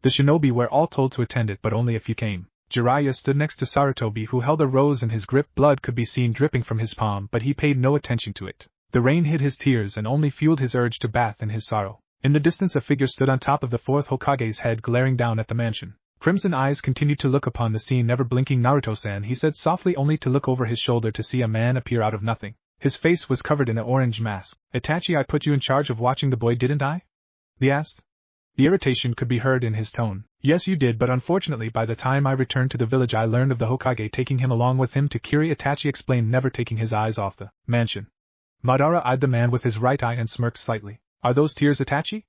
The shinobi were all told to attend it, but only a few came. Jiraiya stood next to Sarutobi, who held a rose in his grip. Blood could be seen dripping from his palm, but he paid no attention to it. The rain hid his tears and only fueled his urge to bath in his sorrow. In the distance a figure stood on top of the fourth Hokage's head, glaring down at the mansion. Crimson eyes continued to look upon the scene, never blinking. Naruto-san, he said softly, only to look over his shoulder to see a man appear out of nothing. His face was covered in an orange mask. Itachi, I put you in charge of watching the boy, didn't I? He asked. The irritation could be heard in his tone. Yes, you did, but unfortunately by the time I returned to the village I learned of the Hokage taking him along with him to Kiri, Itachi explained, never taking his eyes off the mansion. Madara eyed the man with his right eye and smirked slightly. Are those tears, Itachi?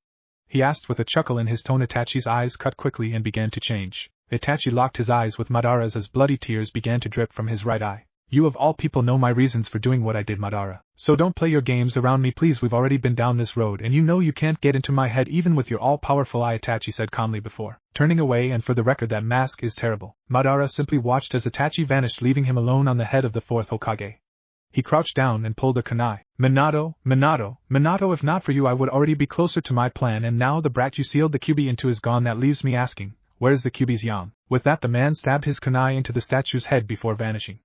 He asked with a chuckle in his tone. Itachi's eyes cut quickly and began to change. Itachi locked his eyes with Madara's as bloody tears began to drip from his right eye. You of all people know my reasons for doing what I did, Madara. So don't play your games around me, please. We've already been down this road and you know you can't get into my head even with your all-powerful eye, Itachi said calmly before turning away, and for the record that mask is terrible. Madara simply watched as Itachi vanished, leaving him alone on the head of the fourth Hokage. He crouched down and pulled a kunai. Minato, if not for you I would already be closer to my plan, and now the brat you sealed the Kyuubi into is gone. That leaves me asking, where's the Kyuubi's yang? With that the man stabbed his kunai into the statue's head before vanishing.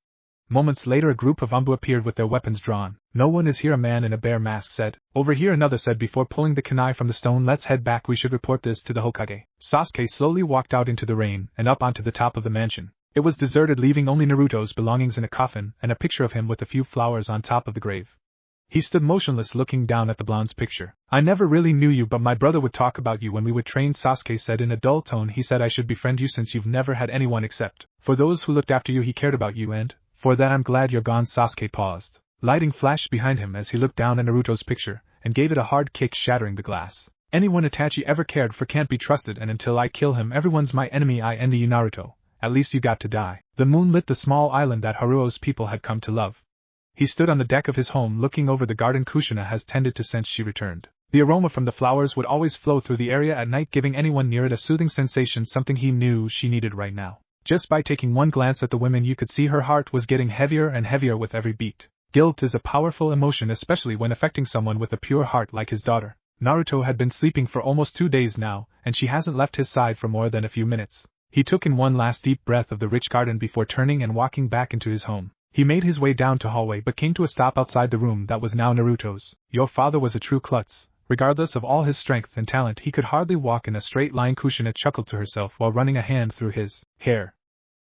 Moments later a group of Umbu appeared with their weapons drawn. No one is here, a man in a bear mask said. Over here, another said before pulling the kunai from the stone. Let's head back, we should report this to the Hokage. Sasuke slowly walked out into the rain and up onto the top of the mansion. It was deserted, leaving only Naruto's belongings in a coffin and a picture of him with a few flowers on top of the grave. He stood motionless looking down at the blonde's picture. I never really knew you, but my brother would talk about you when we would train, Sasuke said in a dull tone. He said I should befriend you since you've never had anyone except for those who looked after you. He cared about you, and for that I'm glad you're gone. Sasuke paused. Lighting flashed behind him as he looked down at Naruto's picture and gave it a hard kick, shattering the glass. Anyone Itachi ever cared for can't be trusted, and until I kill him everyone's my enemy. I envy you, Naruto. At least you got to die. The moon lit the small island that Haruo's people had come to love. He stood on the deck of his home looking over the garden Kushina has tended to since she returned. The aroma from the flowers would always flow through the area at night, giving anyone near it a soothing sensation, something he knew she needed right now. Just by taking one glance at the women you could see her heart was getting heavier and heavier with every beat. Guilt is a powerful emotion, especially when affecting someone with a pure heart like his daughter. Naruto had been sleeping for almost 2 days now, and she hasn't left his side for more than a few minutes. He took in one last deep breath of the rich garden before turning and walking back into his home. He made his way down to hallway but came to a stop outside the room that was now Naruto's. Your father was a true klutz. Regardless of all his strength and talent, he could hardly walk in a straight line. Kushina chuckled to herself while running a hand through his hair.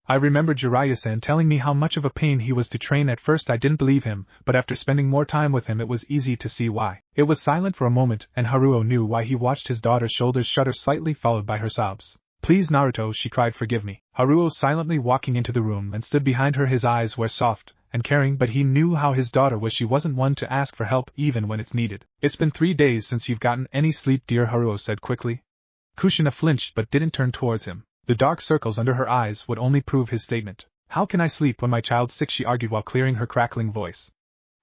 I remember Jiraiya-san telling me how much of a pain he was to train. At first I didn't believe him, but after spending more time with him it was easy to see why. It was silent for a moment, and Haruo knew why. He watched his daughter's shoulders shudder slightly, followed by her sobs. Please Naruto, she cried, forgive me. Haruo silently walking into the room and stood behind her. His eyes were soft and caring, but he knew how his daughter was. She wasn't one to ask for help even when it's needed. It's been 3 days since you've gotten any sleep, dear, Haruo said quickly. Kushina flinched but didn't turn towards him. The dark circles under her eyes would only prove his statement. How can I sleep when my child's sick, she argued while clearing her crackling voice.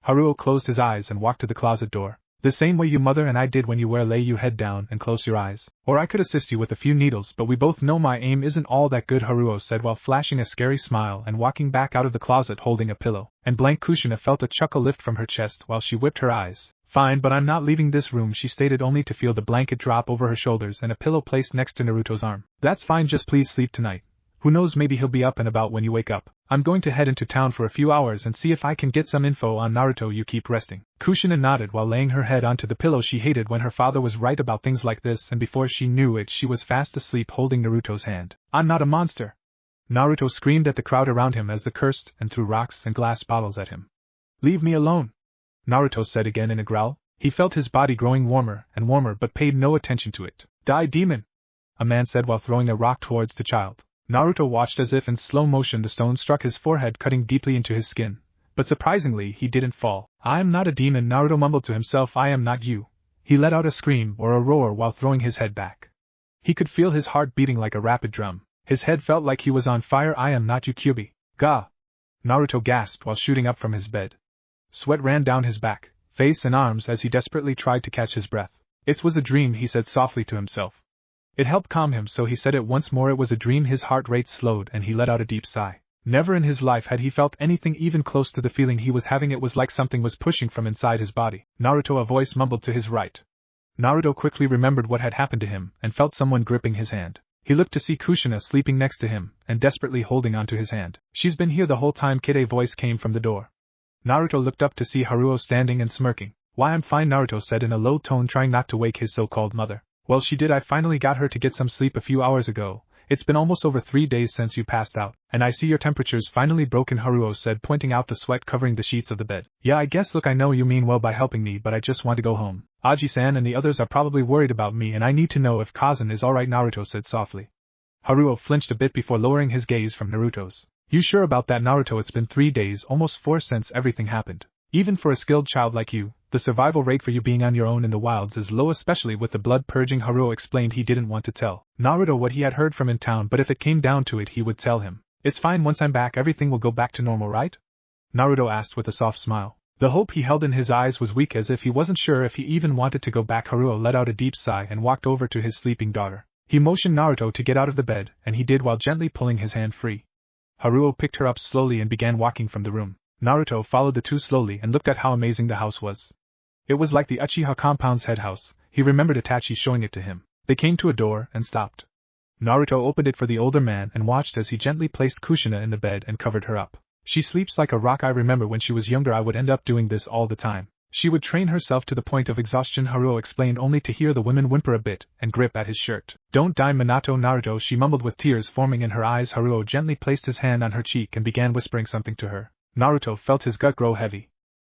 Haruo closed his eyes and walked to the closet door. The same way you mother and I did when you were lay you head down and close your eyes. Or I could assist you with a few needles, but we both know my aim isn't all that good, Haruo said while flashing a scary smile and walking back out of the closet holding a pillow. And blank Kushina felt a chuckle lift from her chest while she whipped her eyes. Fine, but I'm not leaving this room, she stated, only to feel the blanket drop over her shoulders and a pillow placed next to Naruto's arm. That's fine, just please sleep tonight. Who knows, maybe he'll be up and about when you wake up. I'm going to head into town for a few hours and see if I can get some info on Naruto. You keep resting. Kushina nodded while laying her head onto the pillow. She hated when her father was right about things like this, and before she knew it she was fast asleep holding Naruto's hand. I'm not a monster! Naruto screamed at the crowd around him as they cursed and threw rocks and glass bottles at him. Leave me alone! Naruto said again in a growl. He felt his body growing warmer and warmer but paid no attention to it. Die, demon! A man said while throwing a rock towards the child. Naruto watched as if in slow motion the stone struck his forehead, cutting deeply into his skin. But surprisingly, he didn't fall. I am not a demon, Naruto mumbled to himself. I am not you. He let out a scream or a roar while throwing his head back. He could feel his heart beating like a rapid drum. His head felt like he was on fire. I am not you, Kyuubi. Ga! Naruto gasped while shooting up from his bed. Sweat ran down his back, face and arms as he desperately tried to catch his breath. It was a dream, he said softly to himself. It helped calm him, so he said it once more. It was a dream. His heart rate slowed and he let out a deep sigh. Never in his life had he felt anything even close to the feeling he was having. It was like something was pushing from inside his body. Naruto, a voice mumbled to his right. Naruto quickly remembered what had happened to him and felt someone gripping his hand. He looked to see Kushina sleeping next to him and desperately holding onto his hand. She's been here the whole time, kid, a voice came from the door. Naruto looked up to see Haruo standing and smirking. Why, I'm fine, Naruto said in a low tone, trying not to wake his so-called mother. Well, she did. I finally got her to get some sleep a few hours ago. It's been almost over 3 days since you passed out, and I see your temperature's finally broken, Haruo said, pointing out the sweat covering the sheets of the bed. Yeah, I guess. Look, I know you mean well by helping me, but I just want to go home. Aji-san and the others are probably worried about me, and I need to know if Kazan is alright, Naruto said softly. Haruo flinched a bit before lowering his gaze from Naruto's. You sure about that, Naruto? It's been 3 days, almost 4 since everything happened. Even for a skilled child like you, the survival rate for you being on your own in the wilds is low, especially with the blood purging. Haruo explained. He didn't want to tell Naruto what he had heard from in town, but if it came down to it he would tell him. It's fine, once I'm back everything will go back to normal, right? Naruto asked with a soft smile. The hope he held in his eyes was weak, as if he wasn't sure if he even wanted to go back. Haruo let out a deep sigh and walked over to his sleeping daughter. He motioned Naruto to get out of the bed, and he did while gently pulling his hand free. Haruo picked her up slowly and began walking from the room. Naruto followed the two slowly and looked at how amazing the house was. It was like the Uchiha compound's head house. He remembered Itachi showing it to him. They came to a door and stopped. Naruto opened it for the older man and watched as he gently placed Kushina in the bed and covered her up. She sleeps like a rock. I remember when she was younger I would end up doing this all the time. She would train herself to the point of exhaustion, Haruo explained, only to hear the women whimper a bit and grip at his shirt. Don't die, Minato. Naruto, she mumbled with tears forming in her eyes. Haruo gently placed his hand on her cheek and began whispering something to her. Naruto felt his gut grow heavy.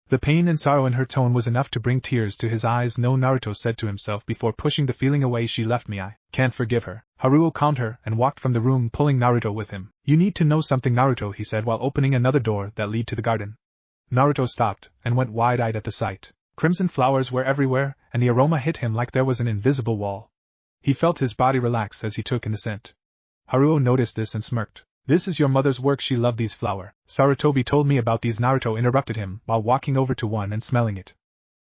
The pain and sorrow in her tone was enough to bring tears to his eyes. No, Naruto said to himself before pushing the feeling away. She left me. I can't forgive her. Haruo calmed her and walked from the room, pulling Naruto with him. You need to know something, Naruto, he said while opening another door that led to the garden. Naruto stopped and went wide-eyed at the sight. Crimson flowers were everywhere, and the aroma hit him like there was an invisible wall. He felt his body relax as he took in the scent. Haruo noticed this and smirked. This is your mother's work. She loved these flowers. Sarutobi told me about these. Naruto interrupted him while walking over to one and smelling it.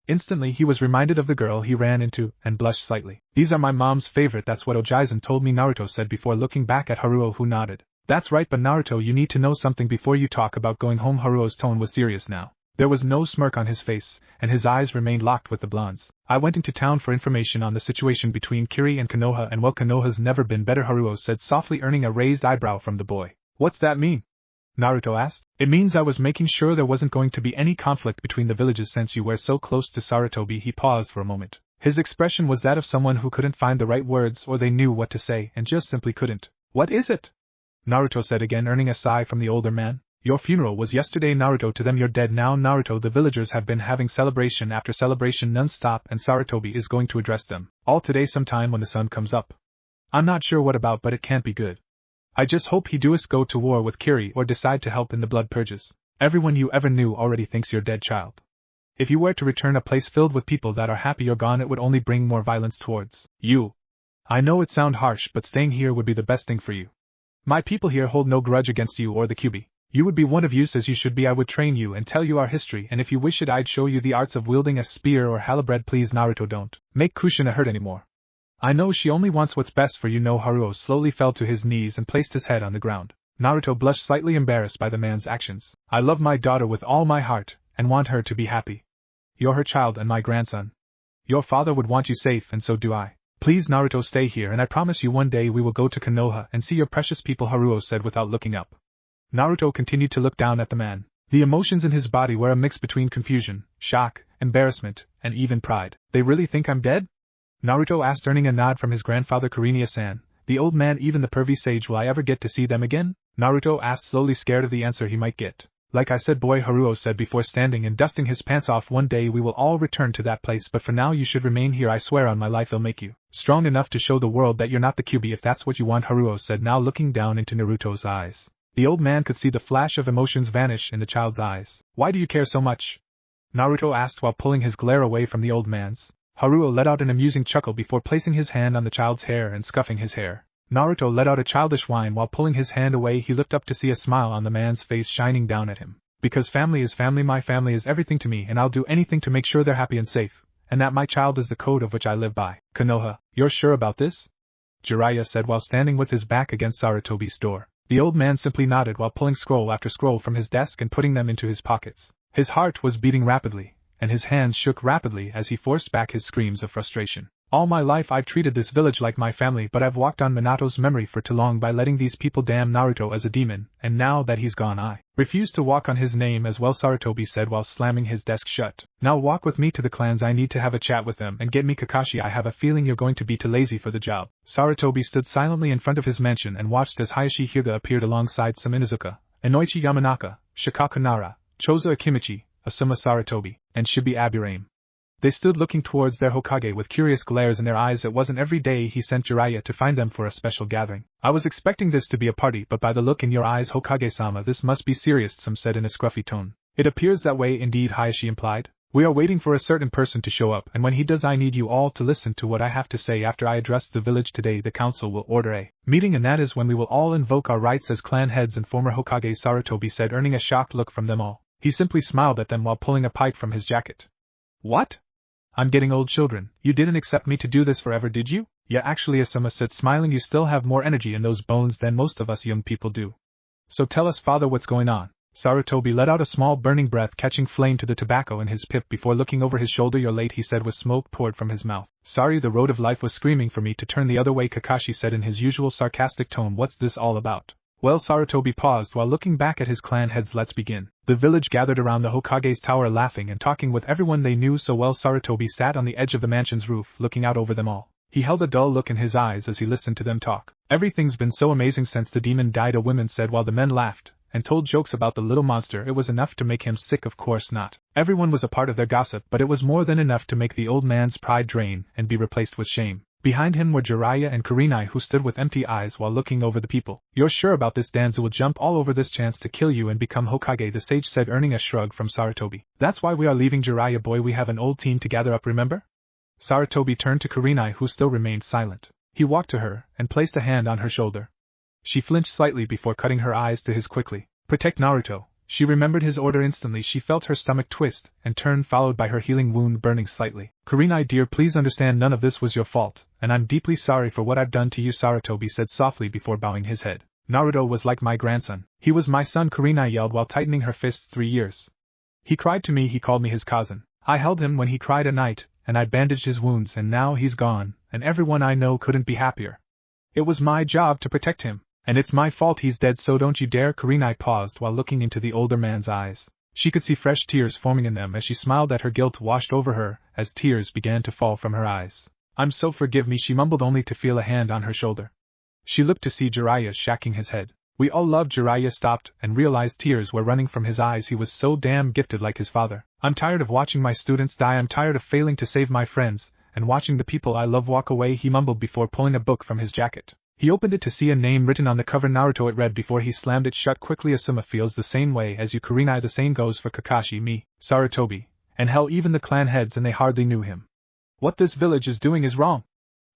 Instantly he was reminded of the girl he ran into and blushed slightly. These are my mom's favorite. That's what Ojaizen told me, Naruto said before looking back at Haruo, who nodded. That's right, but Naruto, you need to know something before you talk about going home. Haruo's tone was serious now. There was no smirk on his face, and his eyes remained locked with the blonde's. I went into town for information on the situation between Kiri and Konoha, and well, Konoha's never been better, Haruo said softly, earning a raised eyebrow from the boy. What's that mean? Naruto asked. It means I was making sure there wasn't going to be any conflict between the villages since you were so close to Sarutobi. He paused for a moment. His expression was that of someone who couldn't find the right words, or they knew what to say and just simply couldn't. What is it? Naruto said again, earning a sigh from the older man. Your funeral was yesterday, Naruto. To them you're dead now, Naruto. The villagers have been having celebration after celebration non-stop, and Sarutobi is going to address them all today sometime when the sun comes up. I'm not sure what about, but it can't be good. I just hope he does go to war with Kiri or decide to help in the blood purges. Everyone you ever knew already thinks you're dead, child. If you were to return a place filled with people that are happy you're gone, it would only bring more violence towards you. I know it sounds harsh, but staying here would be the best thing for you. My people here hold no grudge against you or the Kyuubi. You would be one of use as you should be. I would train you and tell you our history, and if you wish it I'd show you the arts of wielding a spear or halberd. Please, Naruto, don't make Kushina hurt anymore. I know she only wants what's best for you. No. Haruo slowly fell to his knees and placed his head on the ground. Naruto blushed, slightly embarrassed by the man's actions. I love my daughter with all my heart, and want her to be happy. You're her child and my grandson. Your father would want you safe, and so do I. Please, Naruto, stay here, and I promise you one day we will go to Konoha and see your precious people, Haruo said without looking up. Naruto continued to look down at the man. The emotions in his body were a mix between confusion, shock, embarrassment, and even pride. They really think I'm dead? Naruto asked, earning a nod from his grandfather Kurinia-san. The old man, even the pervy sage, will I ever get to see them again? Naruto asked, slowly, scared of the answer he might get. Like I said, boy, Haruo said before standing and dusting his pants off. One day we will all return to that place, but for now you should remain here. I swear on my life I'll make you strong enough to show the world that you're not the Kyuubi if that's what you want, Haruo said, now looking down into Naruto's eyes. The old man could see the flash of emotions vanish in the child's eyes. Why do you care so much? Naruto asked while pulling his glare away from the old man's. Haruo let out an amusing chuckle before placing his hand on the child's hair and scuffing his hair. Naruto let out a childish whine while pulling his hand away. He looked up to see a smile on the man's face shining down at him. Because family is family, my family is everything to me, and I'll do anything to make sure they're happy and safe, and that my child is the code of which I live by. Konoha, you're sure about this? Jiraiya said while standing with his back against Sarutobi's door. The old man simply nodded while pulling scroll after scroll from his desk and putting them into his pockets. His heart was beating rapidly, and his hands shook rapidly as he forced back his screams of frustration. All my life I've treated this village like my family, but I've walked on Minato's memory for too long by letting these people damn Naruto as a demon, and now that he's gone I refuse to walk on his name as well, Sarutobi said while slamming his desk shut. Now walk with me to the clans. I need to have a chat with them, and get me Kakashi. I have a feeling you're going to be too lazy for the job. Sarutobi stood silently in front of his mansion and watched as Hayashi Hyuga appeared alongside some Inuzuka, Inoichi Yamanaka, Shikaku Nara, Chozo Akimichi, Asuma Sarutobi, and Shibi Aburame. They stood looking towards their Hokage with curious glares in their eyes. It wasn't every day he sent Jiraiya to find them for a special gathering. I was expecting this to be a party, but by the look in your eyes, Hokage-sama, this must be serious, some said in a scruffy tone. It appears that way indeed, Hayashi implied. We are waiting for a certain person to show up, and when he does I need you all to listen to what I have to say. After I address the village today, the council will order a meeting, and that is when we will all invoke our rights as clan heads and former Hokage, Sarutobi said, earning a shocked look from them all. He simply smiled at them while pulling a pipe from his jacket. What? I'm getting old, children. You didn't accept me to do this forever, did you? Yeah, actually, Asuma said, smiling, you still have more energy in those bones than most of us young people do. So tell us, father, what's going on? Sarutobi let out a small burning breath, catching flame to the tobacco in his pipe before looking over his shoulder. You're late, he said with smoke poured from his mouth. Sorry, the road of life was screaming for me to turn the other way, Kakashi said in his usual sarcastic tone. What's this all about? Well, Sarutobi paused while looking back at his clan heads. Let's begin. The village gathered around the Hokage's tower, laughing and talking with everyone they knew so well. Sarutobi sat on the edge of the mansion's roof, looking out over them all. He held a dull look in his eyes as he listened to them talk. Everything's been so amazing since the demon died, a woman said while the men laughed and told jokes about the little monster. It was enough to make him sick. Of course not. Everyone was a part of their gossip, but it was more than enough to make the old man's pride drain and be replaced with shame. Behind him were Jiraiya and Kurenai, who stood with empty eyes while looking over the people. You're sure about this? Danzo will jump all over this chance to kill you and become Hokage, the sage said, earning a shrug from Sarutobi. That's why we are leaving, Jiraiya boy. We have an old team to gather up, remember? Sarutobi turned to Kurenai, who still remained silent. He walked to her and placed a hand on her shoulder. She flinched slightly before cutting her eyes to his quickly. Protect Naruto. She remembered his order instantly. She felt her stomach twist and turn, followed by her healing wound burning slightly. Kurenai dear, please understand none of this was your fault, and I'm deeply sorry for what I've done to you, Sarutobi said softly before bowing his head. Naruto was like my grandson. He was my son, Kurenai yelled while tightening her fists. 3 years. He cried to me, he called me his cousin. I held him when he cried at night, and I bandaged his wounds, and now he's gone, and everyone I know couldn't be happier. It was my job to protect him. And it's my fault he's dead, so don't you dare. Kurenai paused while looking into the older man's eyes. She could see fresh tears forming in them as she smiled at her. Guilt washed over her as tears began to fall from her eyes. I'm so forgive me, she mumbled, only to feel a hand on her shoulder. She looked to see Jiraiya shaking his head. We all loved Jiraiya stopped and realized tears were running from his eyes. He was so damn gifted, like his father. I'm tired of watching my students die. I'm tired of failing to save my friends and watching the people I love walk away, he mumbled before pulling a book from his jacket. He opened it to see a name written on the cover. Naruto, it read before he slammed it shut quickly. Asuma feels the same way as you, Kurenai. The same goes for Kakashi, me, Sarutobi, and hell, even the clan heads, and they hardly knew him. What this village is doing is wrong.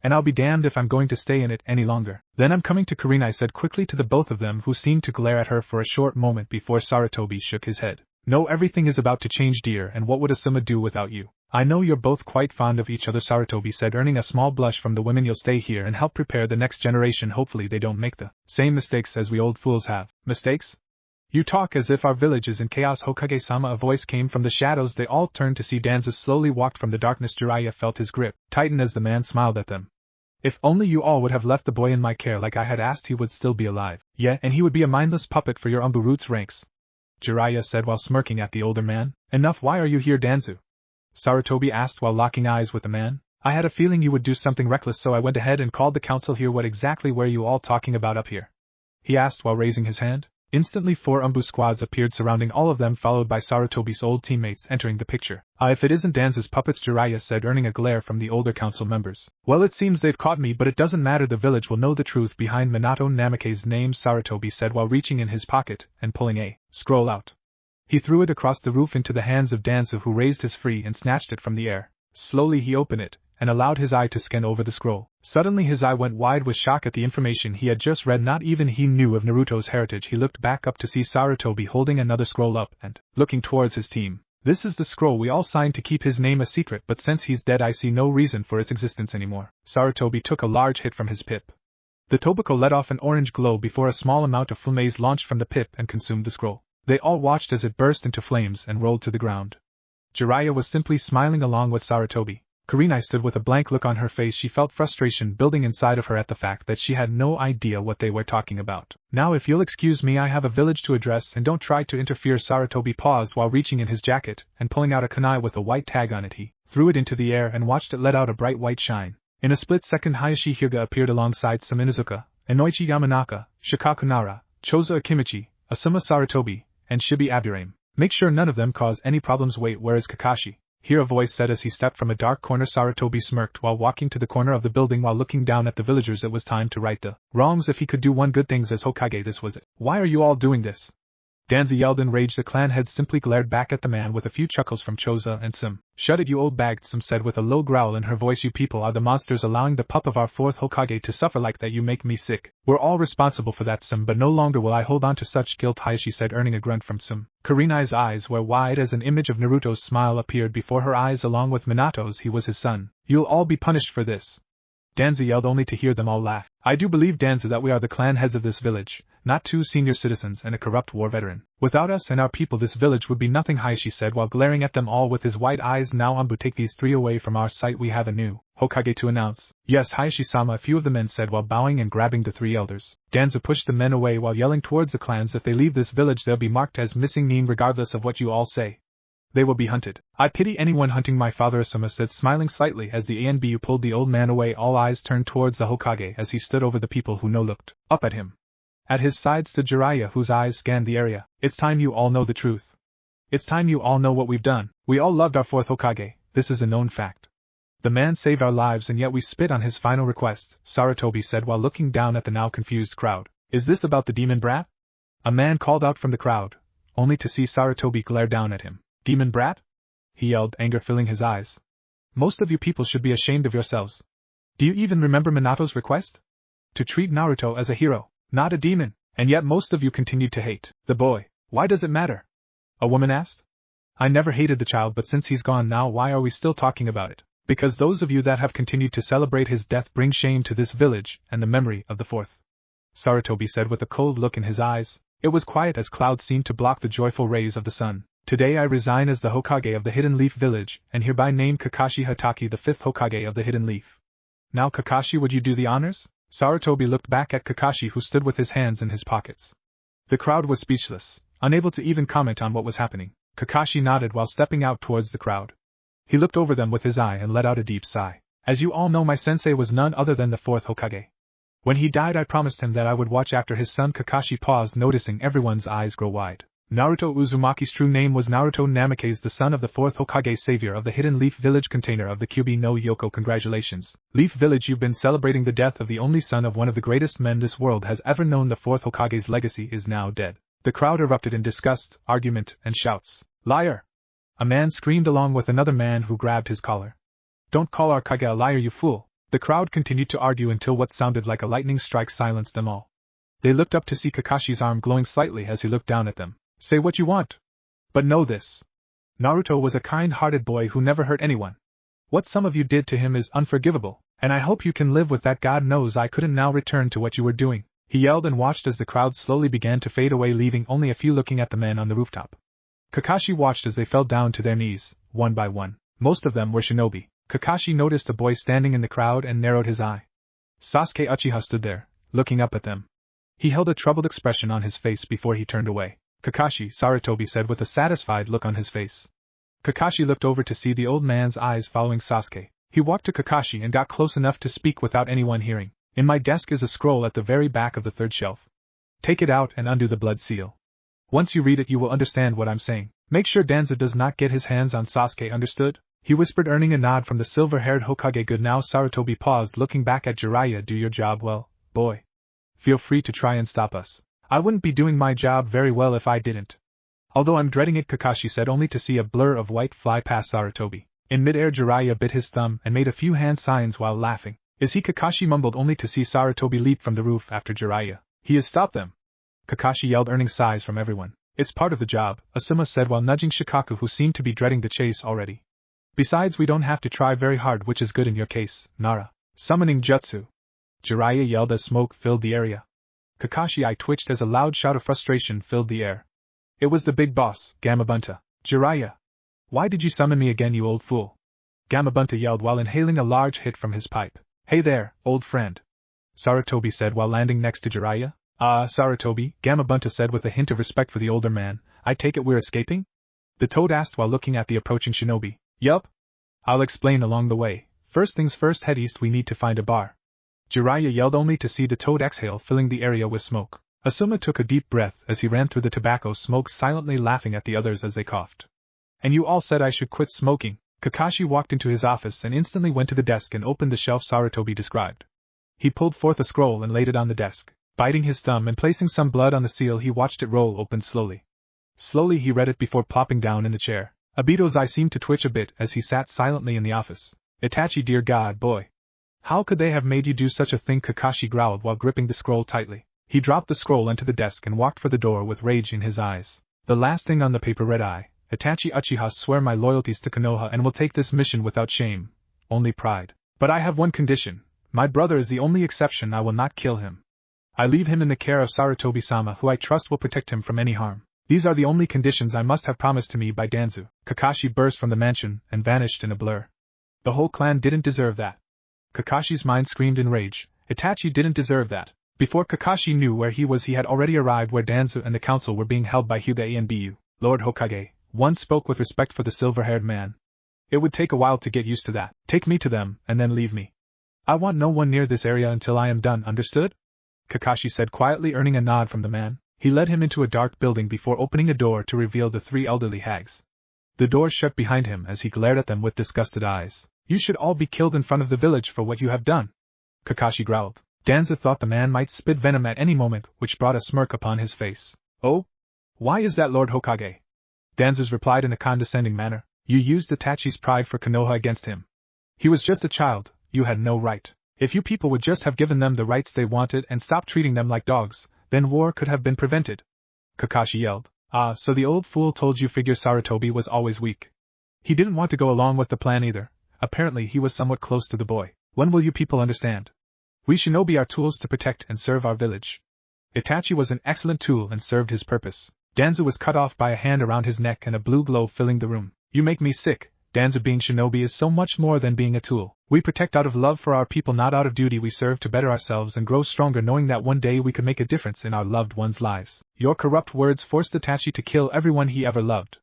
And I'll be damned if I'm going to stay in it any longer. Then I'm coming to, Kurenai said quickly to the both of them, who seemed to glare at her for a short moment before Sarutobi shook his head. No, everything is about to change, dear, and what would Asuma do without you? I know you're both quite fond of each other, Sarutobi said, earning a small blush from the women. You'll stay here and help prepare the next generation. Hopefully they don't make the same mistakes as we old fools have. Mistakes? You talk as if our village is in chaos, Hokage-sama. A voice came from the shadows. They all turned to see Danzo slowly walked from the darkness. Jiraiya felt his grip tighten as the man smiled at them. If only you all would have left the boy in my care like I had asked, he would still be alive. Yeah, and he would be a mindless puppet for your Roots ranks, Jiraiya said while smirking at the older man. Enough, why are you here, Danzo? Sarutobi asked while locking eyes with the man. I had a feeling you would do something reckless, so I went ahead and called the council here. What exactly were you all talking about up here? He asked while raising his hand. Instantly 4 squads appeared surrounding all of them, followed by Sarutobi's old teammates entering the picture. If it isn't Danzo's puppets, Jiraiya said, earning a glare from the older council members. Well, it seems they've caught me, but it doesn't matter. The village will know the truth behind Minato Namake's name, Sarutobi said while reaching in his pocket and pulling a scroll out. He threw it across the roof into the hands of Danzo, who raised his free and snatched it from the air. Slowly he opened it and allowed his eye to scan over the scroll. Suddenly his eye went wide with shock at the information he had just read. Not even he knew of Naruto's heritage. He looked back up to see Sarutobi holding another scroll up and looking towards his team. This is the scroll we all signed to keep his name a secret, but since he's dead I see no reason for its existence anymore. Sarutobi took a large hit from his pip. The tobacco let off an orange glow before a small amount of flames launched from the pip and consumed the scroll. They all watched as it burst into flames and rolled to the ground. Jiraiya was simply smiling along with Sarutobi. Kurenai stood with a blank look on her face. She felt frustration building inside of her at the fact that she had no idea what they were talking about. Now, if you'll excuse me, I have a village to address and don't try to interfere. Sarutobi paused while reaching in his jacket and pulling out a kunai with a white tag on it. He threw it into the air and watched it let out a bright white shine. In a split second, Hayashi Hyuga appeared alongside Saminuzuka, Inoichi Yamanaka, Shikaku Nara, Choza Akimichi, Asuma Sarutobi, and Shibi Aburame. Make sure none of them cause any problems. Wait, where is Kakashi? Here a voice said as he stepped from a dark corner. Sarutobi smirked while walking to the corner of the building while looking down at the villagers. It was time to right the wrongs. If he could do one good thing as Hokage, this was it. Why are you all doing this? Danzo yelled in rage. The clan heads simply glared back at the man with a few chuckles from Choza and Sim. Shut it, you old bag, Sim said with a low growl in her voice. You people are the monsters, allowing the pup of our 4th Hokage to suffer like that. You make me sick. We're all responsible for that, Sim, but no longer will I hold on to such guilt, Hayashi said, earning a grunt from Sim. Kurenai's eyes were wide as an image of Naruto's smile appeared before her eyes along with Minato's. He was his son. You'll all be punished for this. Danza yelled only to hear them all laugh. I do believe, Danza, that we are the clan heads of this village, not 2 senior citizens and a corrupt war veteran. Without us and our people this village would be nothing, Hayashi said while glaring at them all with his white eyes. Now Anbu, take these 3 away from our sight, we have a new Hokage to announce. Yes, Hayashi-sama, a few of the men said while bowing and grabbing the 3 elders. Danza pushed the men away while yelling towards the clans, if they leave this village they'll be marked as missing nin regardless of what you all say. They will be hunted. I pity anyone hunting my father, Asuma said, smiling slightly as the Anbu pulled the old man away. All eyes turned towards the Hokage as he stood over the people who looked up at him. At his side stood Jiraiya, whose eyes scanned the area. It's time you all know the truth. It's time you all know what we've done. We all loved our 4th Hokage, this is a known fact. The man saved our lives and yet we spit on his final request, Sarutobi said while looking down at the now confused crowd. Is this about the demon brat? A man called out from the crowd, only to see Sarutobi glare down at him. Demon brat? He yelled, anger filling his eyes. Most of you people should be ashamed of yourselves. Do you even remember Minato's request? To treat Naruto as a hero, not a demon, and yet most of you continued to hate the boy. Why does it matter? A woman asked. I never hated the child, but since he's gone now, why are we still talking about it? Because those of you that have continued to celebrate his death bring shame to this village and the memory of the 4th. Sarutobi said with a cold look in his eyes. It was quiet as clouds seemed to block the joyful rays of the sun. Today I resign as the Hokage of the Hidden Leaf Village, and hereby name Kakashi Hatake the 5th Hokage of the Hidden Leaf. Now Kakashi, would you do the honors? Sarutobi looked back at Kakashi, who stood with his hands in his pockets. The crowd was speechless, unable to even comment on what was happening. Kakashi nodded while stepping out towards the crowd. He looked over them with his eye and let out a deep sigh. As you all know, my sensei was none other than the 4th Hokage. When he died I promised him that I would watch after his son. Kakashi paused, noticing everyone's eyes grow wide. Naruto Uzumaki's true name was Naruto Namikaze, the son of the 4th Hokage, savior of the Hidden Leaf Village, container of the Kyubi no Yoko. Congratulations, Leaf Village, you've been celebrating the death of the only son of one of the greatest men this world has ever known. The 4th Hokage's legacy is now dead. The crowd erupted in disgust, argument, and shouts. Liar! A man screamed along with another man who grabbed his collar. Don't call our Kage a liar, you fool! The crowd continued to argue until what sounded like a lightning strike silenced them all. They looked up to see Kakashi's arm glowing slightly as he looked down at them. Say what you want, but know this. Naruto was a kind-hearted boy who never hurt anyone. What some of you did to him is unforgivable, and I hope you can live with that. God knows I couldn't now return to what you were doing. He yelled and watched as the crowd slowly began to fade away, leaving only a few looking at the men on the rooftop. Kakashi watched as they fell down to their knees, one by one. Most of them were shinobi. Kakashi noticed a boy standing in the crowd and narrowed his eye. Sasuke Uchiha stood there, looking up at them. He held a troubled expression on his face before he turned away. Kakashi, Sarutobi said with a satisfied look on his face. Kakashi looked over to see the old man's eyes following Sasuke. He walked to Kakashi and got close enough to speak without anyone hearing. In my desk is a scroll at the very back of the 3rd shelf. Take it out and undo the blood seal. Once you read it you will understand what I'm saying. Make sure Danza does not get his hands on Sasuke, understood? He whispered, earning a nod from the silver-haired Hokage. Good. Now Sarutobi paused, looking back at Jiraiya. Do your job well, boy. Feel free to try and stop us. I wouldn't be doing my job very well if I didn't. Although I'm dreading it, Kakashi said, only to see a blur of white fly past Sarutobi. In mid-air Jiraiya bit his thumb and made a few hand signs while laughing. Is he? Kakashi mumbled, only to see Sarutobi leap from the roof after Jiraiya. He has stopped them. Kakashi yelled, earning sighs from everyone. It's part of the job, Asuma said while nudging Shikaku, who seemed to be dreading the chase already. Besides, we don't have to try very hard, which is good in your case, Nara. Summoning jutsu. Jiraiya yelled as smoke filled the area. Kakashi's eye twitched as a loud shout of frustration filled the air. It was the big boss, Gamabunta. Jiraiya. Why did you summon me again, you old fool? Gamabunta yelled while inhaling a large hit from his pipe. Hey there, old friend. Sarutobi said while landing next to Jiraiya. Sarutobi, Gamabunta said with a hint of respect for the older man. I take it we're escaping? The toad asked while looking at the approaching shinobi. Yup. I'll explain along the way. First things first, head east, we need to find a bar. Jiraiya yelled, only to see the toad exhale, filling the area with smoke. Asuma took a deep breath as he ran through the tobacco smoke, silently laughing at the others as they coughed. And you all said I should quit smoking. Kakashi walked into his office and instantly went to the desk and opened the shelf Sarutobi described. He pulled forth a scroll and laid it on the desk. Biting his thumb and placing some blood on the seal, he watched it roll open slowly. Slowly he read it before plopping down in the chair. Obito's eye seemed to twitch a bit as he sat silently in the office. Itachi, dear God, boy. How could they have made you do such a thing? Kakashi growled while gripping the scroll tightly. He dropped the scroll into the desk and walked for the door with rage in his eyes. The last thing on the paper read, I, Itachi Uchiha, swear my loyalties to Konoha and will take this mission without shame. Only pride. But I have one condition. My brother is the only exception. I will not kill him. I leave him in the care of Sarutobi-sama, who I trust will protect him from any harm. These are the only conditions I must have promised to me by Danzu. Kakashi burst from the mansion and vanished in a blur. The whole clan didn't deserve that. Kakashi's mind screamed in rage. Itachi didn't deserve that. Before Kakashi knew where he was, he had already arrived where Danzu and the council were being held by Hyuga and Bu. Lord Hokage, one spoke with respect for the silver-haired man. It would take a while to get used to that. Take me to them, and then leave me. I want no one near this area until I am done, understood? Kakashi said quietly, earning a nod from the man. He led him into a dark building before opening a door to reveal the three elderly hags. The door shut behind him as he glared at them with disgusted eyes. You should all be killed in front of the village for what you have done. Kakashi growled. Danzu thought the man might spit venom at any moment, which brought a smirk upon his face. Oh? Why is that, Lord Hokage? Danzu replied in a condescending manner. You used Itachi's pride for Konoha against him. He was just a child, you had no right. If you people would just have given them the rights they wanted and stopped treating them like dogs, then war could have been prevented. Kakashi yelled. Ah, so the old fool told you. Figure Sarutobi was always weak. He didn't want to go along with the plan either. Apparently he was somewhat close to the boy. When will you people understand? We shinobi are tools to protect and serve our village. Itachi was an excellent tool and served his purpose. Danzu was cut off by a hand around his neck and a blue glow filling the room. You make me sick. Danzu, being shinobi is so much more than being a tool. We protect out of love for our people, not out of duty. We serve to better ourselves and grow stronger, knowing that one day we could make a difference in our loved ones' lives. Your corrupt words forced Itachi to kill everyone he ever loved.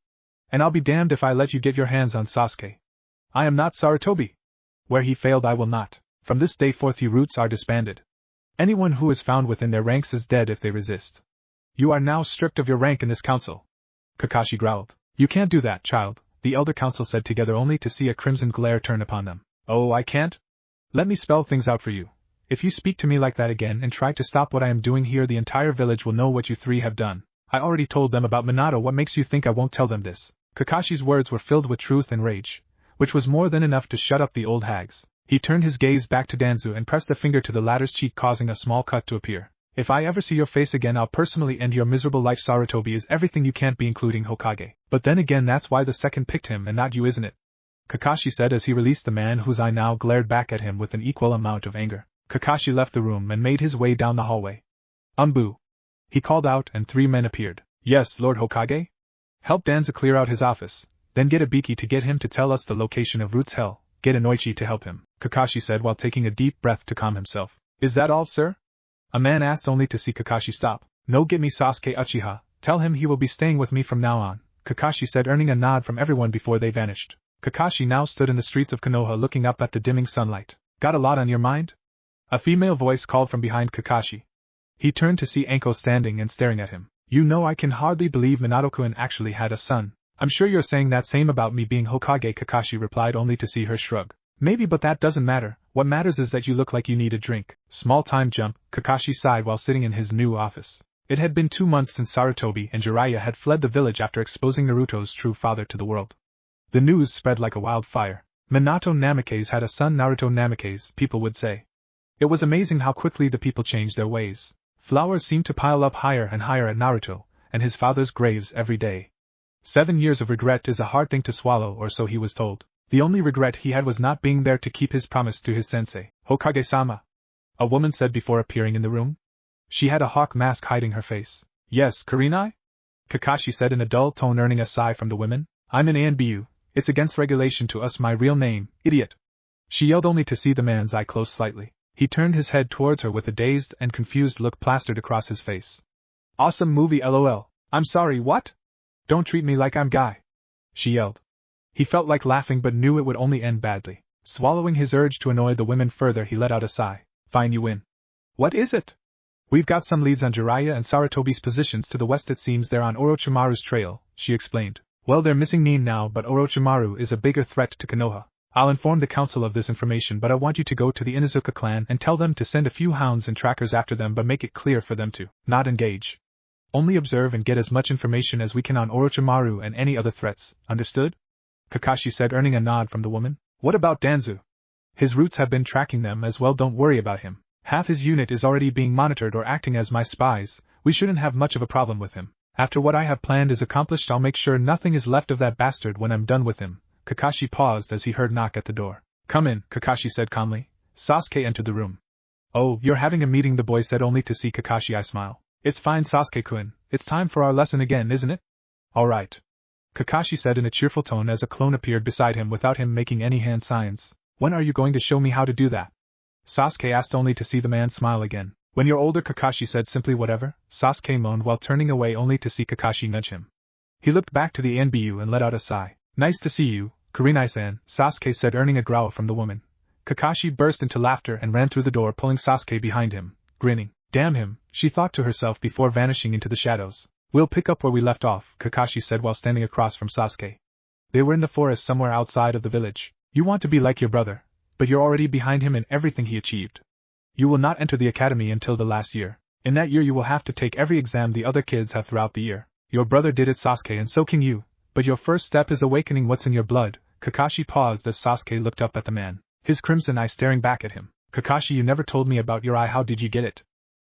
And I'll be damned if I let you get your hands on Sasuke. I am not Sarutobi. Where he failed, I will not. From this day forth, your roots are disbanded. Anyone who is found within their ranks is dead if they resist. You are now stripped of your rank in this council. Kakashi growled. You can't do that, child, the elder council said together, only to see a crimson glare turn upon them. Oh, I can't? Let me spell things out for you. If you speak to me like that again and try to stop what I am doing here, the entire village will know what you three have done. I already told them about Minato. What makes you think I won't tell them this? Kakashi's words were filled with truth and rage, which was more than enough to shut up the old hags. He turned his gaze back to Danzu and pressed a finger to the latter's cheek, causing a small cut to appear. If I ever see your face again, I'll personally end your miserable life. Sarutobi is everything you can't be, including Hokage. But then again, that's why the second picked him and not you, isn't it? Kakashi said as he released the man whose eye now glared back at him with an equal amount of anger. Kakashi left the room and made his way down the hallway. Umbu! He called out, and three men appeared. Yes, Lord Hokage? Help Danzu clear out his office, then get a Biki to get him to tell us the location of Root's Hell. Get a Noichi to help him, Kakashi said while taking a deep breath to calm himself. Is that all, sir? A man asked, only to see Kakashi stop. No, get me Sasuke Uchiha. Tell him he will be staying with me from now on, Kakashi said, earning a nod from everyone before they vanished. Kakashi now stood in the streets of Konoha looking up at the dimming sunlight. Got a lot on your mind? A female voice called from behind Kakashi. He turned to see Anko standing and staring at him. You know, I can hardly believe Minato-kun actually had a son. I'm sure you're saying that same about me being Hokage, Kakashi replied, only to see her shrug. Maybe, but that doesn't matter. What matters is that you look like you need a drink. Small time jump, Kakashi sighed while sitting in his new office. It had been 2 months since Sarutobi and Jiraiya had fled the village after exposing Naruto's true father to the world. The news spread like a wildfire. Minato Namikaze had a son, Naruto Namikaze, people would say. It was amazing how quickly the people changed their ways. Flowers seemed to pile up higher and higher at Naruto and his father's graves every day. 7 years of regret is a hard thing to swallow, or so he was told. The only regret he had was not being there to keep his promise to his sensei. Hokage-sama, a woman said before appearing in the room. She had a hawk mask hiding her face. Yes, Kurenai? Kakashi said in a dull tone, earning a sigh from the women. I'm an ANBU. It's against regulation to us my real name, idiot. She yelled, only to see the man's eye close slightly. He turned his head towards her with a dazed and confused look plastered across his face. Awesome movie, LOL. I'm sorry, what? Don't treat me like I'm Guy. She yelled. He felt like laughing but knew it would only end badly. Swallowing his urge to annoy the women further, he let out a sigh. Fine, you win. What is it? We've got some leads on Jiraiya and Sarutobi's positions to the west. It seems they're on Orochimaru's trail, she explained. Well, they're missing Nin now, but Orochimaru is a bigger threat to Konoha. I'll inform the council of this information, but I want you to go to the Inuzuka clan and tell them to send a few hounds and trackers after them, but make it clear for them to not engage. Only observe and get as much information as we can on Orochimaru and any other threats, understood? Kakashi said, earning a nod from the woman. What about Danzu? His roots have been tracking them as well, don't worry about him. Half his unit is already being monitored or acting as my spies. We shouldn't have much of a problem with him. After what I have planned is accomplished, I'll make sure nothing is left of that bastard when I'm done with him. Kakashi paused as he heard knock at the door. Come in, Kakashi said calmly. Sasuke entered the room. "Oh, you're having a meeting," the boy said, only to see Kakashi. I smile. "It's fine, Sasuke-kun. It's time for our lesson again, isn't it?" "All right," Kakashi said in a cheerful tone as a clone appeared beside him without him making any hand signs. "When are you going to show me how to do that?" Sasuke asked, only to see the man smile again. "When you're older," Kakashi said simply. "Whatever," Sasuke moaned while turning away, only to see Kakashi nudge him. He looked back to the NBU and let out a sigh. "Nice to see you, Kurenai-san," Sasuke said, earning a growl from the woman. Kakashi burst into laughter and ran through the door, pulling Sasuke behind him, grinning. "Damn him," she thought to herself before vanishing into the shadows. "We'll pick up where we left off," Kakashi said while standing across from Sasuke. They were in the forest somewhere outside of the village. "You want to be like your brother, but you're already behind him in everything he achieved. You will not enter the academy until the last year. In that year you will have to take every exam the other kids have throughout the year. Your brother did it, Sasuke, and so can you, but your first step is awakening what's in your blood." Kakashi paused as Sasuke looked up at the man, his crimson eye staring back at him. "Kakashi, you never told me about your eye. How did you get it?"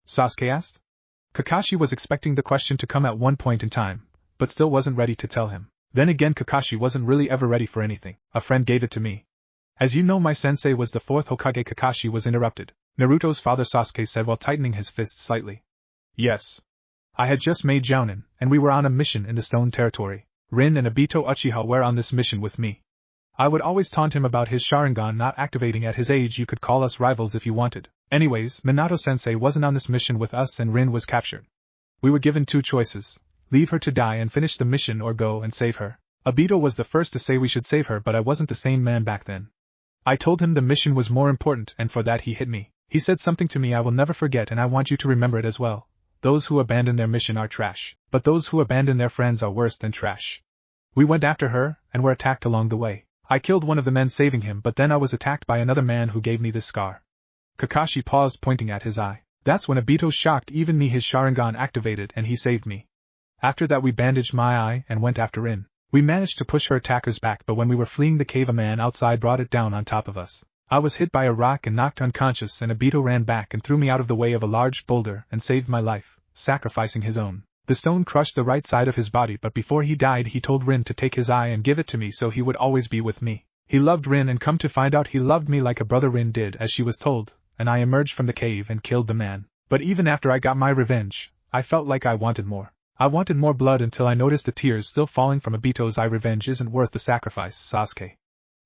Sasuke asked. Kakashi was expecting the question to come at one point in time, but still wasn't ready to tell him. Then again, Kakashi wasn't really ever ready for anything. "A friend gave it to me. As you know, my sensei was the fourth Hokage." Kakashi was interrupted. "Naruto's father," Sasuke said while tightening his fists slightly. "Yes. I had just made Jounin, and we were on a mission in the Stone Territory. Rin and Obito Uchiha were on this mission with me. I would always taunt him about his Sharingan not activating at his age. You could call us rivals if you wanted. Anyways, Minato-sensei wasn't on this mission with us and Rin was captured. We were given two choices: leave her to die and finish the mission, or go and save her. Obito was the first to say we should save her, but I wasn't the same man back then. I told him the mission was more important, and for that he hit me. He said something to me I will never forget, and I want you to remember it as well. Those who abandon their mission are trash, but those who abandon their friends are worse than trash. We went after her, and were attacked along the way. I killed one of the men saving him, but then I was attacked by another man who gave me this scar." Kakashi paused, pointing at his eye. "That's when Obito shocked even me. His Sharingan activated and he saved me. After that we bandaged my eye and went after Rin. We managed to push her attackers back, but when we were fleeing the cave, a man outside brought it down on top of us. I was hit by a rock and knocked unconscious, and Obito ran back and threw me out of the way of a large boulder and saved my life, sacrificing his own. The stone crushed the right side of his body, but before he died he told Rin to take his eye and give it to me so he would always be with me. He loved Rin, and come to find out he loved me like a brother. Rin did as she was told, and I emerged from the cave and killed the man. But even after I got my revenge, I felt like I wanted more. I wanted more blood until I noticed the tears still falling from Obito's eye. Revenge isn't worth the sacrifice, Sasuke.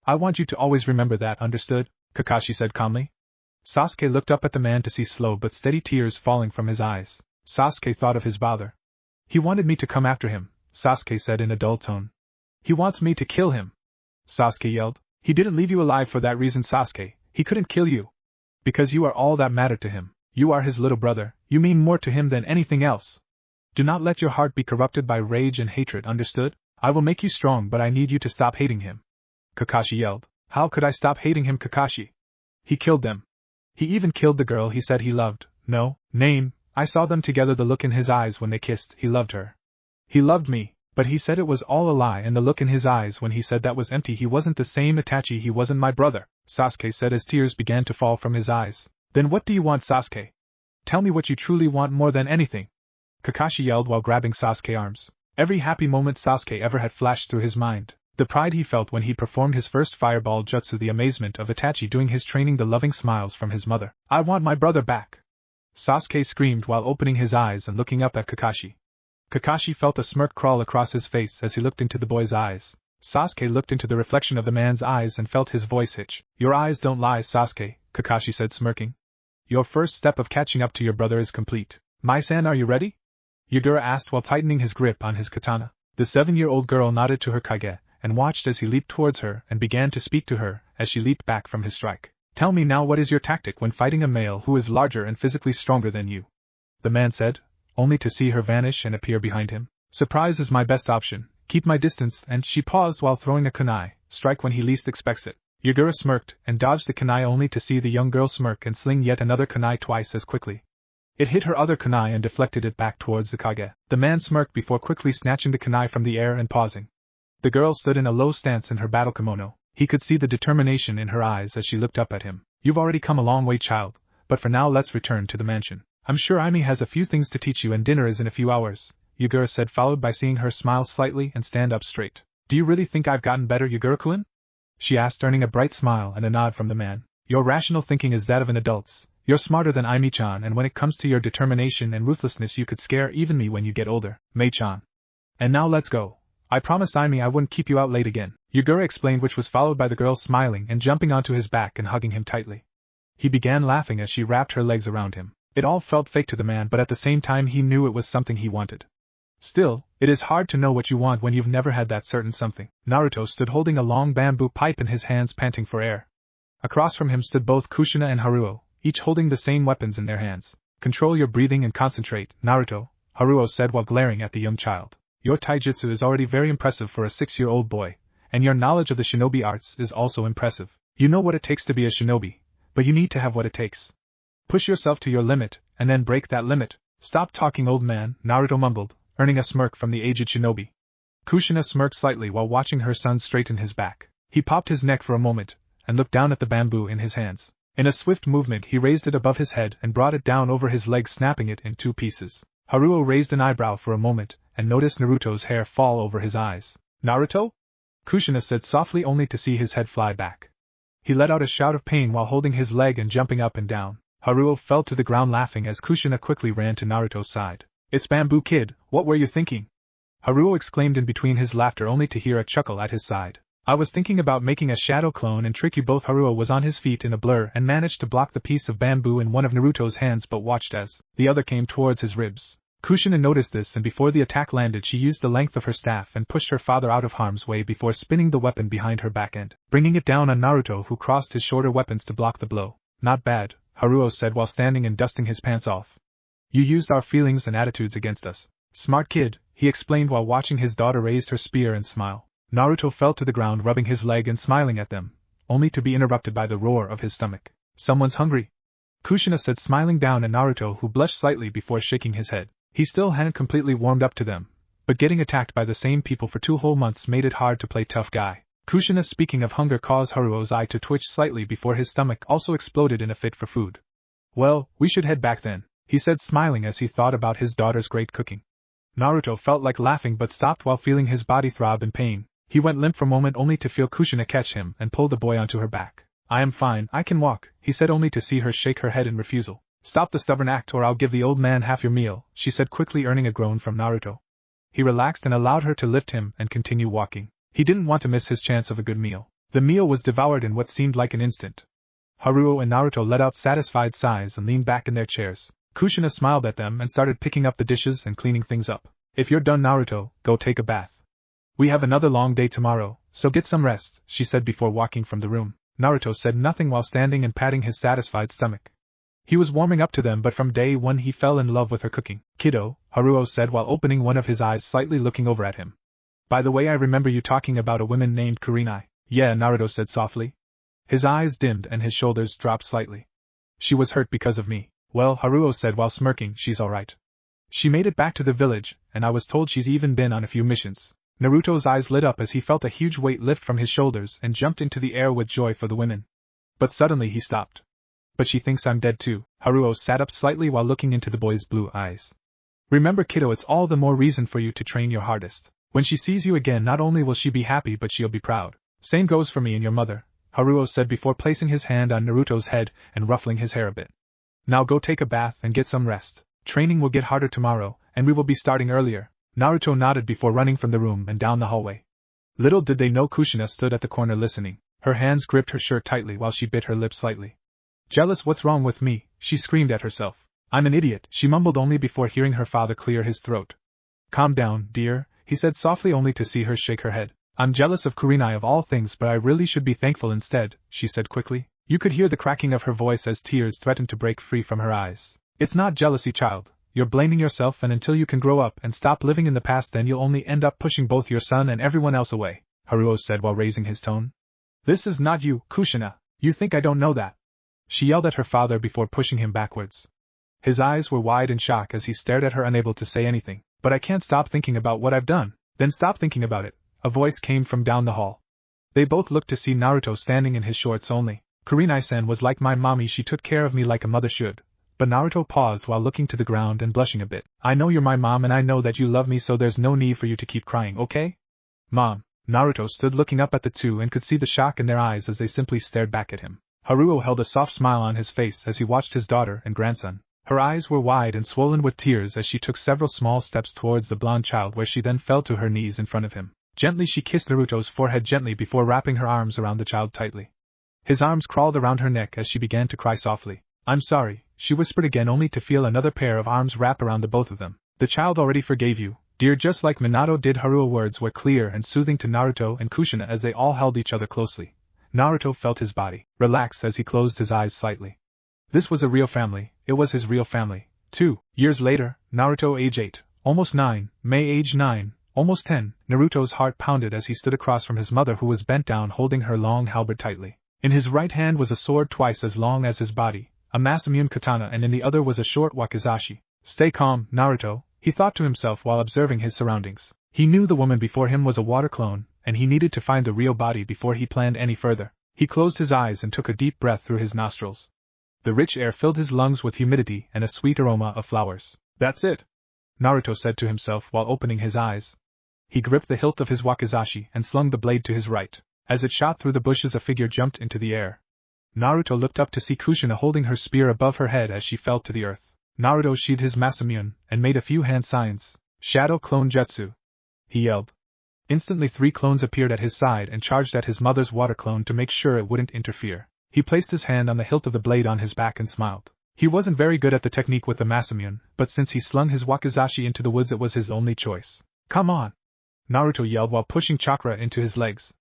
I want you to always remember that, understood?" Kakashi said calmly. Sasuke looked up at the man to see slow but steady tears falling from his eyes. Sasuke thought of his father. "He wanted me to come after him," Sasuke said in a dull tone. "He wants me to kill him," Sasuke yelled. "He didn't leave you alive for that reason, Sasuke. He couldn't kill you. Because you are all that mattered to him. You are his little brother. You mean more to him than anything else. Do not let your heart be corrupted by rage and hatred, understood? I will make you strong, but I need you to stop hating him." Kakashi yelled. "How could I stop hating him, Kakashi? He killed them. He even killed the girl he said he loved. No, name, I saw them together, the look in his eyes when they kissed. He loved her. He loved me, but he said it was all a lie, and the look in his eyes when he said that was empty. He wasn't the same Itachi, he wasn't my brother," Sasuke said as tears began to fall from his eyes. "Then what do you want, Sasuke? Tell me what you truly want more than anything," Kakashi yelled while grabbing Sasuke's arms. Every happy moment Sasuke ever had flashed through his mind. The pride he felt when he performed his first fireball jutsu, the amazement of Itachi doing his training, the loving smiles from his mother. "I want my brother back," Sasuke screamed while opening his eyes and looking up at Kakashi. Kakashi felt a smirk crawl across his face as he looked into the boy's eyes. Sasuke looked into the reflection of the man's eyes and felt his voice hitch. "Your eyes don't lie, Sasuke," Kakashi said, smirking. "Your first step of catching up to your brother is complete. Mai-san, are you ready?" Yura asked while tightening his grip on his katana. The 7-year-old girl nodded to her Kage, and watched as he leaped towards her and began to speak to her as she leaped back from his strike. "Tell me now, what is your tactic when fighting a male who is larger and physically stronger than you?" the man said, only to see her vanish and appear behind him. "Surprise is my best option. Keep my distance," and she paused while throwing a kunai, strike when he least expects it. Yura smirked and dodged the kunai only to see the young girl smirk and sling yet another kunai twice as quickly. It hit her other kunai and deflected it back towards the Kage. The man smirked before quickly snatching the kunai from the air and pausing. The girl stood in a low stance in her battle kimono. He could see the determination in her eyes as she looked up at him. "You've already come a long way, child, but for now let's return to the mansion. I'm sure Aimi has a few things to teach you, and dinner is in a few hours," Yura said, followed by seeing her smile slightly and stand up straight. "Do you really think I've gotten better, Yugura-kun?" she asked, earning a bright smile and a nod from the man. Your rational thinking is that of an adult's. You're smarter than Aimi-chan, and when it comes to your determination and ruthlessness you could scare even me when you get older, Mei-chan. And now let's go. I promised Aimi I wouldn't keep you out late again, Yura explained, which was followed by the girl smiling and jumping onto his back and hugging him tightly. He began laughing as she wrapped her legs around him. It all felt fake to the man, but at the same time he knew it was something he wanted. Still, it is hard to know what you want when you've never had that certain something. Naruto stood holding a long bamboo pipe in his hands, panting for air. Across from him stood both Kushina and Haruo, each holding the same weapons in their hands. Control your breathing and concentrate, Naruto, Haruo said while glaring at the young child. Your taijutsu is already very impressive for a 6-year-old boy, and your knowledge of the shinobi arts is also impressive. You know what it takes to be a shinobi, but you need to have what it takes. Push yourself to your limit, and then break that limit. Stop talking, old man, Naruto mumbled, earning a smirk from the aged shinobi. Kushina smirked slightly while watching her son straighten his back. He popped his neck for a moment, and looked down at the bamboo in his hands. In a swift movement he raised it above his head and brought it down over his leg, snapping it in 2 pieces. Haruo raised an eyebrow for a moment, and noticed Naruto's hair fall over his eyes. Naruto? Kushina said softly, only to see his head fly back. He let out a shout of pain while holding his leg and jumping up and down. Haruo fell to the ground laughing as Kushina quickly ran to Naruto's side. It's Bamboo Kid, what were you thinking? Haruo exclaimed in between his laughter, only to hear a chuckle at his side. I was thinking about making a shadow clone and trick you both. Haruo was on his feet in a blur and managed to block the piece of bamboo in one of Naruto's hands, but watched as the other came towards his ribs. Kushina noticed this, and before the attack landed she used the length of her staff and pushed her father out of harm's way before spinning the weapon behind her back end, bringing it down on Naruto, who crossed his shorter weapons to block the blow. Not bad, Haruo said while standing and dusting his pants off. You used our feelings and attitudes against us. Smart kid, he explained while watching his daughter raise her spear and smile. Naruto fell to the ground, rubbing his leg and smiling at them, only to be interrupted by the roar of his stomach. Someone's hungry, Kushina said, smiling down at Naruto, who blushed slightly before shaking his head. He still hadn't completely warmed up to them, but getting attacked by the same people for 2 whole months made it hard to play tough guy. Kushina, speaking of hunger, caused Haruo's eye to twitch slightly before his stomach also exploded in a fit for food. Well, we should head back then, he said, smiling as he thought about his daughter's great cooking. Naruto felt like laughing but stopped while feeling his body throb in pain. He went limp for a moment, only to feel Kushina catch him and pull the boy onto her back. I am fine, I can walk, he said, only to see her shake her head in refusal. Stop the stubborn act or I'll give the old man half your meal, she said quickly, earning a groan from Naruto. He relaxed and allowed her to lift him and continue walking. He didn't want to miss his chance of a good meal. The meal was devoured in what seemed like an instant. Haruo and Naruto let out satisfied sighs and leaned back in their chairs. Kushina smiled at them and started picking up the dishes and cleaning things up. If you're done, Naruto, go take a bath. We have another long day tomorrow, so get some rest, she said before walking from the room. Naruto said nothing while standing and patting his satisfied stomach. He was warming up to them, but from day one he fell in love with her cooking. Kiddo, Haruo said while opening one of his eyes slightly, looking over at him. By the way, I remember you talking about a woman named Kurinai. Yeah, Naruto said softly. His eyes dimmed and his shoulders dropped slightly. She was hurt because of me. Well, Haruo said while smirking, she's alright. She made it back to the village, and I was told she's even been on a few missions. Naruto's eyes lit up as he felt a huge weight lift from his shoulders and jumped into the air with joy for the women. But suddenly he stopped. But she thinks I'm dead too. Haruo sat up slightly while looking into the boy's blue eyes. Remember, kiddo, it's all the more reason for you to train your hardest. When she sees you again, not only will she be happy but she'll be proud. Same goes for me and your mother, Haruo said before placing his hand on Naruto's head and ruffling his hair a bit. Now go take a bath and get some rest. Training will get harder tomorrow, and we will be starting earlier. Naruto nodded before running from the room and down the hallway. Little did they know Kushina stood at the corner listening. Her hands gripped her shirt tightly while she bit her lip slightly. Jealous? What's wrong with me? She screamed at herself. I'm an idiot, she mumbled, only before hearing her father clear his throat. Calm down, dear, he said softly, only to see her shake her head. I'm jealous of Kurinai of all things, but I really should be thankful instead, she said quickly. You could hear the cracking of her voice as tears threatened to break free from her eyes. It's not jealousy, child. You're blaming yourself, and until you can grow up and stop living in the past, then you'll only end up pushing both your son and everyone else away, Haruo said while raising his tone. This is not you, Kushina. You think I don't know that? She yelled at her father before pushing him backwards. His eyes were wide in shock as he stared at her, unable to say anything. But I can't stop thinking about what I've done. Then stop thinking about it, a voice came from down the hall. They both looked to see Naruto standing in his shorts only. Kurinai-san was like my mommy, she took care of me like a mother should. But Naruto paused while looking to the ground and blushing a bit. I know you're my mom and I know that you love me, so there's no need for you to keep crying, okay? Mom. Naruto stood looking up at the two and could see the shock in their eyes as they simply stared back at him. Haruo held a soft smile on his face as he watched his daughter and grandson. Her eyes were wide and swollen with tears as she took several small steps towards the blonde child, where she then fell to her knees in front of him. Gently she kissed Naruto's forehead gently before wrapping her arms around the child tightly. His arms crawled around her neck as she began to cry softly. "I'm sorry," she whispered again, only to feel another pair of arms wrap around the both of them. "The child already forgave you, dear, just like Minato did." Haruo's words were clear and soothing to Naruto and Kushina as they all held each other closely. Naruto felt his body relax as he closed his eyes slightly. This was a real family, it was his real family. 2 years later, Naruto age 8, almost 9, May age 9, almost 10, Naruto's heart pounded as he stood across from his mother, who was bent down holding her long halberd tightly. In his right hand was a sword twice as long as his body, a Masamune katana, and in the other was a short wakizashi. Stay calm, Naruto, he thought to himself while observing his surroundings. He knew the woman before him was a water clone, and he needed to find the real body before he planned any further. He closed his eyes and took a deep breath through his nostrils. The rich air filled his lungs with humidity and a sweet aroma of flowers. "That's it," Naruto said to himself while opening his eyes. He gripped the hilt of his wakizashi and slung the blade to his right. As it shot through the bushes, a figure jumped into the air. Naruto looked up to see Kushina holding her spear above her head as she fell to the earth. Naruto sheathed his Masamune and made a few hand signs. "Shadow Clone Jutsu!" he yelled. Instantly 3 clones appeared at his side and charged at his mother's water clone to make sure it wouldn't interfere. He placed his hand on the hilt of the blade on his back and smiled. He wasn't very good at the technique with the Masamune, but since he slung his wakizashi into the woods, it was his only choice. "Come on!" Naruto yelled while pushing chakra into his legs.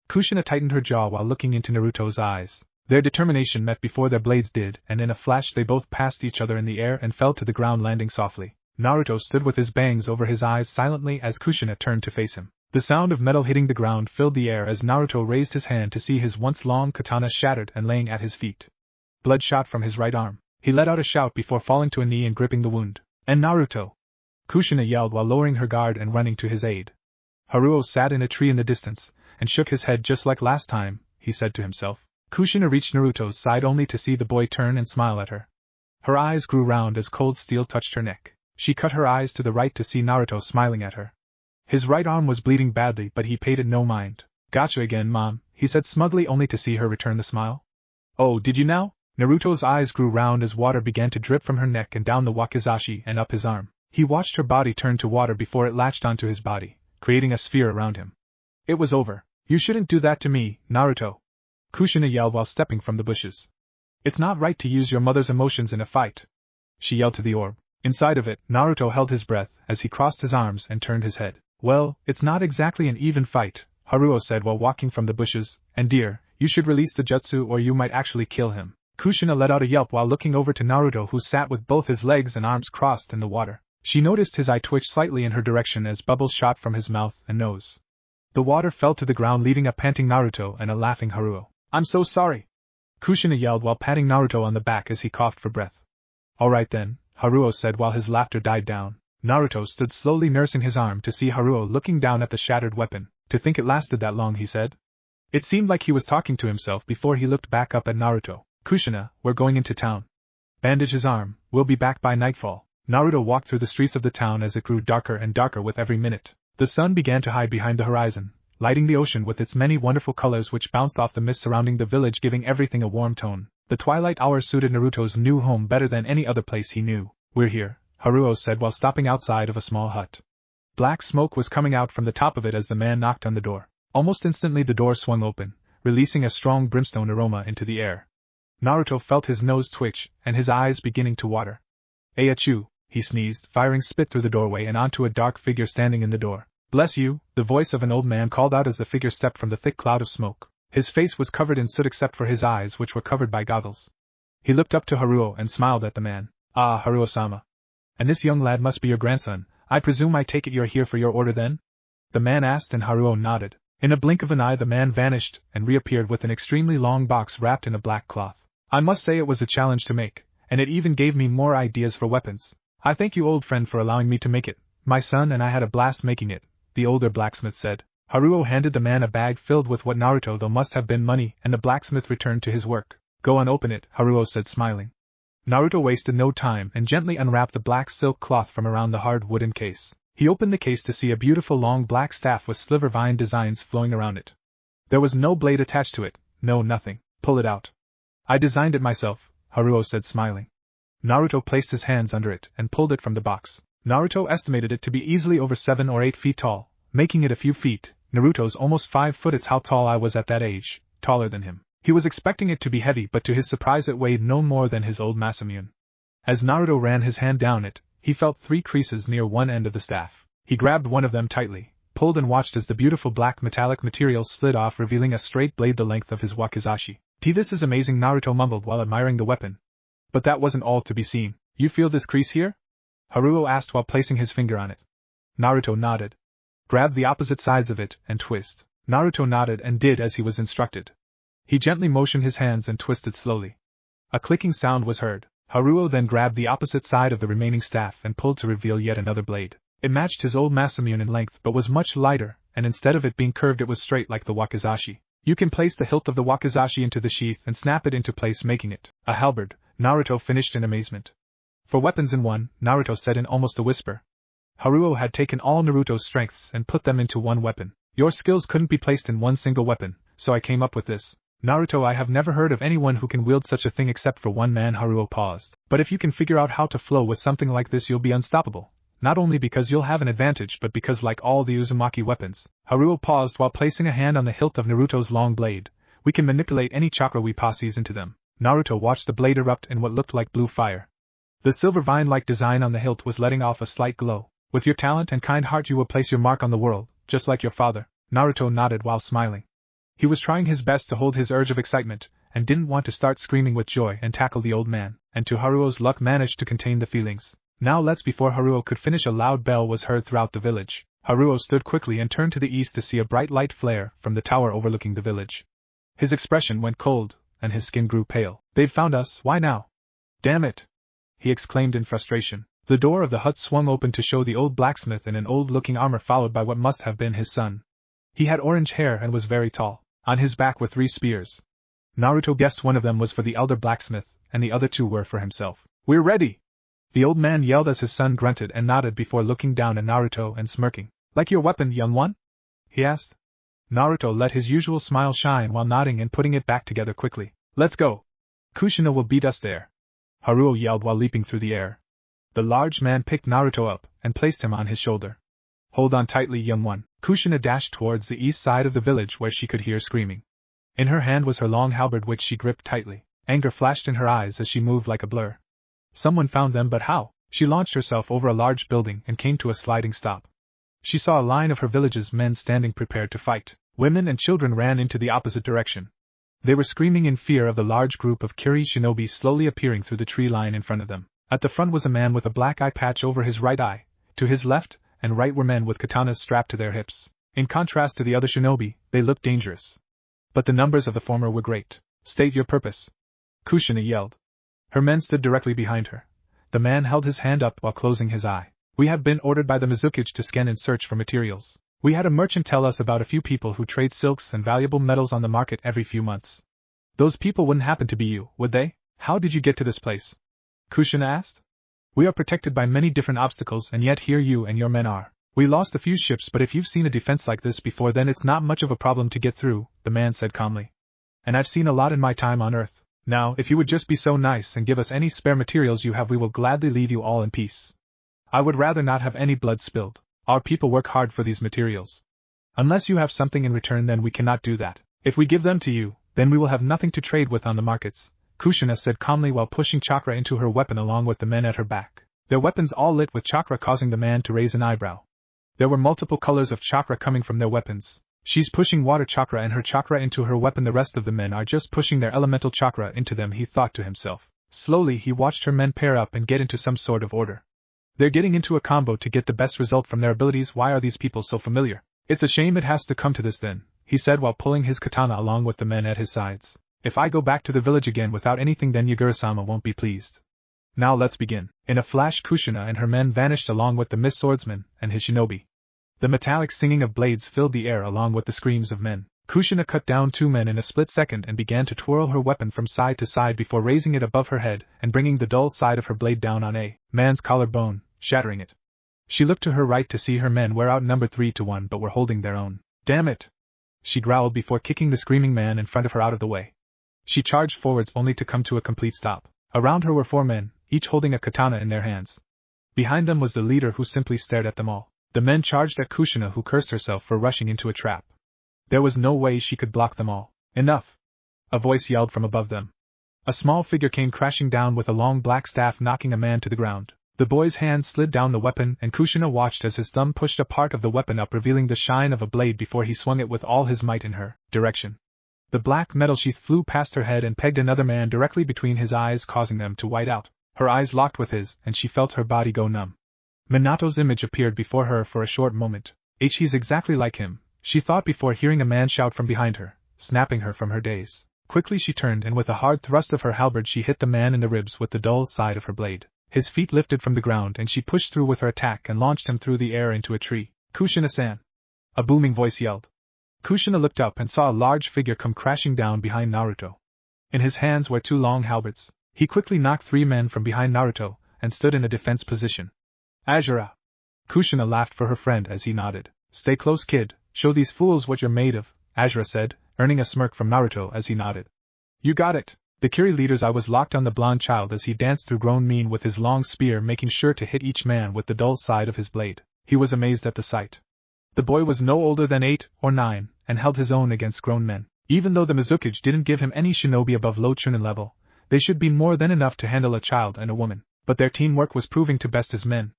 Kushina tightened her jaw while looking into Naruto's eyes. Their determination met before their blades did, and in a flash they both passed each other in the air and fell to the ground, landing softly. Naruto stood with his bangs over his eyes silently as Kushina turned to face him. The sound of metal hitting the ground filled the air as Naruto raised his hand to see his once long katana shattered and laying at his feet. Blood shot from his right arm. He let out a shout before falling to a knee and gripping the wound. "And Naruto!" Kushina yelled while lowering her guard and running to his aid. Haruo sat in a tree in the distance, and shook his head just like last time, he said to himself. Kushina reached Naruto's side only to see the boy turn and smile at her. Her eyes grew round as cold steel touched her neck. She cut her eyes to the right to see Naruto smiling at her. His right arm was bleeding badly, but he paid it no mind. "Gotcha again, Mom," he said smugly, only to see her return the smile. "Oh, did you now?" Naruto's eyes grew round as water began to drip from her neck and down the wakizashi and up his arm. He watched her body turn to water before it latched onto his body, creating a sphere around him. It was over. "You shouldn't do that to me, Naruto," Kushina yelled while stepping from the bushes. "It's not right to use your mother's emotions in a fight," she yelled to the orb. Inside of it, Naruto held his breath as he crossed his arms and turned his head. "Well, it's not exactly an even fight," Haruo said while walking from the bushes, "and dear, you should release the jutsu or you might actually kill him." Kushina let out a yelp while looking over to Naruto, who sat with both his legs and arms crossed in the water. She noticed his eye twitch slightly in her direction as bubbles shot from his mouth and nose. The water fell to the ground, leaving a panting Naruto and a laughing Haruo. "I'm so sorry!" Kushina yelled while patting Naruto on the back as he coughed for breath. "All right then," Haruo said while his laughter died down. Naruto stood slowly nursing his arm to see Haruo looking down at the shattered weapon. "To think it lasted that long," he said. It seemed like he was talking to himself before he looked back up at Naruto. "Kushina, we're going into town. Bandage his arm, we'll be back by nightfall." Naruto walked through the streets of the town as it grew darker and darker with every minute. The sun began to hide behind the horizon, lighting the ocean with its many wonderful colors which bounced off the mist surrounding the village, giving everything a warm tone. The twilight hours suited Naruto's new home better than any other place he knew. "We're here," Haruo said while stopping outside of a small hut. Black smoke was coming out from the top of it as the man knocked on the door. Almost instantly the door swung open, releasing a strong brimstone aroma into the air. Naruto felt his nose twitch, and his eyes beginning to water. "Achoo," he sneezed, firing spit through the doorway and onto a dark figure standing in the door. "Bless you," the voice of an old man called out as the figure stepped from the thick cloud of smoke. His face was covered in soot except for his eyes, which were covered by goggles. He looked up to Haruo and smiled at the man. "Ah, Haruo-sama. And this young lad must be your grandson. I presume I take it you're here for your order then?" the man asked, and Haruo nodded. In a blink of an eye the man vanished and reappeared with an extremely long box wrapped in a black cloth. "I must say it was a challenge to make, and it even gave me more ideas for weapons. I thank you, old friend, for allowing me to make it. My son and I had a blast making it," the older blacksmith said. Haruo handed the man a bag filled with what Naruto thought must have been money, and the blacksmith returned to his work. "Go on, open it," Haruo said, smiling. Naruto wasted no time and gently unwrapped the black silk cloth from around the hard wooden case. He opened the case to see a beautiful long black staff with sliver vine designs flowing around it. There was no blade attached to it, no nothing. "Pull it out," I designed it myself, Haruo said smiling. Naruto placed his hands under it and pulled it from the box. Naruto estimated it to be easily over 7 or 8 feet tall, making it a few feet. Naruto's almost 5 foot. It's how tall I was at that age, taller than him. He was expecting it to be heavy, but to his surprise it weighed no more than his old Masamune. As Naruto ran his hand down it, he felt 3 creases near one end of the staff. He grabbed one of them tightly, pulled and watched as the beautiful black metallic material slid off, revealing a straight blade the length of his wakizashi. This is amazing, Naruto mumbled while admiring the weapon. But that wasn't all to be seen. You feel this crease here? Haruo asked while placing his finger on it. Naruto nodded. Grab the opposite sides of it and twist. Naruto nodded and did as he was instructed. He gently motioned his hands and twisted slowly. A clicking sound was heard. Haruo then grabbed the opposite side of the remaining staff and pulled to reveal yet another blade. It matched his old Masamune in length but was much lighter, and instead of it being curved it was straight like the wakizashi. You can place the hilt of the wakizashi into the sheath and snap it into place, making it a halberd, Naruto finished in amazement. For weapons in one, Naruto said in almost a whisper. Haruo had taken all Naruto's strengths and put them into one weapon. Your skills couldn't be placed in one single weapon, so I came up with this. Naruto, I have never heard of anyone who can wield such a thing except for one man. Haruo paused. But if you can figure out how to flow with something like this, you'll be unstoppable. Not only because you'll have an advantage, but because like all the Uzumaki weapons, Haruo paused while placing a hand on the hilt of Naruto's long blade, we can manipulate any chakra we possess into them. Naruto watched the blade erupt in what looked like blue fire. The silver vine-like design on the hilt was letting off a slight glow. With your talent and kind heart you will place your mark on the world, just like your father. Naruto nodded while smiling. He was trying his best to hold his urge of excitement, and didn't want to start screaming with joy and tackle the old man, and to Haruo's luck managed to contain the feelings. Now before Haruo could finish, a loud bell was heard throughout the village. Haruo stood quickly and turned to the east to see a bright light flare from the tower overlooking the village. His expression went cold, and his skin grew pale. They've found us, why now? Damn it! He exclaimed in frustration. The door of the hut swung open to show the old blacksmith in an old-looking armor, followed by what must have been his son. He had orange hair and was very tall. On his back were 3 spears. Naruto guessed one of them was for the elder blacksmith, and the other 2 were for himself. We're ready! The old man yelled as his son grunted and nodded before looking down at Naruto and smirking. Like your weapon, young one? He asked. Naruto let his usual smile shine while nodding and putting it back together quickly. Let's go! Kushina will beat us there! Haruo yelled while leaping through the air. The large man picked Naruto up and placed him on his shoulder. Hold on tightly, young one. Kushina dashed towards the east side of the village where she could hear screaming. In her hand was her long halberd which she gripped tightly. Anger flashed in her eyes as she moved like a blur. Someone found them, but how? She launched herself over a large building and came to a sliding stop. She saw a line of her village's men standing prepared to fight. Women and children ran into the opposite direction. They were screaming in fear of the large group of Kiri shinobi slowly appearing through the tree line in front of them. At the front was a man with a black eye patch over his right eye. To his left and right were men with katanas strapped to their hips. In contrast to the other shinobi, they looked dangerous. But the numbers of the former were great. State your purpose. Kushina yelled. Her men stood directly behind her. The man held his hand up while closing his eye. We have been ordered by the Mizukage to scan and search for materials. We had a merchant tell us about a few people who trade silks and valuable metals on the market every few months. Those people wouldn't happen to be you, would they? How did you get to this place? Kushina asked. We are protected by many different obstacles, and yet here you and your men are. We lost a few ships, but if you've seen a defense like this before, then it's not much of a problem to get through, the man said calmly. And I've seen a lot in my time on Earth. Now, if you would just be so nice and give us any spare materials you have, we will gladly leave you all in peace. I would rather not have any blood spilled. Our people work hard for these materials. Unless you have something in return, then we cannot do that. If we give them to you, then we will have nothing to trade with on the markets, Kushina said calmly while pushing chakra into her weapon along with the men at her back. Their weapons all lit with chakra, causing the man to raise an eyebrow. There were multiple colors of chakra coming from their weapons. She's pushing water chakra and her chakra into her weapon. The rest of the men are just pushing their elemental chakra into them, he thought to himself. Slowly he watched her men pair up and get into some sort of order. They're getting into a combo to get the best result from their abilities. Why are these people so familiar? It's a shame it has to come to this then, he said while pulling his katana along with the men at his sides. If I go back to the village again without anything, then Yagura-sama won't be pleased. Now let's begin. In a flash, Kushina and her men vanished along with the mist swordsman and his shinobi. The metallic singing of blades filled the air along with the screams of men. Kushina cut down 2 men in a split second and began to twirl her weapon from side to side before raising it above her head and bringing the dull side of her blade down on a man's collarbone, shattering it. She looked to her right to see her men were outnumbered 3-1 but were holding their own. Damn it! She growled before kicking the screaming man in front of her out of the way. She charged forwards only to come to a complete stop. Around her were 4 men, each holding a katana in their hands. Behind them was the leader who simply stared at them all. The men charged at Kushina, who cursed herself for rushing into a trap. There was no way she could block them all. Enough! A voice yelled from above them. A small figure came crashing down with a long black staff, knocking a man to the ground. The boy's hand slid down the weapon, and Kushina watched as his thumb pushed a part of the weapon up, revealing the shine of a blade before he swung it with all his might in her direction. The black metal sheath flew past her head and pegged another man directly between his eyes, causing them to white out. Her eyes locked with his, and she felt her body go numb. Minato's image appeared before her for a short moment. He's exactly like him, she thought before hearing a man shout from behind her, snapping her from her daze. Quickly she turned, and with a hard thrust of her halberd she hit the man in the ribs with the dull side of her blade. His feet lifted from the ground and she pushed through with her attack and launched him through the air into a tree. "Kushina-san!" A booming voice yelled. Kushina looked up and saw a large figure come crashing down behind Naruto. In his hands were 2 long halberds. He quickly knocked 3 men from behind Naruto and stood in a defense position. "Azura!" Kushina laughed for her friend as he nodded. "Stay close, kid. Show these fools what you're made of," Azura said, earning a smirk from Naruto as he nodded. "You got it." The Kiri leader's eye was locked on the blonde child as he danced through grown mean with his long spear, making sure to hit each man with the dull side of his blade. He was amazed at the sight. The boy was no older than 8 or 9, and held his own against grown men. Even though the Mizukage didn't give him any shinobi above low chunin level, they should be more than enough to handle a child and a woman. But their teamwork was proving to best his men.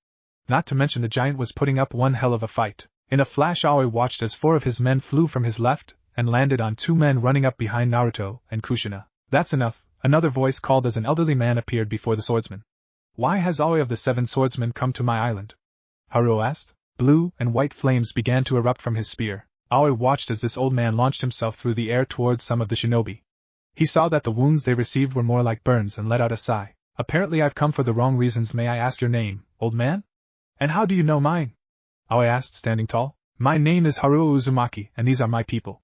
Not to mention the giant was putting up one hell of a fight. In a flash Aoi watched as 4 of his men flew from his left, and landed on 2 men running up behind Naruto and Kushina. "That's enough," another voice called as an elderly man appeared before the swordsman. "Why has Aoi of the 7 swordsmen come to my island?" Haruo asked. Blue and white flames began to erupt from his spear. Aoi watched as this old man launched himself through the air towards some of the shinobi. He saw that the wounds they received were more like burns and let out a sigh. "Apparently I've come for the wrong reasons. May I ask your name, old man?" "And how do you know mine?" Aoi asked, standing tall. "My name is Haruo Uzumaki, and these are my people.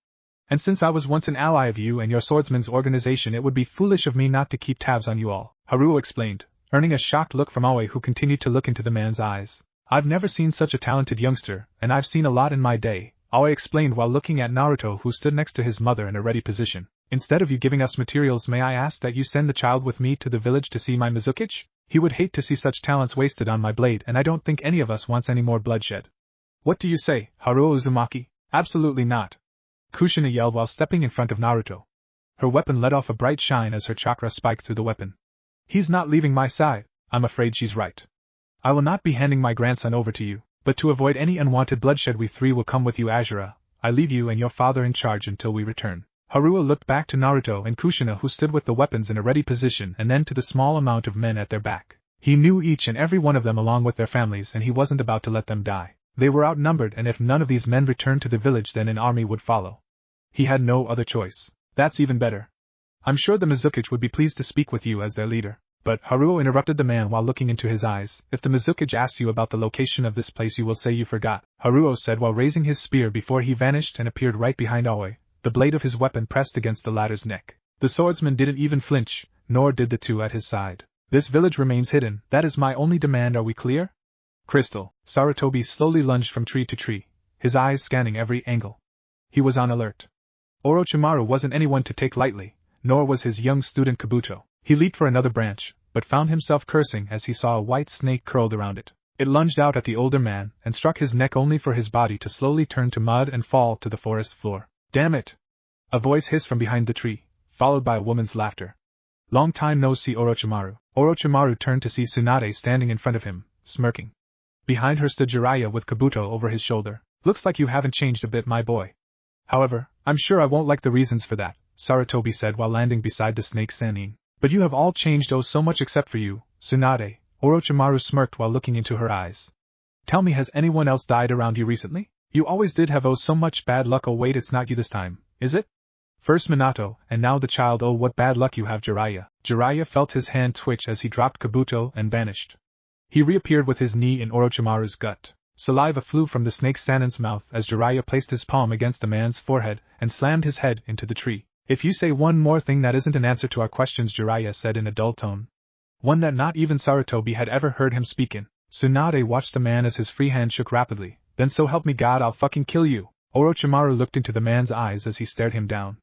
And since I was once an ally of you and your swordsman's organization, it would be foolish of me not to keep tabs on you all," Haruo explained, earning a shocked look from Aoi, who continued to look into the man's eyes. "I've never seen such a talented youngster, and I've seen a lot in my day," Aoi explained while looking at Naruto, who stood next to his mother in a ready position. "Instead of you giving us materials, may I ask that you send the child with me to the village to see my Mizukage? He would hate to see such talents wasted on my blade, and I don't think any of us wants any more bloodshed." "What do you say, Haruo Uzumaki?" "Absolutely not!" Kushina yelled while stepping in front of Naruto. Her weapon let off a bright shine as her chakra spiked through the weapon. "He's not leaving my side." "I'm afraid she's right. I will not be handing my grandson over to you, but to avoid any unwanted bloodshed we 3 will come with you, Azura. I leave you and your father in charge until we return." Haruo looked back to Naruto and Kushina, who stood with the weapons in a ready position, and then to the small amount of men at their back. He knew each and every one of them along with their families, and he wasn't about to let them die. They were outnumbered, and if none of these men returned to the village, then an army would follow. He had no other choice. "That's even better. I'm sure the Mizukage would be pleased to speak with you as their leader." "But," Haruo interrupted the man while looking into his eyes, "if the Mizukage asks you about the location of this place, you will say you forgot," Haruo said while raising his spear before he vanished and appeared right behind Aoi, the blade of his weapon pressed against the latter's neck. The swordsman didn't even flinch, nor did the 2 at his side. "This village remains hidden, that is my only demand, are we clear?" "Crystal." Sarutobi slowly lunged from tree to tree, his eyes scanning every angle. He was on alert. Orochimaru wasn't anyone to take lightly, nor was his young student Kabuto. He leaped for another branch, but found himself cursing as he saw a white snake curled around it. It lunged out at the older man and struck his neck, only for his body to slowly turn to mud and fall to the forest floor. "Damn it!" A voice hissed from behind the tree, followed by a woman's laughter. "Long time no see, Orochimaru." Orochimaru turned to see Tsunade standing in front of him, smirking. Behind her stood Jiraiya with Kabuto over his shoulder. "Looks like you haven't changed a bit, my boy. However, I'm sure I won't like the reasons for that," Sarutobi said while landing beside the snake Sannin. "But you have all changed, oh so much except for you, Tsunade." Orochimaru smirked while looking into her eyes. "Tell me, has anyone else died around you recently? You always did have oh so much bad luck. Oh wait, it's not you this time, is it? First Minato, and now the child. Oh what bad luck you have, Jiraiya." Jiraiya felt his hand twitch as he dropped Kabuto and vanished. He reappeared with his knee in Orochimaru's gut. Saliva flew from the snake Sannin's mouth as Jiraiya placed his palm against the man's forehead and slammed his head into the tree. "If you say one more thing that isn't an answer to our questions," Jiraiya said in a dull tone. One that not even Sarutobi had ever heard him speak in. Tsunade watched the man as his free hand shook rapidly. "Then so help me God, I'll fucking kill you." Orochimaru looked into the man's eyes as he stared him down.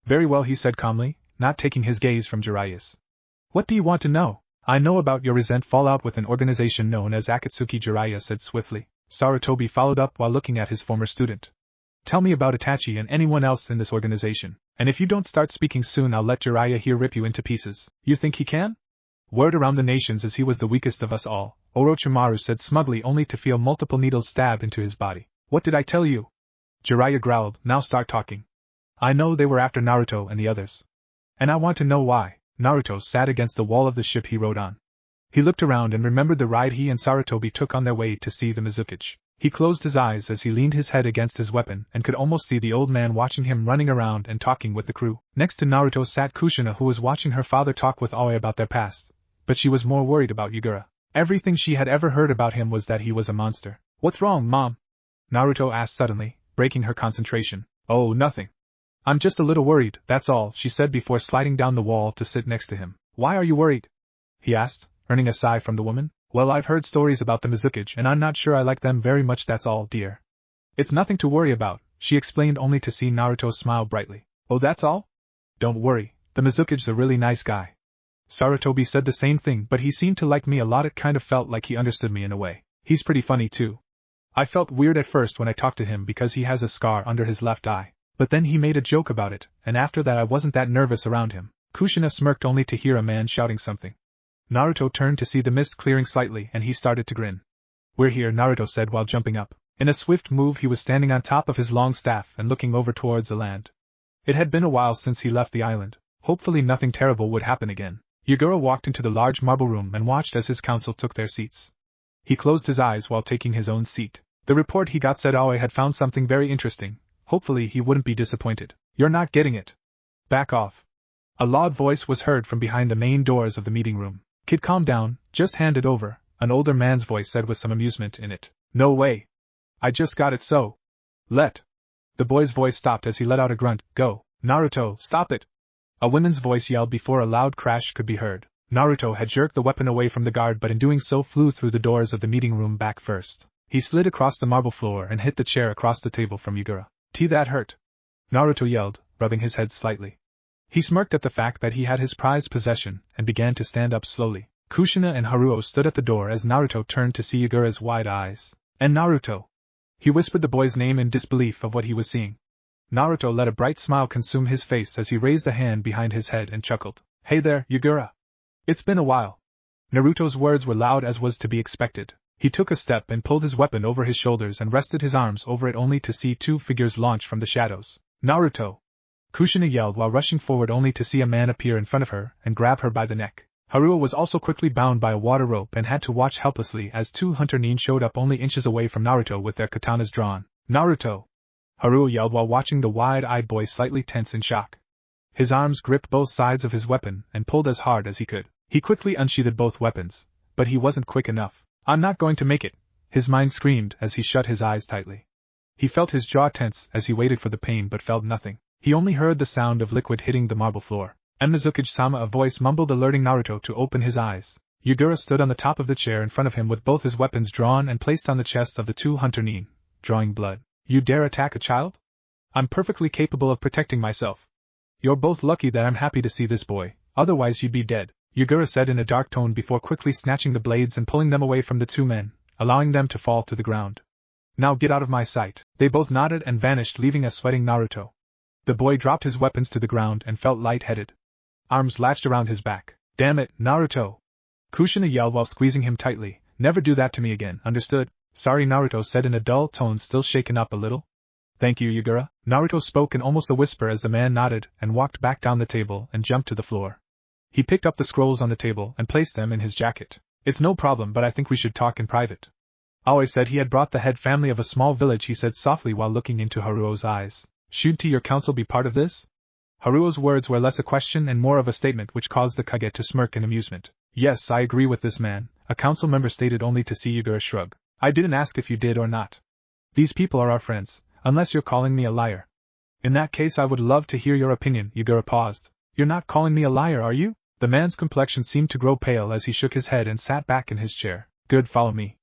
"Very well," he said calmly, not taking his gaze from Jiraiya's. What do you want to know? I know about your recent fallout with an organization known as Akatsuki, Jiraiya said swiftly. Sarutobi followed up while looking at his former student. Tell me about Itachi and anyone else in this organization, and if you don't start speaking soon I'll let Jiraiya here rip you into pieces. You think he can? Word around the nations is he was the weakest of us all, Orochimaru said smugly only to feel multiple needles stab into his body. What did I tell you? Jiraiya growled, now start talking. I know they were after Naruto and the others. And I want to know why. Naruto sat against the wall of the ship he rode on. He looked around and remembered the ride he and Sarutobi took on their way to see the Mizukage. He closed his eyes as he leaned his head against his weapon and could almost see the old man watching him running around and talking with the crew. Next to Naruto sat Kushina, who was watching her father talk with Aoi about their past, but she was more worried about Yura. Everything she had ever heard about him was that he was a monster. What's wrong, Mom? Naruto asked suddenly, breaking her concentration. Oh, nothing. I'm just a little worried, that's all, she said before sliding down the wall to sit next to him. Why are you worried? He asked, earning a sigh from the woman. Well, I've heard stories about the Mizukage and I'm not sure I like them very much, that's all, dear. It's nothing to worry about, she explained only to see Naruto smile brightly. Oh, that's all? Don't worry, the Mizukage's a really nice guy. Sarutobi said the same thing, but he seemed to like me a lot. It kind of felt like he understood me in a way. He's pretty funny too. I felt weird at first when I talked to him because he has a scar under his left eye. But then he made a joke about it, and after that I wasn't that nervous around him. Kushina smirked only to hear a man shouting something. Naruto turned to see the mist clearing slightly and he started to grin. We're here, Naruto said while jumping up. In a swift move he was standing on top of his long staff and looking over towards the land. It had been a while since he left the island. Hopefully nothing terrible would happen again. Yura walked into the large marble room and watched as his council took their seats. He closed his eyes while taking his own seat. The report he got said Aoi had found something very interesting. Hopefully he wouldn't be disappointed. You're not getting it. Back off. A loud voice was heard from behind the main doors of the meeting room. Kid, calm down, just hand it over, an older man's voice said with some amusement in it. No way. I just got it so. Let. The boy's voice stopped as he let out a grunt. Go. Naruto, stop it. A woman's voice yelled before a loud crash could be heard. Naruto had jerked the weapon away from the guard but in doing so flew through the doors of the meeting room back first. He slid across the marble floor and hit the chair across the table from Yura. That hurt. Naruto yelled, rubbing his head slightly. He smirked at the fact that he had his prized possession and began to stand up slowly. Kushina and Haruo stood at the door as Naruto turned to see Yura's wide eyes. And Naruto. He whispered the boy's name in disbelief of what he was seeing. Naruto let a bright smile consume his face as he raised a hand behind his head and chuckled. Hey there, Yura. It's been a while. Naruto's words were loud as was to be expected. He took a step and pulled his weapon over his shoulders and rested his arms over it only to see two figures launch from the shadows. Naruto! Kushina yelled while rushing forward only to see a man appear in front of her and grab her by the neck. Haruo was also quickly bound by a water rope and had to watch helplessly as two hunter nin showed up only inches away from Naruto with their katanas drawn. Naruto! Haruo yelled while watching the wide-eyed boy slightly tense in shock. His arms gripped both sides of his weapon and pulled as hard as he could. He quickly unsheathed both weapons, but he wasn't quick enough. I'm not going to make it, his mind screamed as he shut his eyes tightly. He felt his jaw tense as he waited for the pain but felt nothing. He only heard the sound of liquid hitting the marble floor. And Mizukage-sama, a voice mumbled alerting Naruto to open his eyes. Yura stood on the top of the chair in front of him with both his weapons drawn and placed on the chests of the two hunter nin, drawing blood. You dare attack a child? I'm perfectly capable of protecting myself. You're both lucky that I'm happy to see this boy, otherwise you'd be dead, Yura said in a dark tone before quickly snatching the blades and pulling them away from the two men, allowing them to fall to the ground. Now get out of my sight. They both nodded and vanished, leaving a sweating Naruto. The boy dropped his weapons to the ground and felt lightheaded. Arms latched around his back. Damn it, Naruto! Kushina yelled while squeezing him tightly. Never do that to me again, understood? Sorry, Naruto said in a dull tone, still shaken up a little. Thank you, Yura. Naruto spoke in almost a whisper as the man nodded and walked back down the table and jumped to the floor. He picked up the scrolls on the table and placed them in his jacket. It's no problem, but I think we should talk in private. Aoi said he had brought the head family of a small village, he said softly while looking into Haruo's eyes. Shouldn't your council be part of this? Haruo's words were less a question and more of a statement which caused the Kage to smirk in amusement. Yes, I agree with this man, a council member stated only to see Yura shrug. I didn't ask if you did or not. These people are our friends, unless you're calling me a liar. In that case I would love to hear your opinion, Yura paused. You're not calling me a liar, are you? The man's complexion seemed to grow pale as he shook his head and sat back in his chair. Good, follow me.